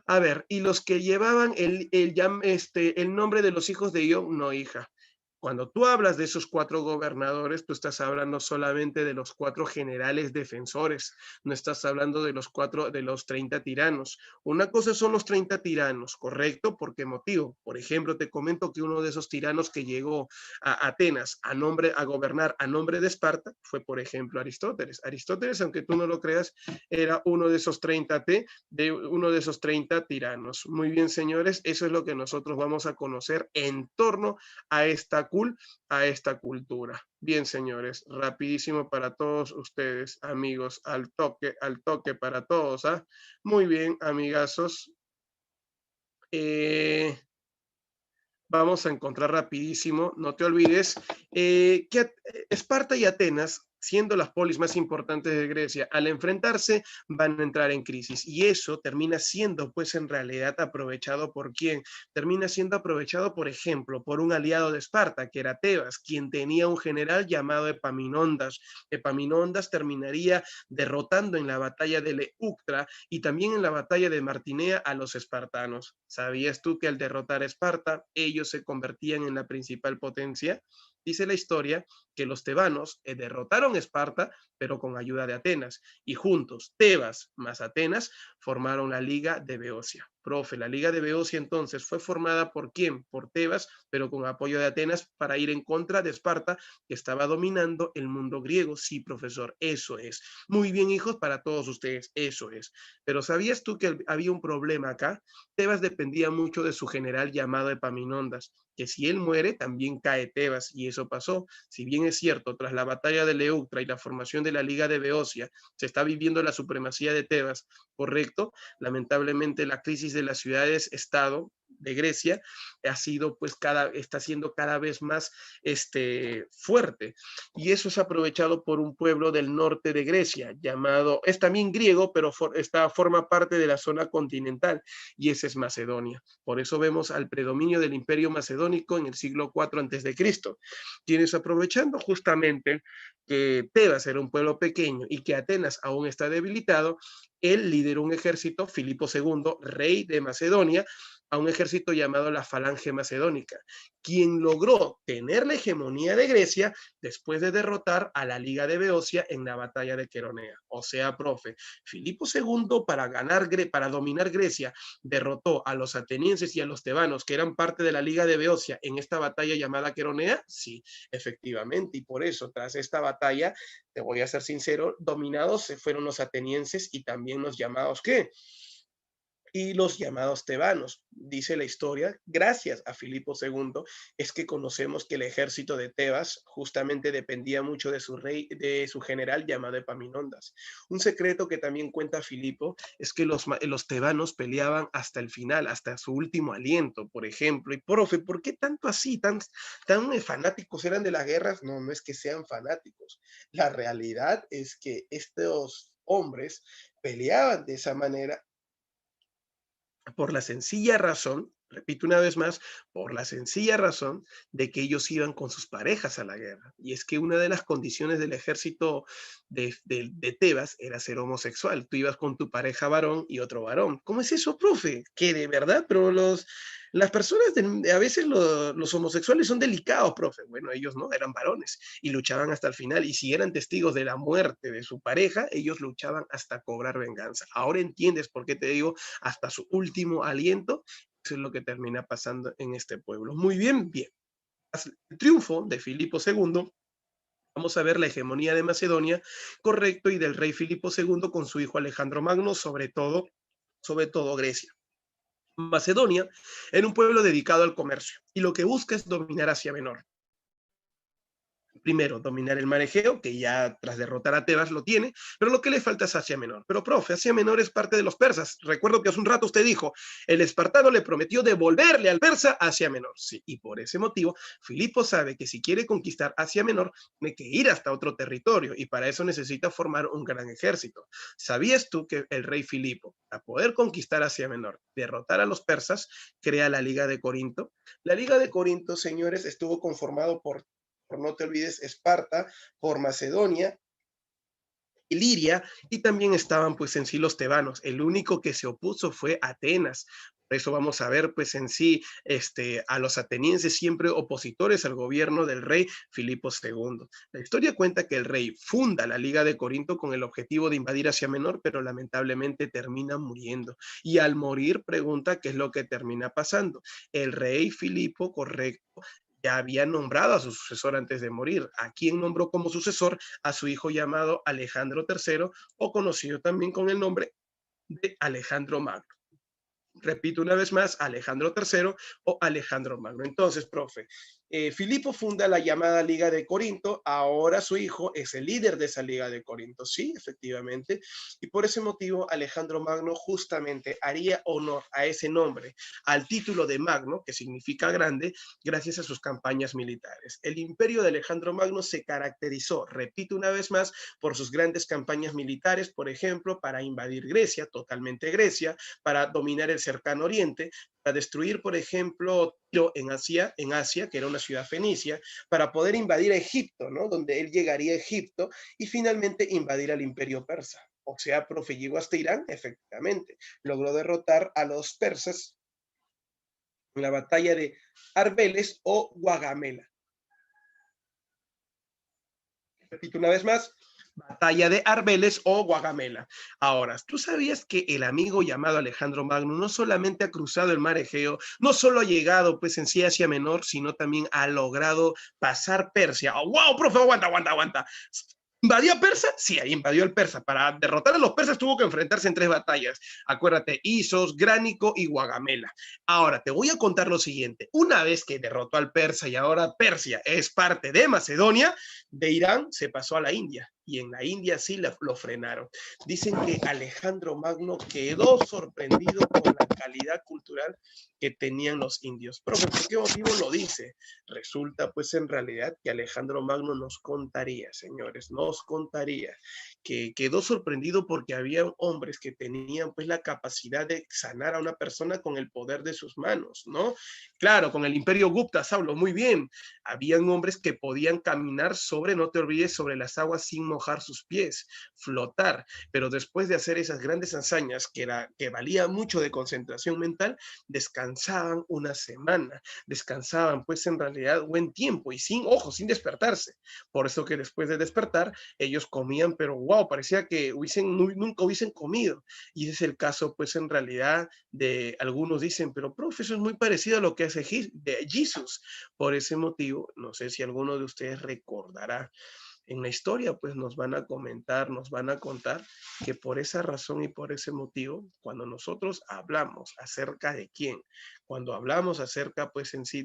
A ver, y los que llevaban el nombre de los hijos de Iob, no, hija. Cuando tú hablas de esos 4 gobernadores, tú estás hablando solamente de los 4 generales defensores, no estás hablando de los 30 tiranos. Una cosa son los 30 tiranos, ¿correcto? ¿Por qué motivo? Por ejemplo, te comento que uno de esos tiranos que llegó a Atenas a gobernar a nombre de Esparta fue, por ejemplo, Aristóteles. Aristóteles, aunque tú no lo creas, era uno de esos 30 tiranos. Muy bien, señores, eso es lo que nosotros vamos a conocer en torno a esta cultura. Bien, señores, rapidísimo para todos ustedes, amigos, al toque para todos. ¿Ah? Muy bien, amigazos. Vamos a encontrar rapidísimo, no te olvides, que Esparta y Atenas, siendo las polis más importantes de Grecia, al enfrentarse van a entrar en crisis y eso termina siendo pues en realidad aprovechado por ¿quién? Termina siendo aprovechado, por ejemplo, por un aliado de Esparta, que era Tebas, quien tenía un general llamado Epaminondas. Epaminondas terminaría derrotando en la batalla de Leuctra y también en la batalla de Martinea a los espartanos. ¿Sabías tú que al derrotar a Esparta, ellos se convertían en la principal potencia? Dice la historia que los tebanos derrotaron a Esparta, pero con ayuda de Atenas, y juntos, Tebas más Atenas, formaron la Liga de Beocia. Profe, la Liga de Beocia entonces fue formada ¿por quién? Por Tebas, pero con apoyo de Atenas para ir en contra de Esparta, que estaba dominando el mundo griego. Sí, profesor, eso es. Muy bien, hijos, para todos ustedes, eso es. Pero ¿sabías tú que había un problema acá? Tebas dependía mucho de su general llamado Epaminondas, que si él muere, también cae Tebas, y eso pasó. Si bien es cierto, tras la batalla de Leuctra y la formación de la Liga de Beocia, se está viviendo la supremacía de Tebas, correcto, lamentablemente la crisis de las ciudades-estado de Grecia ha sido pues está siendo cada vez más fuerte, y eso es aprovechado por un pueblo del norte de Grecia llamado, es también griego, pero forma parte de la zona continental, y ese es Macedonia. Por eso vemos al predominio del imperio macedónico en el siglo IV antes de Cristo, quienes aprovechando justamente que Tebas era un pueblo pequeño y que Atenas aún está debilitado, él lideró un ejército, Filipo II, rey de Macedonia, a un ejército llamado la Falange Macedónica, quien logró tener la hegemonía de Grecia después de derrotar a la Liga de Beocia en la batalla de Queronea. O sea, profe, Filipo II para dominar Grecia derrotó a los atenienses y a los tebanos, que eran parte de la Liga de Beocia, en esta batalla llamada Queronea. Sí, efectivamente, y por eso tras esta batalla, te voy a ser sincero, dominados se fueron los atenienses y también los llamados, ¿qué? Y los llamados tebanos. Dice la historia, gracias a Filipo II, es que conocemos que el ejército de Tebas justamente dependía mucho de su rey, de su general llamado Epaminondas. Un secreto que también cuenta Filipo es que los tebanos peleaban hasta el final, hasta su último aliento, por ejemplo. Y profe, ¿por qué tanto así? ¿Tan fanáticos eran de las guerras? No, no es que sean fanáticos. La realidad es que estos hombres peleaban de esa manera por la sencilla razón, repito una vez más, por la sencilla razón de que ellos iban con sus parejas a la guerra. Y es que una de las condiciones del ejército de Tebas era ser homosexual. Tú ibas con tu pareja varón y otro varón. ¿Cómo es eso, profe? Que de verdad, pero las personas, a veces los homosexuales son delicados, profe. Bueno, ellos no, eran varones y luchaban hasta el final. Y si eran testigos de la muerte de su pareja, ellos luchaban hasta cobrar venganza. Ahora entiendes por qué te digo hasta su último aliento. Eso es lo que termina pasando en este pueblo. Muy bien, bien. Tras el triunfo de Filipo II, vamos a ver la hegemonía de Macedonia, correcto, y del rey Filipo II con su hijo Alejandro Magno, sobre todo Grecia. Macedonia era un pueblo dedicado al comercio y lo que busca es dominar Asia Menor. Primero, dominar el mar Egeo, que ya tras derrotar a Tebas lo tiene, pero lo que le falta es Asia Menor. Pero, profe, Asia Menor es parte de los persas. Recuerdo que hace un rato usted dijo, el espartano le prometió devolverle al persa Asia Menor. Sí, y por ese motivo, Filipo sabe que si quiere conquistar Asia Menor, tiene que ir hasta otro territorio, y para eso necesita formar un gran ejército. ¿Sabías tú que el rey Filipo, para poder conquistar Asia Menor, derrotar a los persas, crea la Liga de Corinto? La Liga de Corinto, señores, estuvo conformado por no te olvides, Esparta, por Macedonia, Iliria, y también estaban pues en sí los tebanos. El único que se opuso fue Atenas. Por eso vamos a ver pues en sí a los atenienses siempre opositores al gobierno del rey Filipo II. La historia cuenta que el rey funda la Liga de Corinto con el objetivo de invadir Asia Menor, pero lamentablemente termina muriendo. Y al morir pregunta qué es lo que termina pasando. El rey Filipo, correcto, ya había nombrado a su sucesor antes de morir. ¿A quién nombró como sucesor? A su hijo llamado Alejandro III, o conocido también con el nombre de Alejandro Magno. Repito una vez más, Alejandro III o Alejandro Magno. Entonces, profe, Filipo funda la llamada Liga de Corinto, ahora su hijo es el líder de esa Liga de Corinto, sí, efectivamente, y por ese motivo Alejandro Magno justamente haría honor a ese nombre, al título de Magno, que significa grande, gracias a sus campañas militares. El imperio de Alejandro Magno se caracterizó, repito una vez más, por sus grandes campañas militares, por ejemplo, para invadir Grecia, totalmente Grecia, para dominar el cercano oriente, para destruir, por ejemplo, Tiro en Asia, que era una ciudad fenicia, para poder invadir a Egipto, ¿no? Donde él llegaría a Egipto, y finalmente invadir al imperio persa. O sea, profe, llegó hasta Irán, efectivamente. Logró derrotar a los persas en la batalla de Arbeles o Guagamela. Repito una vez más, batalla de Arbeles o Guagamela. Ahora, ¿tú sabías que el amigo llamado Alejandro Magno no solamente ha cruzado el mar Egeo, no solo ha llegado pues en sí a Asia Menor, sino también ha logrado pasar Persia? Oh, ¡wow, profe! Aguanta. ¿Invadió a Persa? Sí, ahí invadió el Persa. Para derrotar a los persas tuvo que enfrentarse en 3 batallas. Acuérdate, Isos, Gránico y Guagamela. Ahora, te voy a contar lo siguiente. Una vez que derrotó al persa y ahora Persia es parte de Macedonia, de Irán se pasó a la India. y en la India sí lo frenaron. Dicen que Alejandro Magno quedó sorprendido con la calidad cultural que tenían los indios. Profe, ¿por qué motivo lo dice? Resulta pues en realidad que Alejandro Magno nos contaría, señores, nos contaría que quedó sorprendido porque había hombres que tenían pues la capacidad de sanar a una persona con el poder de sus manos, ¿no? Claro, con el imperio Gupta, hablo muy bien. Habían hombres que podían caminar sobre, no te olvides, sobre las aguas sin mojar sus pies, flotar, pero después de hacer esas grandes hazañas que valía mucho de concentración mental, descansaban una semana, descansaban pues en realidad buen tiempo y sin, ojo, sin despertarse. Por eso que después de despertar, ellos comían, pero wow, parecía que nunca hubiesen comido. Y ese es el caso pues en realidad de algunos dicen, pero profe, eso es muy parecido a lo que hace Jesús. Por ese motivo, no sé si alguno de ustedes recordará en la historia, pues nos van a comentar, nos van a contar que por esa razón y por ese motivo, cuando nosotros hablamos acerca de quién, cuando hablamos acerca pues en sí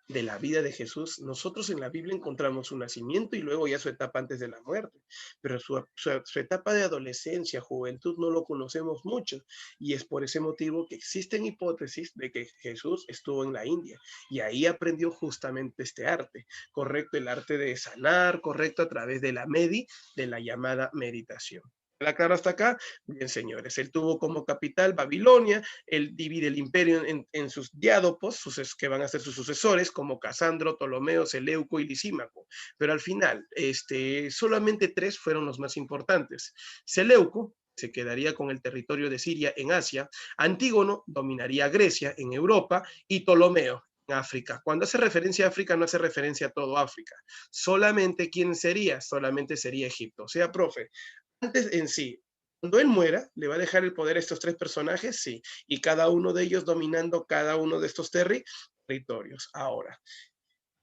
de la vida de Jesús, nosotros en la Biblia encontramos su nacimiento y luego ya su etapa antes de la muerte, pero su etapa de adolescencia, juventud, no lo conocemos mucho y es por ese motivo que existen hipótesis de que Jesús estuvo en la India y ahí aprendió justamente este arte, correcto, el arte de sanar, correcto, a través de de la llamada meditación. ¿Queda claro hasta acá? Bien, señores, él tuvo como capital Babilonia, él divide el imperio en sus diádopos, que van a ser sus sucesores, como Casandro, Ptolomeo, Seleuco y Lisímaco. Pero al final, solamente 3 fueron los más importantes. Seleuco se quedaría con el territorio de Siria en Asia, Antígono dominaría Grecia en Europa y Ptolomeo en África. Cuando hace referencia a África, no hace referencia a todo África. Solamente, ¿quién sería? Solamente sería Egipto. O sea, profe, antes en sí, cuando él muera, ¿le va a dejar el poder a estos 3 personajes? Sí. Y cada uno de ellos dominando cada uno de estos territorios. Ahora,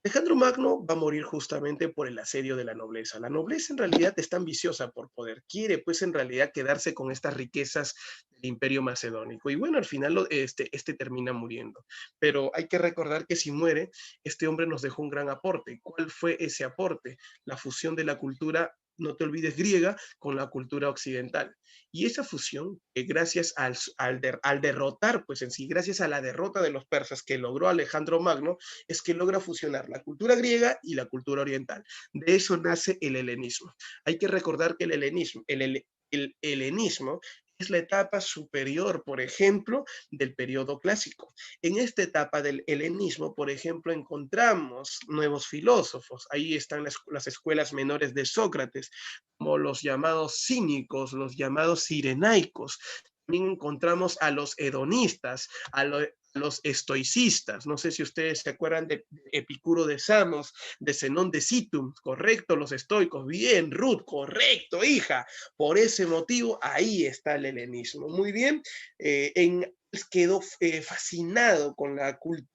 Alejandro Magno va a morir justamente por el asedio de la nobleza. La nobleza en realidad está ambiciosa por poder, quiere pues en realidad quedarse con estas riquezas del imperio macedónico. Y bueno, al final este termina muriendo. Pero hay que recordar que si muere, este hombre nos dejó un gran aporte. ¿Cuál fue ese aporte? La fusión de la cultura, no te olvides, griega con la cultura occidental. Y esa fusión, gracias al derrotar, pues en sí, gracias a la derrota de los persas que logró Alejandro Magno, es que logra fusionar la cultura griega y la cultura oriental. De eso nace el helenismo. Hay que recordar que el helenismo es la etapa superior, por ejemplo, del periodo clásico. En esta etapa del helenismo, por ejemplo, encontramos nuevos filósofos. Ahí están las escuelas menores de Sócrates, como los llamados cínicos, los llamados cirenaicos. También encontramos a los hedonistas, los estoicistas. No sé si ustedes se acuerdan de Epicuro de Samos, de Zenón de Citum, correcto, los estoicos. Bien, Ruth, correcto, hija. Por ese motivo, ahí está el helenismo. Muy bien, quedó fascinado con la cultura,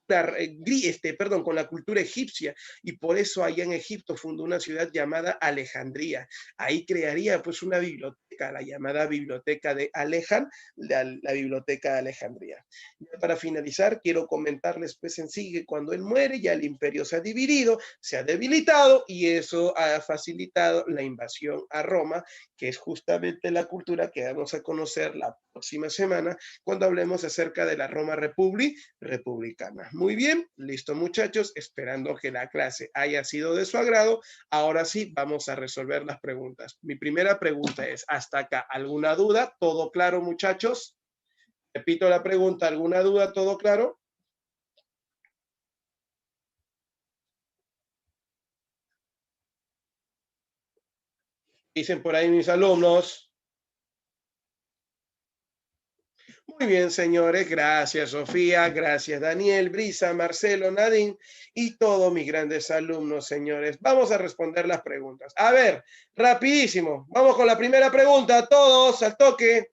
con la cultura egipcia, y por eso allá en Egipto fundó una ciudad llamada Alejandría. Ahí crearía pues una biblioteca, la llamada Biblioteca de la Biblioteca de Alejandría. Ya para finalizar, quiero comentarles pues en sí que cuando él muere ya el imperio se ha dividido, se ha debilitado y eso ha facilitado la invasión a Roma, que es justamente la cultura que vamos a conocer la próxima semana cuando hablemos acerca de la Roma republicana. Muy bien, listo muchachos, esperando que la clase haya sido de su agrado. Ahora sí, vamos a resolver las preguntas. Mi primera pregunta es, ¿hasta acá alguna duda? ¿Todo claro, muchachos? Repito la pregunta, ¿alguna duda? ¿Todo claro? Dicen por ahí mis alumnos. Muy bien, señores. Gracias, Sofía. Gracias, Daniel, Brisa, Marcelo, Nadine y todos mis grandes alumnos, señores. Vamos a responder las preguntas. A ver, rapidísimo. Vamos con la primera pregunta. Todos al toque.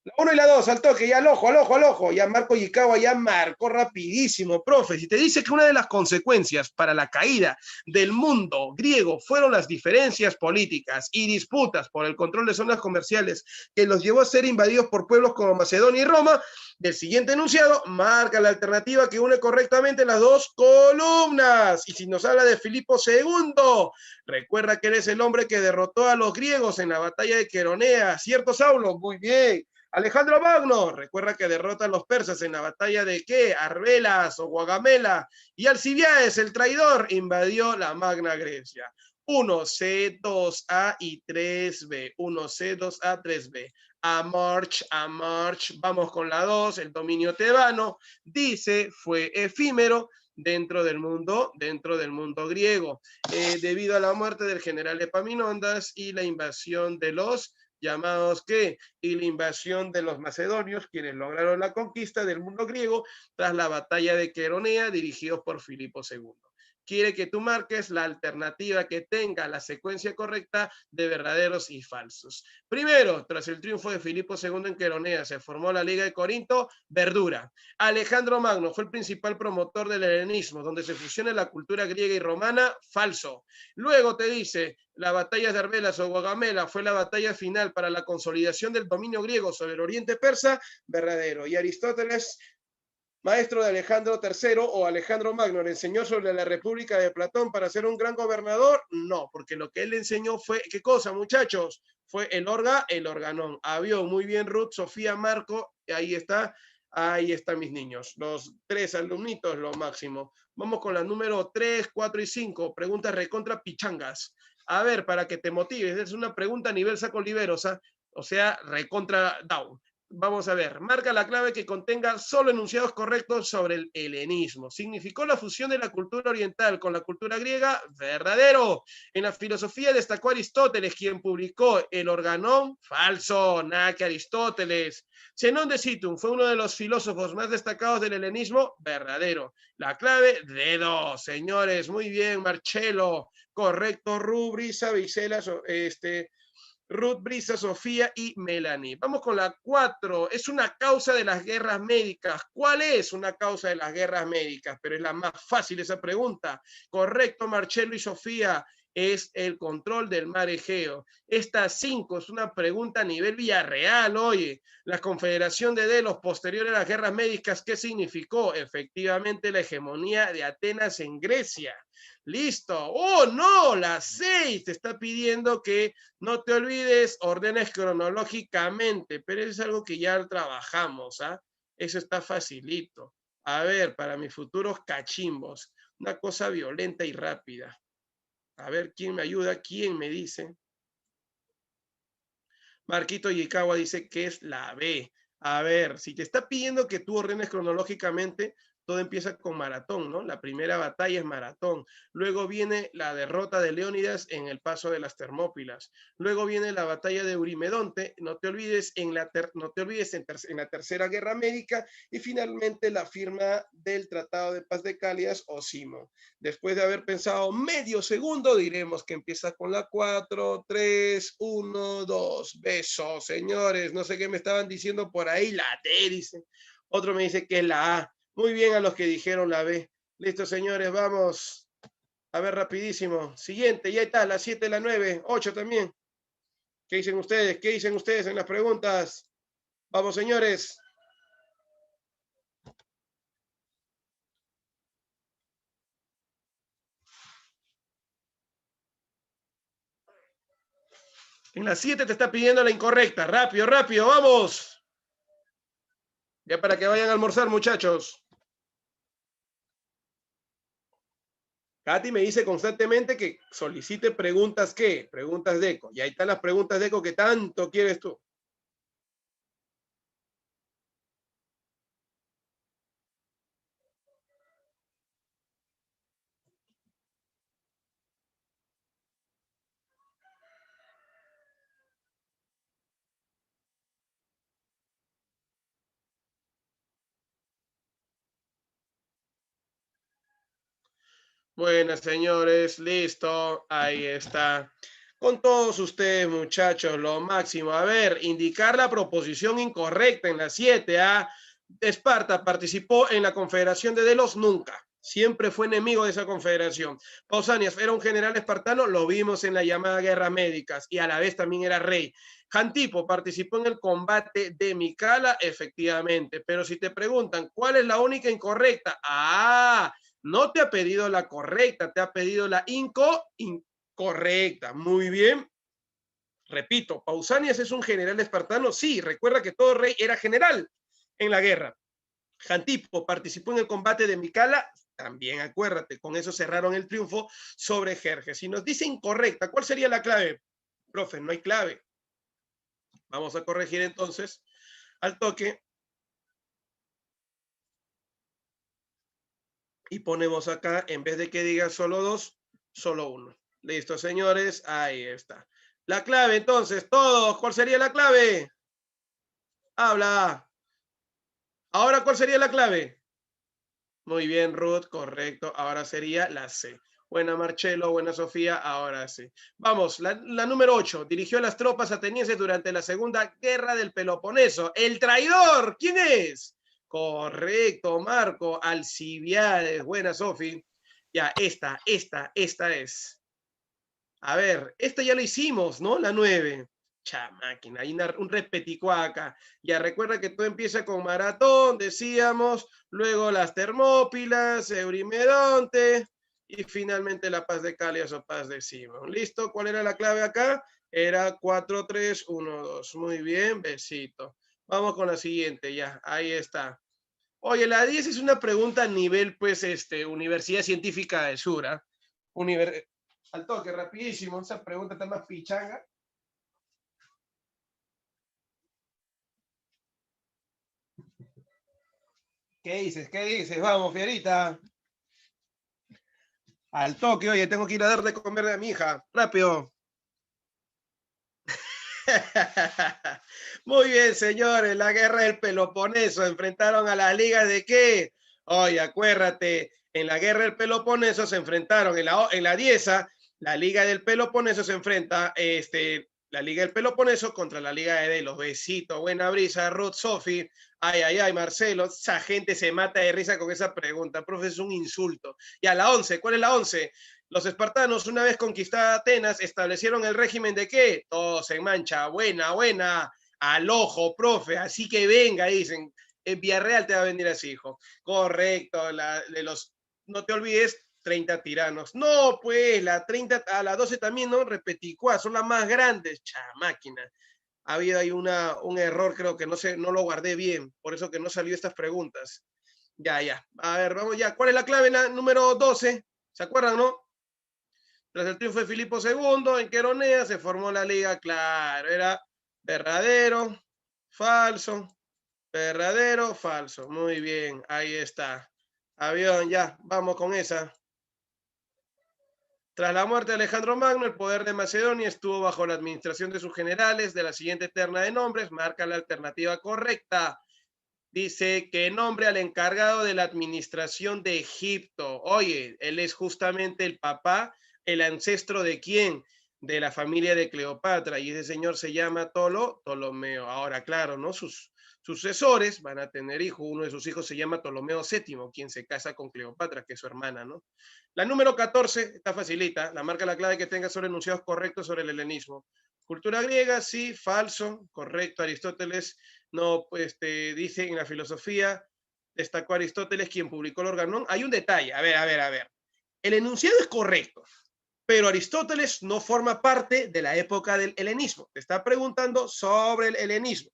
La 1 y la 2, al toque, ya al ojo, al ojo, al ojo. Ya Marco Yikawa ya marcó rapidísimo, profe. Si te dice que una de las consecuencias para la caída del mundo griego fueron las diferencias políticas y disputas por el control de zonas comerciales que los llevó a ser invadidos por pueblos como Macedonia y Roma, del siguiente enunciado marca la alternativa que une correctamente las dos columnas. Y si nos habla de Filipo II, recuerda que él es el hombre que derrotó a los griegos en la batalla de Queronea, ¿cierto, Saulo? Muy bien. Alejandro Magno, recuerda que derrota a los persas en la batalla de ¿qué? Arbelas o Guagamela. Y Alcibiades, el traidor, invadió la Magna Grecia. 1C, 2A y 3B. 1C, 2A, 3B. A march. Vamos con la 2, el dominio tebano. Dice, fue efímero dentro del mundo griego, debido a la muerte del general Epaminondas y la invasión de los llamados ¿qué? Y la invasión de los macedonios, quienes lograron la conquista del mundo griego tras la batalla de Queronea, dirigidos por Filipo II. Quiere que tú marques la alternativa que tenga la secuencia correcta de verdaderos y falsos. Primero, tras el triunfo de Filipo II en Queronea, se formó la Liga de Corinto, verdura. Alejandro Magno fue el principal promotor del helenismo, donde se fusiona la cultura griega y romana, falso. Luego te dice, la batalla de Arbelas o Guagamela fue la batalla final para la consolidación del dominio griego sobre el oriente persa, verdadero. Y Aristóteles, maestro de Alejandro III o Alejandro Magno, ¿le enseñó sobre la República de Platón para ser un gran gobernador? No, porque lo que él le enseñó fue, ¿qué cosa, muchachos? Fue el organón. Avión, muy bien, Ruth, Sofía, Marco, ahí están mis niños. Los 3 alumnitos, lo máximo. Vamos con las números 3, 4 y 5. Preguntas recontra pichangas. A ver, para que te motives, es una pregunta a nivel saco liberosa, o sea, recontra down. Vamos a ver, marca la clave que contenga solo enunciados correctos sobre el helenismo. ¿Significó la fusión de la cultura oriental con la cultura griega? Verdadero. En la filosofía destacó Aristóteles, quien publicó el Organón. Falso, nada que Aristóteles. Zenón de Citum fue uno de los filósofos más destacados del helenismo. Verdadero. La clave, dedo. Señores, muy bien, Marcelo. Correcto, Rubrisa, Vicela, Ruth, Brisa, Sofía y Melanie. Vamos con la 4. Es una causa de las guerras médicas. ¿Cuál es una causa de las guerras médicas? Pero es la más fácil esa pregunta. Correcto, Marcelo y Sofía. Es el control del mar Egeo. Esta 5 es una pregunta a nivel Villarreal. Oye, la Confederación de Delos posterior a las guerras médicas, ¿qué significó? Efectivamente, la hegemonía de Atenas en Grecia. Listo. Oh, no, la 6 te está pidiendo que no te olvides, ordenes cronológicamente, pero eso es algo que ya trabajamos, ¿ah? Eso está facilito. A ver, para mis futuros cachimbos, una cosa violenta y rápida. A ver, ¿quién me ayuda? ¿Quién me dice? Marquito Yikawa dice que es la B. A ver, si te está pidiendo que tú ordenes cronológicamente, todo empieza con Maratón, ¿no? La primera batalla es Maratón. Luego viene la derrota de Leónidas en el paso de las Termópilas. Luego viene la batalla de Eurimedonte. No te olvides en la Tercera Guerra Médica. Y finalmente la firma del Tratado de Paz de Calias o Simo. Después de haber pensado medio segundo, diremos que empieza con la 4, 3, 1, 2. Besos, señores. No sé qué me estaban diciendo por ahí. La D, dice. Otro me dice que es la A. Muy bien a los que dijeron la B. Listo, señores, vamos. A ver, rapidísimo. Siguiente, ya está, la 7, la 9, 8 también. ¿Qué dicen ustedes? ¿Qué dicen ustedes en las preguntas? Vamos, señores. En la 7 te está pidiendo la incorrecta. Rápido, rápido, vamos. Ya para que vayan a almorzar, muchachos. Katy me dice constantemente que solicite preguntas, ¿qué? Preguntas de eco. Y ahí están las preguntas de eco que tanto quieres tú. Buenas, señores. Listo. Ahí está. Con todos ustedes, muchachos, lo máximo. A ver, indicar la proposición incorrecta en la 7. Esparta participó en la Confederación de Delos nunca. Siempre fue enemigo de esa confederación. Pausanias era un general espartano, lo vimos en la llamada Guerra Médicas y a la vez también era rey. Jantipo participó en el combate de Micala, efectivamente. Pero si te preguntan, ¿cuál es la única incorrecta? No te ha pedido la correcta, te ha pedido la incorrecta. Muy bien. Repito, Pausanias es un general espartano. Sí, recuerda que todo rey era general en la guerra. Jantipo participó en el combate de Micala. También acuérdate, con eso cerraron el triunfo sobre Jerjes. Si nos dice incorrecta, ¿cuál sería la clave? Profe, no hay clave. Vamos a corregir entonces al toque. Y ponemos acá, en vez de que diga solo 2, solo 1. Listo, señores, ahí está. La clave, entonces, todos, ¿cuál sería la clave? Habla. Ahora, ¿cuál sería la clave? Muy bien, Ruth, correcto. Ahora sería la C. Buena, Marcelo, buena, Sofía, ahora sí. Vamos, la número 8. Dirigió a las tropas atenienses durante la Segunda Guerra del Peloponeso. ¡El traidor! ¿Quién es? Correcto, Marco. Alcibiades. Buena, Sofi. Ya, esta es. A ver, esta ya la hicimos, ¿no? La 9. Máquina, hay un repeticuaca. Ya recuerda que todo empieza con Maratón, decíamos, luego las Termópilas, Eurimedonte y finalmente la Paz de Calias o Paz de Simón. ¿Listo? ¿Cuál era la clave acá? Era 4, 3, 1, 2. Muy bien, besito. Vamos con la siguiente, ya, ahí está. Oye, la 10 es una pregunta a nivel, pues, Universidad Científica de Sura. Al toque, rapidísimo, esa pregunta está más pichanga. ¿Qué dices? ¿Qué dices? Vamos, Fierita. Al toque, oye, tengo que ir a dar de comer a mi hija. Rápido. Muy bien, señores. La guerra del Peloponeso. Enfrentaron a las ligas de qué. Oye, acuérdate, en la guerra del Peloponeso se enfrentaron en la Dieza. La liga del Peloponeso se enfrenta, la liga del Peloponeso contra la liga de Delos. Besito, buena brisa, Ruth, Sofi. Ay, Marcelo. Esa gente se mata de risa con esa pregunta. Profe, es un insulto. Y a la 11, ¿cuál es la 11? Los espartanos, una vez conquistada Atenas, establecieron el régimen de ¿qué? Todos en mancha, buena, al ojo, profe, así que venga, dicen, en Villarreal te va a venir así, hijo. Correcto, no te olvides, 30 tiranos. No, pues, la 30, a la 12 también, ¿no? Repeticuá, son las más grandes, máquina. Ha habido ahí un error, creo que no lo guardé bien, por eso que no salió estas preguntas. Ya. A ver, vamos ya. ¿Cuál es la clave? La número 12. ¿Se acuerdan, no? Tras el triunfo de Filipo II en Queronea se formó la liga, claro, era verdadero, falso, verdadero, falso. Muy bien, ahí está. Avión, ya, vamos con esa. Tras la muerte de Alejandro Magno, el poder de Macedonia estuvo bajo la administración de sus generales. De la siguiente terna de nombres, marca la alternativa correcta. Dice que nombre al encargado de la administración de Egipto. Oye, él es justamente el papá, el ancestro de quién? De la familia de Cleopatra. Y ese señor se llama Ptolomeo. Ahora, claro, ¿no? Sus sucesores van a tener hijos. Uno de sus hijos se llama Ptolomeo VII, quien se casa con Cleopatra, que es su hermana, ¿no? La número 14 está facilita. La marca la clave que tenga sobre enunciados correctos sobre el helenismo. Cultura griega, sí, falso, correcto. Aristóteles no, pues te dice en la filosofía, destacó Aristóteles quien publicó el Organón. Hay un detalle, a ver. El enunciado es correcto, pero Aristóteles no forma parte de la época del helenismo. Te está preguntando sobre el helenismo.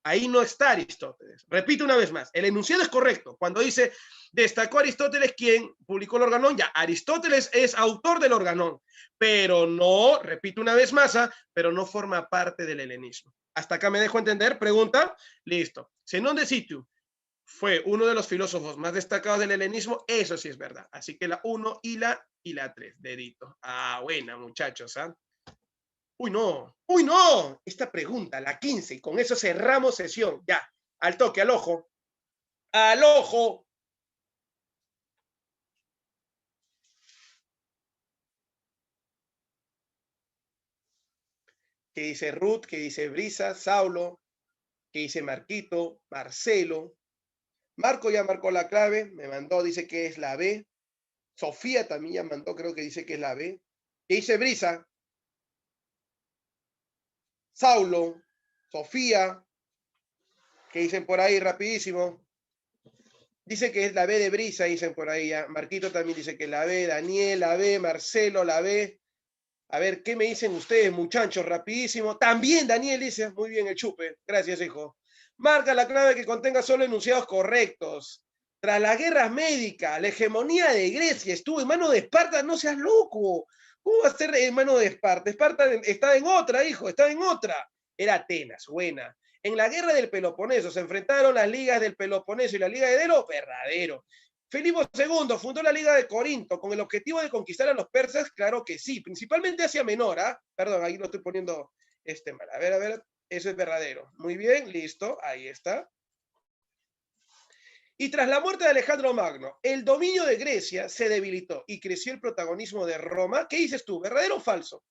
Ahí no está Aristóteles. Repito una vez más, el enunciado es correcto. Cuando dice, destacó Aristóteles quien publicó el Organón, ya, Aristóteles es autor del Organón, pero no, repito una vez más, pero no forma parte del helenismo. ¿Hasta acá me dejo entender? Pregunta. Listo. Zenón de Situ fue uno de los filósofos más destacados del helenismo, eso sí es verdad. Así que la 1 y la 3, dedito. Buena, muchachos, ¿ah? Uy, no. Esta pregunta, la 15, y con eso cerramos sesión. Ya, al toque, al ojo. Al ojo. ¿Qué dice Ruth? ¿Qué dice Brisa? Saulo. ¿Qué dice Marquito? Marcelo. Marco ya marcó la clave, me mandó, dice que es la B. Sofía también ya mandó, creo que dice que es la B. ¿Qué dice Brisa? Saulo. Sofía. ¿Qué dicen por ahí? Rapidísimo. Dice que es la B de Brisa, dicen por ahí ya. Marquito también dice que es la B. Daniel, la B. Marcelo, la B. A ver, ¿qué me dicen ustedes, muchachos? Rapidísimo. También Daniel dice, muy bien el chupe. Gracias, hijo. Marca la clave que contenga solo enunciados correctos. Tras las guerras médicas, la hegemonía de Grecia estuvo en manos de Esparta. No seas loco. ¿Cómo va a ser en manos de Esparta? Esparta está en otra, hijo, está en otra. Era Atenas, buena. En la guerra del Peloponeso se enfrentaron las ligas del Peloponeso y la liga de Delo, verdadero. Filipo II fundó la Liga de Corinto con el objetivo de conquistar a los persas, claro que sí, principalmente Asia Menor, ¿ah? Perdón, ahí lo estoy poniendo mal. A ver, eso es verdadero. Muy bien, listo, ahí está. Y tras la muerte de Alejandro Magno, el dominio de Grecia se debilitó y creció el protagonismo de Roma. ¿Qué dices tú, verdadero o falso?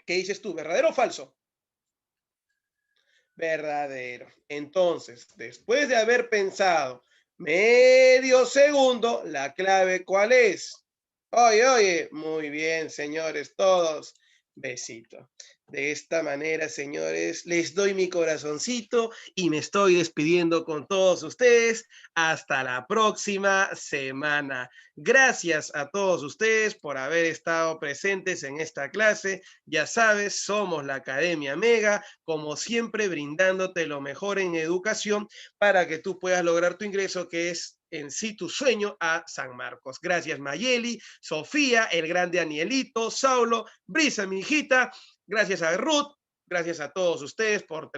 ¿Qué dices tú, verdadero o falso? Verdadero. Entonces, después de haber pensado medio segundo, la clave, ¿cuál es? Oye, muy bien, señores, todos. Besito. De esta manera, señores, les doy mi corazoncito y me estoy despidiendo con todos ustedes. Hasta la próxima semana. Gracias a todos ustedes por haber estado presentes en esta clase. Ya sabes, somos la Academia Mega, como siempre, brindándote lo mejor en educación para que tú puedas lograr tu ingreso, que es en sí tu sueño, a San Marcos. Gracias, Mayeli, Sofía, el grande Anielito, Saulo, Brisa, mi hijita. Gracias a Ruth, gracias a todos ustedes por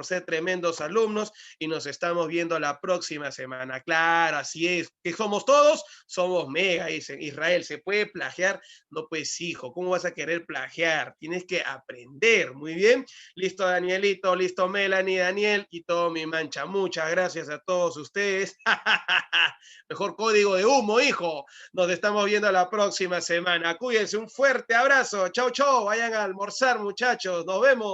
ser tremendos alumnos y nos estamos viendo la próxima semana. Claro, así es. ¿Que somos todos? Somos mega, dicen. Israel, ¿se puede plagiar? No, pues hijo, ¿cómo vas a querer plagiar? Tienes que aprender. Muy bien. Listo, Danielito, listo, Melanie, Daniel y todo mi mancha. Muchas gracias a todos ustedes. Mejor código de humo, hijo. Nos estamos viendo la próxima semana. Cuídense, un fuerte abrazo. Chau, chau. Vayan a almorzar, muchachos. Nos vemos.